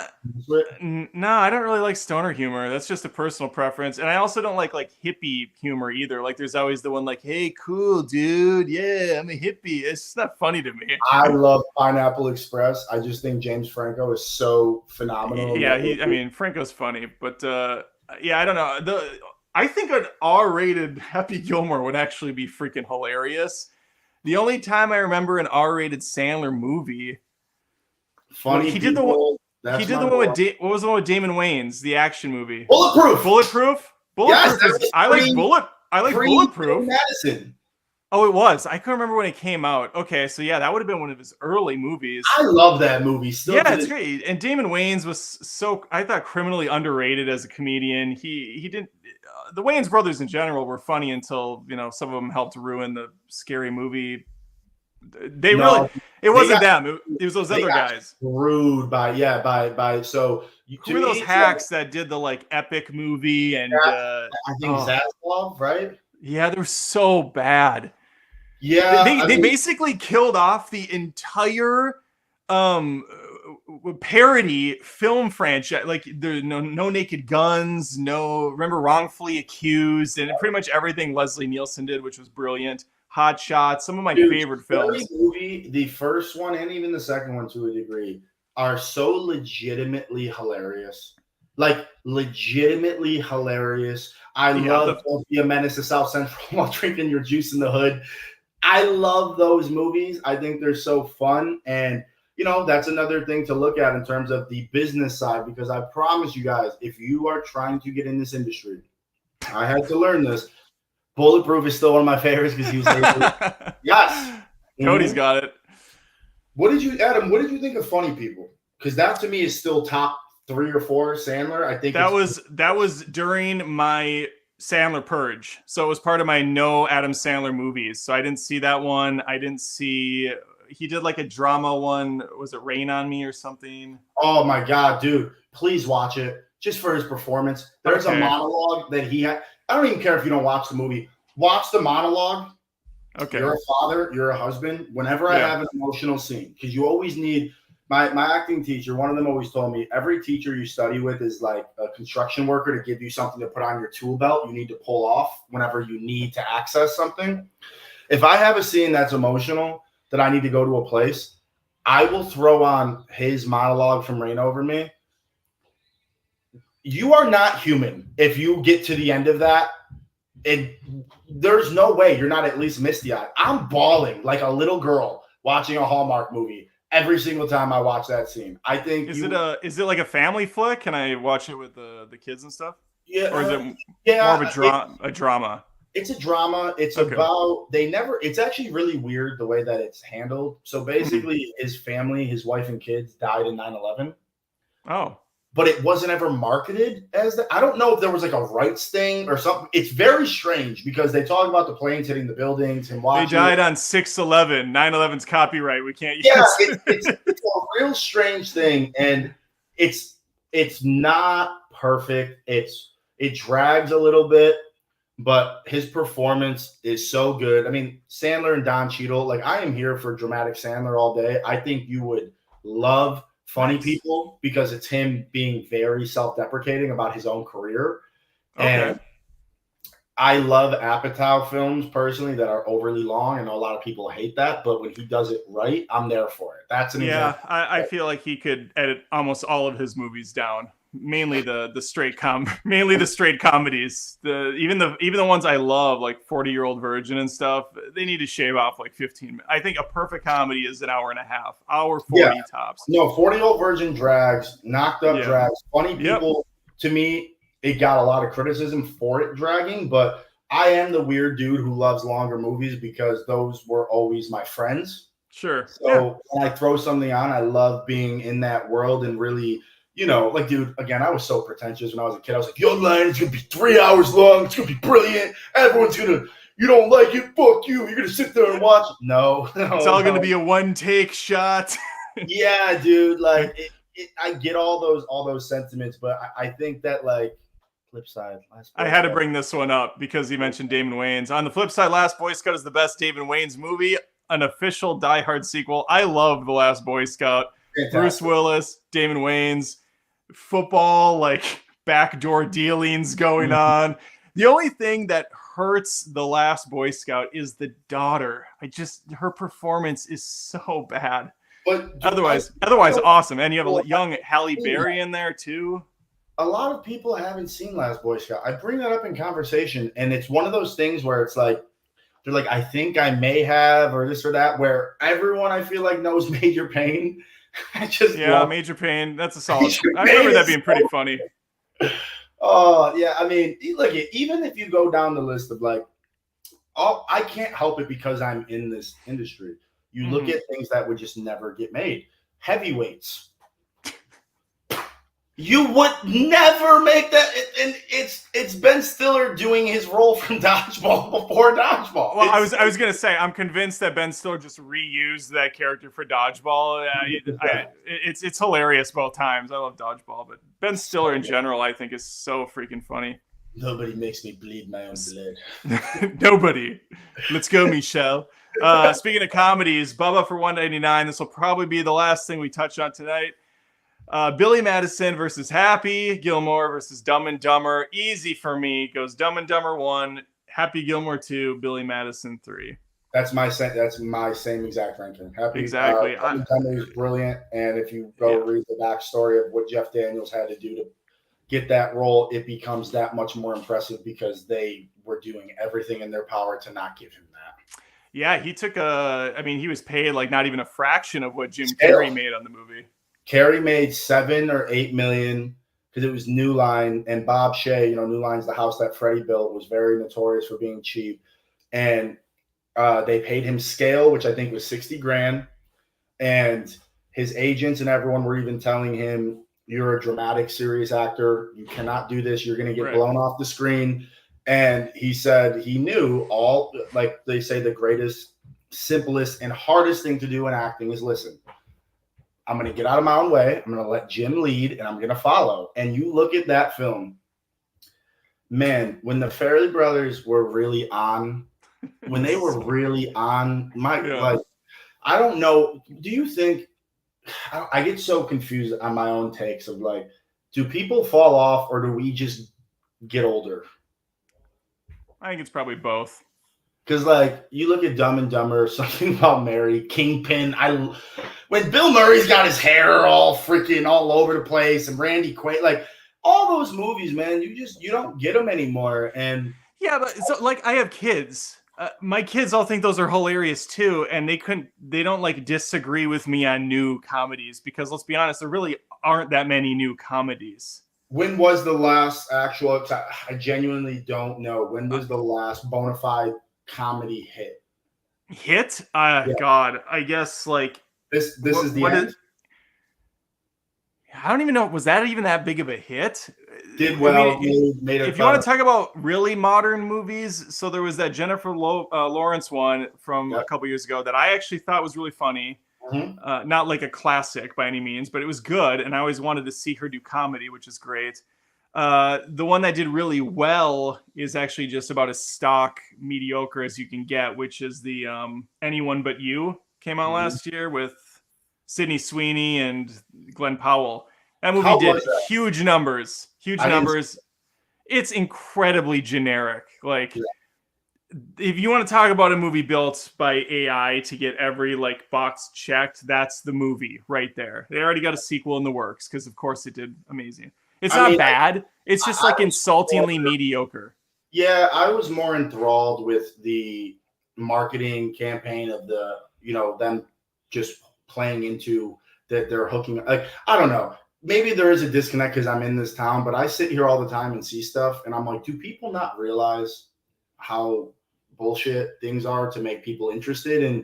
I don't really like stoner humor. That's just a personal preference, and I also don't like hippie humor either. Like, there's always the one like, "Hey, cool dude, yeah, I'm a hippie." It's just not funny to me. I love Pineapple Express. I just think James Franco is so phenomenal. Yeah, Franco's funny, but I don't know. I think an R-rated Happy Gilmore would actually be freaking hilarious. The only time I remember an R-rated Sandler movie, Funny he did the one. People. He That's did my the one boy. with what was the one with Damon Wayans, the action movie? Bulletproof. Bulletproof. Yes, Bulletproof that is. was I like Bullet. I like Bulletproof. Madison. Oh, it was. I couldn't remember when it came out. Okay, so yeah, that would have been one of his early movies. I love that movie. Still, yeah, it's great. And Damon Wayans was so, I thought, criminally underrated as a comedian. He didn't. The Wayans brothers in general were funny until some of them helped ruin the Scary Movie. It wasn't them. It was those other guys. Screwed by so. Who were those hacks that did the like epic movie and I think Zaslav, right? Yeah, they're so bad. Yeah, they basically killed off the entire parody film franchise. Like there no Naked Guns, remember Wrongfully Accused, and pretty much everything Leslie Nielsen did, which was brilliant. Hot Shots, some of my favorite films. Movie, the first one and even the second one to a degree, are so legitimately hilarious. Like legitimately hilarious. I love Don't Be a Menace to South Central while drinking your juice in the hood. I love those movies. I think they're so fun. And, that's another thing to look at in terms of the business side, because I promise you guys, if you are trying to get in this industry, I had to learn this. Bulletproof is still one of my favorites because he was able yes. Cody's got it. Adam, what did you think of Funny People? Because that to me is still top 3 or 4 Sandler. I think that was during my Sandler purge. So it was part of my no Adam Sandler movies. So I didn't see that one. I didn't see, he did like a drama one. Was it Rain on Me or something? Oh my God, dude. Please watch it just for his performance. There's a monologue that he had. I don't even care if you don't watch the movie. Watch the monologue. Okay. You're a father. You're a husband. Whenever I have an emotional scene, because you always need my acting teacher. One of them always told me every teacher you study with is like a construction worker to give you something to put on your tool belt. You need to pull off whenever you need to access something. If I have a scene that's emotional that I need to go to a place, I will throw on his monologue from Reign Over Me. You are not human if you get to the end of that. There's no way you're not at least misty-eyed. I'm bawling like a little girl watching a Hallmark movie every single time I watch that scene. I think is it like a family flick? Can I watch it with the kids and stuff? Yeah, or is it more of a drama? It's a drama. It's about it's actually really weird the way that it's handled. So basically his family, his wife and kids died in 9/11. Oh. But it wasn't ever marketed as that. I don't know if there was like a rights thing or something. It's very strange because they talk about the planes hitting the buildings and watching. They died on 6/11. 9/11's copyright. We can't use. Yeah, it's a real strange thing, and it's not perfect. It drags a little bit, but his performance is so good. I mean, Sandler and Don Cheadle. Like, I am here for dramatic Sandler all day. I think you would love Funny People because it's him being very self-deprecating about his own career. And I love Apatow films personally that are overly long. I know a lot of people hate that, but when he does it right, I'm there for it. That's an example. I feel like he could edit almost all of his movies down. Mainly the straight comedies. Even the ones I love, like 40-Year-Old Virgin and stuff, they need to shave off like 15 minutes. I think a perfect comedy is an hour and a half, hour 40 tops. No, 40-Year-Old Virgin drags, Knocked Up drags. Funny People, to me, it got a lot of criticism for it dragging, but I am the weird dude who loves longer movies because those were always my friends. Sure. So when I throw something on, I love being in that world and really, like, dude, again, I was so pretentious when I was a kid. I was like, Young Lion, it's going to be 3 hours long. It's going to be brilliant. Everyone's going to, you don't like it, fuck you. You're going to sit there and watch. No. It's all going to be a one-take shot. Yeah, dude. Like, I get all those sentiments, but I think that, like, flip side. I had to bring this one up because you mentioned Damon Wayans. On the flip side, Last Boy Scout is the best Damon Wayans movie, an official Die Hard sequel. I love The Last Boy Scout. Fantastic. Bruce Willis, Damon Wayans, football, like backdoor dealings going on. The only thing that hurts The Last Boy Scout is the daughter. Her performance is so bad. But otherwise awesome. And you have a young Halle Berry in there too. a lot of people haven't seen Last Boy Scout. I bring that up in conversation, and it's one of those things where it's like, they're like, I think I may have, or this or that, where everyone I feel like knows Major Payne. I just love Major Payne. That's a solid. I remember that being pretty funny. Oh, yeah. I mean, look, even if you go down the list of like, I can't help it because I'm in this industry. You look at things that would just never get made. Heavyweights. You would never make that, and it's Ben Stiller doing his role from Dodgeball before Dodgeball. Well, I was gonna say, I'm convinced that Ben Stiller just reused that character for Dodgeball. It's hilarious both times. I love Dodgeball, but Ben Stiller in general, I think, is so freaking funny. Nobody makes me bleed my own blood. Nobody. Let's go, Michelle. Speaking of comedies, Bubba for $1.99. This will probably be the last thing we touch on tonight. Billy Madison versus Happy Gilmore versus Dumb and Dumber. Easy for me. Goes Dumb and Dumber 1, Happy Gilmore 2, Billy Madison 3. That's my same exact ranking. Happy exactly. Dumb and Dumber is brilliant, and if you go read the backstory of what Jeff Daniels had to do to get that role, it becomes that much more impressive because they were doing everything in their power to not give him that. Yeah, he took he was paid like not even a fraction of what Jim Carrey made on the movie. Carrey made 7 or 8 million because it was New Line, and Bob Shea, New Line's the house that Freddie built, was very notorious for being cheap. And they paid him scale, which I think was 60 grand. And his agents and everyone were even telling him, you're a dramatic, serious actor. You cannot do this. You're going to get blown off the screen. And he said he knew all, like they say, the greatest, simplest, and hardest thing to do in acting is listen. I'm going to get out of my own way. I'm going to let Jim lead, and I'm going to follow. And you look at that film, man, when the Farrelly brothers were really on, when they were really on, I don't know. Do you think, I get so confused on my own takes of like, do people fall off or do we just get older? I think it's probably both. Because, like, you look at Dumb and Dumber, Something About Mary, Kingpin. When Bill Murray's got his hair all freaking all over the place, and Randy Quaid, like, all those movies, man, you don't get them anymore. And yeah, but so like, I have kids. My kids all think those are hilarious too, and they don't like disagree with me on new comedies because let's be honest, there really aren't that many new comedies. When was the last actual? I genuinely don't know. When was the last bona fide comedy hit? God, I guess like this is the end. I don't even know. Was that even that big of a hit? Did well. Made if you want to talk about really modern movies, so there was that Jennifer Lawrence one from a couple years ago that I actually thought was really funny. Mm-hmm. Not like a classic by any means, but it was good, and I always wanted to see her do comedy, which is great. The one that did really well is actually just about as stock mediocre as you can get, which is the Anyone But You. Came out last year with Sydney Sweeney and Glenn Powell. That movie did huge numbers. It's incredibly generic. Like, if you want to talk about a movie built by AI to get every like box checked, that's the movie right there. They already got a sequel in the works because, of course, it did amazing. It's not bad. It's just like insultingly mediocre. Yeah, I was more enthralled with the marketing campaign of the, them just playing into that they're hooking. Like, I don't know. Maybe there is a disconnect because I'm in this town, but I sit here all the time and see stuff, and I'm like, do people not realize how bullshit things are to make people interested? And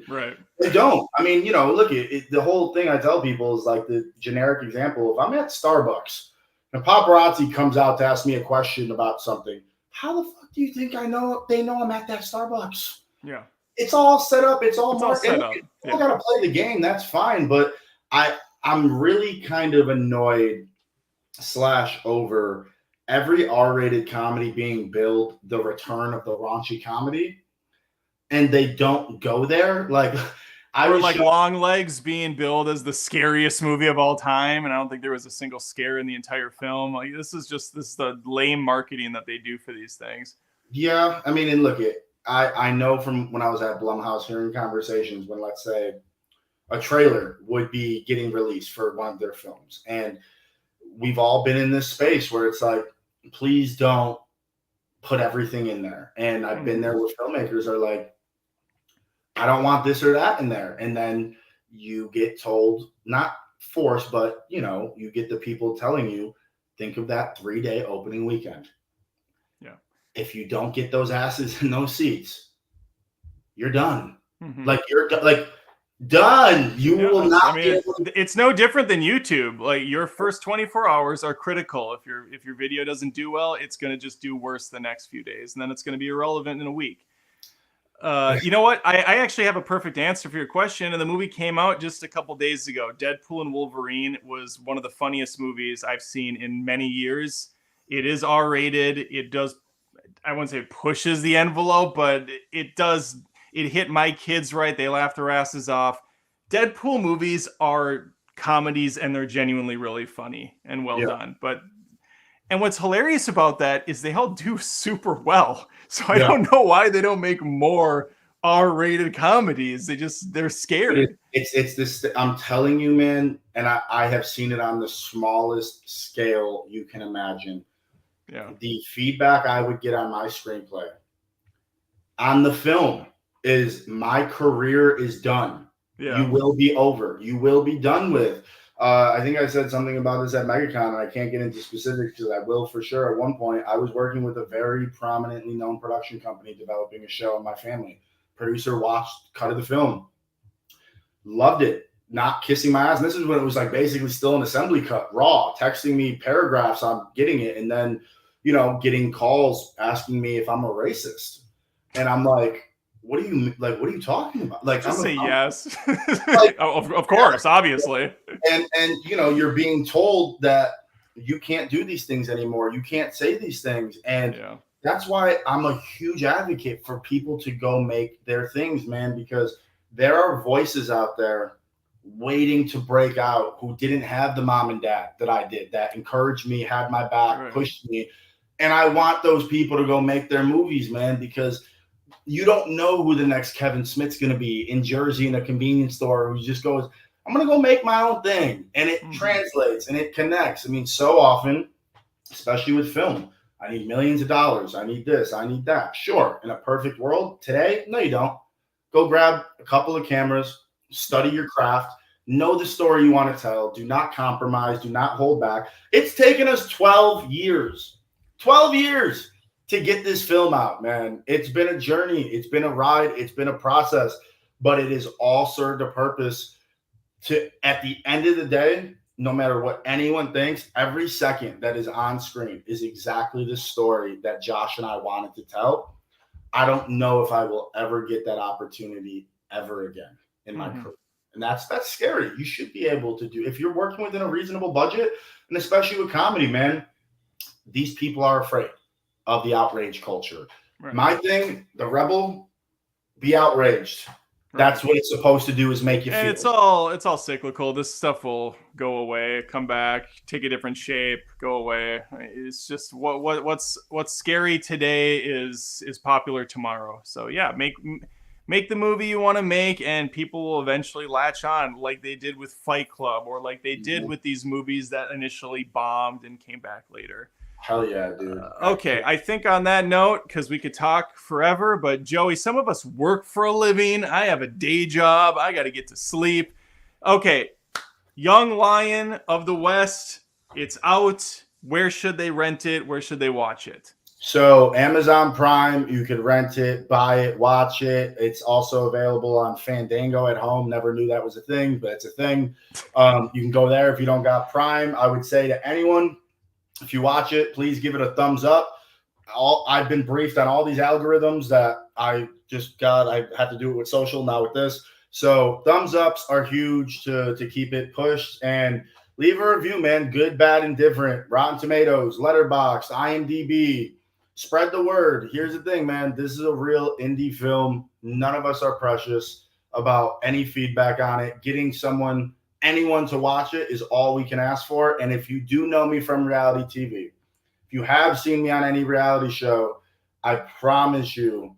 they don't. I mean, look at it. The whole thing I tell people is like the generic example. If I'm at Starbucks and paparazzi comes out to ask me a question about something, how the fuck do you think I know? They know I'm at that Starbucks. Yeah, it's all set up. It's all set up. I gotta play the game. That's fine, but I'm really kind of annoyed / over every R-rated comedy being billed the return of the raunchy comedy, and they don't go there. Like, Long Legs being billed as the scariest movie of all time, and I don't think there was a single scare in the entire film. Like, this is the lame marketing that they do for these things. Yeah, I mean, and look, I know from when I was at Blumhouse hearing conversations when, let's say, a trailer would be getting released for one of their films, and we've all been in this space where it's like, please don't put everything in there. And I've been there where filmmakers are like, I don't want this or that in there. And then you get told, not forced, but you get the people telling you, think of that 3-day opening weekend. Yeah. If you don't get those asses in those seats, you're done. Like you're like done. You will not. I mean, it's no different than YouTube. Like your first 24 hours are critical. If your video doesn't do well, it's going to just do worse the next few days, and then it's going to be irrelevant in a week. You know what? I actually have a perfect answer for your question. And the movie came out just a couple days ago. Deadpool and Wolverine was one of the funniest movies I've seen in many years. It is R-rated. It does, I wouldn't say pushes the envelope, but it does. It hit my kids right. They laughed their asses off. Deadpool movies are comedies, and they're genuinely really funny and well done. And what's hilarious about that is they all do super well. So I don't know why they don't make more R-rated comedies. They're scared. It's this. I'm telling you, man, and I have seen it on the smallest scale you can imagine. Yeah. The feedback I would get on my screenplay on the film is my career is done. Yeah. You will be over. You will be done with. I think I said something about this at MegaCon, and I can't get into specifics because I will for sure. At one point, I was working with a very prominently known production company developing a show in my family. Producer watched cut of the film, loved it, not kissing my ass. And this is when it was like basically still an assembly cut, raw, texting me paragraphs on getting it, and then getting calls asking me if I'm a racist, and I'm like, what are you talking about? Like, just say yes. Like, of course, obviously. And you're being told that you can't do these things anymore. You can't say these things. And that's why I'm a huge advocate for people to go make their things, man, because there are voices out there waiting to break out who didn't have the mom and dad that I did, that encouraged me, had my back, pushed me. And I want those people to go make their movies, man, because you don't know who the next Kevin Smith's going to be in Jersey in a convenience store who just goes, I'm going to go make my own thing. And it translates and it connects. I mean, so often, especially with film, I need millions of dollars. I need this. I need that. Sure. In a perfect world today, no, you don't. Go grab a couple of cameras, study your craft, know the story you want to tell. Do not compromise. Do not hold back. It's taken us 12 years. 12 years. To get this film out, man. It's been a journey. It's been a ride. It's been a process, but it has all served a purpose to, at the end of the day, no matter what anyone thinks, every second that is on screen is exactly the story that Josh and I wanted to tell. I don't know if I will ever get that opportunity ever again in my career. And that's scary. You should be able to do, if you're working within a reasonable budget, and especially with comedy, man, these people are afraid of the outrage culture. Right. My thing, the rebel, be outraged. Right. That's what it's supposed to do, is make you feel. It's all cyclical. This stuff will go away, come back, take a different shape, go away. It's just what's scary today is popular tomorrow. So yeah, make the movie you want to make, and people will eventually latch on, like they did with Fight Club, or like they did with these movies that initially bombed and came back later. Hell yeah, dude. Okay, I think on that note, because we could talk forever, but Joey, some of us work for a living. I have a day job. I got to get to sleep. Okay, Young Lion of the West, it's out. Where should they rent it? Where should they watch it? So Amazon Prime, you could rent it, buy it, watch it. It's also available on Fandango at home. Never knew that was a thing, but it's a thing. You can go there if you don't got Prime. I would say to anyone, if you watch it, please give it a thumbs up. I've been briefed on all these algorithms that I just got. I have to do it with social, now with this. So thumbs ups are huge to keep it pushed. And leave a review, man. Good, bad, and different. Rotten Tomatoes, Letterboxd, IMDb. Spread the word. Here's the thing, man. This is a real indie film. None of us are precious about any feedback on it. Getting anyone to watch it is all we can ask for. And if you do know me from reality TV, if you have seen me on any reality show, I promise you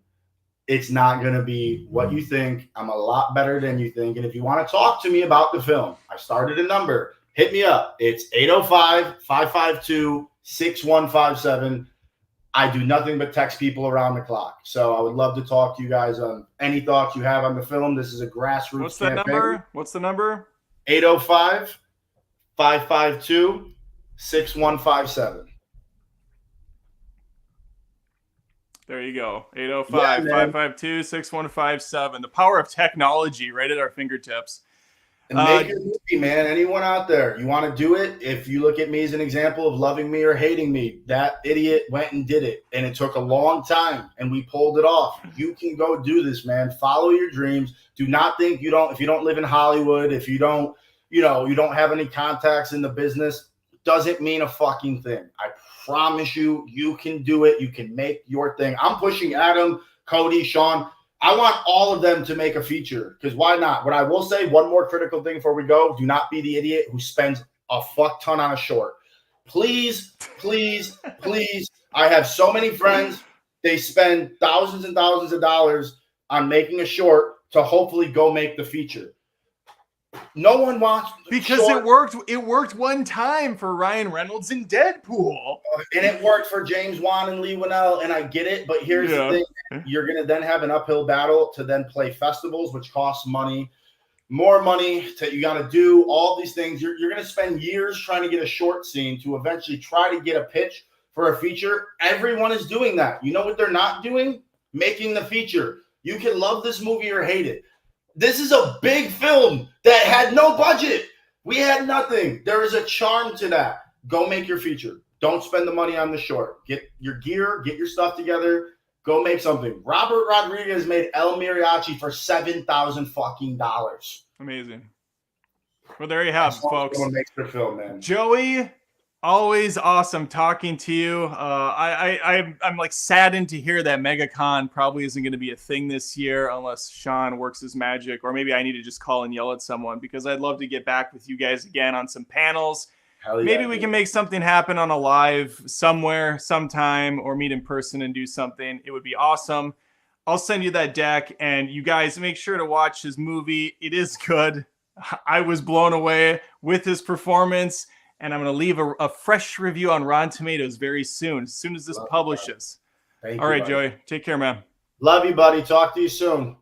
it's not going to be what you think. I'm a lot better than you think. And if you want to talk to me about the film, I started a number. hit me up. It's 805-552-6157. I do nothing but text people around the clock. So I would love to talk to you guys on any thoughts you have on the film. This is a grassroots What's that campaign. number? What's the number? 805-552-6157. There you go. 805-552-6157. The power of technology right at our fingertips. And make your movie, man. Anyone out there, you want to do it? If you look at me as an example of loving me or hating me, that idiot went and did it. And it took a long time, and we pulled it off. You can go do this, man. Follow your dreams. Do not think if you don't live in Hollywood, if you don't, you don't have any contacts in the business, doesn't mean a fucking thing. I promise you, you can do it. You can make your thing. I'm pushing Adam, Cody, Sean. I want all of them to make a feature, because why not? But I will say one more critical thing before we go. Do not be the idiot who spends a fuck ton on a short. Please, please, please. I have so many friends. They spend thousands and thousands of dollars on making a short to hopefully go make the feature. No one wants because short. It worked one time for Ryan Reynolds in Deadpool, and it worked for James Wan and Lee Winnell, and I get it. But here's the thing: you're gonna then have an uphill battle to then play festivals, which costs money, more money. You got to do all these things. You're gonna spend years trying to get a short scene to eventually try to get a pitch for a feature. Everyone is doing that. You know what they're not doing? Making the feature. You can love this movie or hate it. This is a big film that had no budget. We had nothing. There is a charm to that. Go make your feature. Don't spend the money on the short. Get your gear, get your stuff together. Go make something. Robert Rodriguez made El Mariachi for $7,000 fucking dollars. Amazing. Well, there you have it, folks. Someone makes their film, man. Joey, always awesome talking to you. I'm like saddened to hear that MegaCon probably isn't going to be a thing this year unless Sean works his magic, or maybe I need to just call and yell at someone, because I'd love to get back with you guys again on some panels. Yeah, maybe we can make something happen on a live somewhere, sometime, or meet in person and do something. It would be awesome. I'll send you that deck, and you guys make sure to watch his movie. It is good. I was blown away with his performance. And I'm going to leave a fresh review on Rotten Tomatoes very soon, as soon as this publishes. All right, Joey. Take care, man. Love you, buddy. Talk to you soon.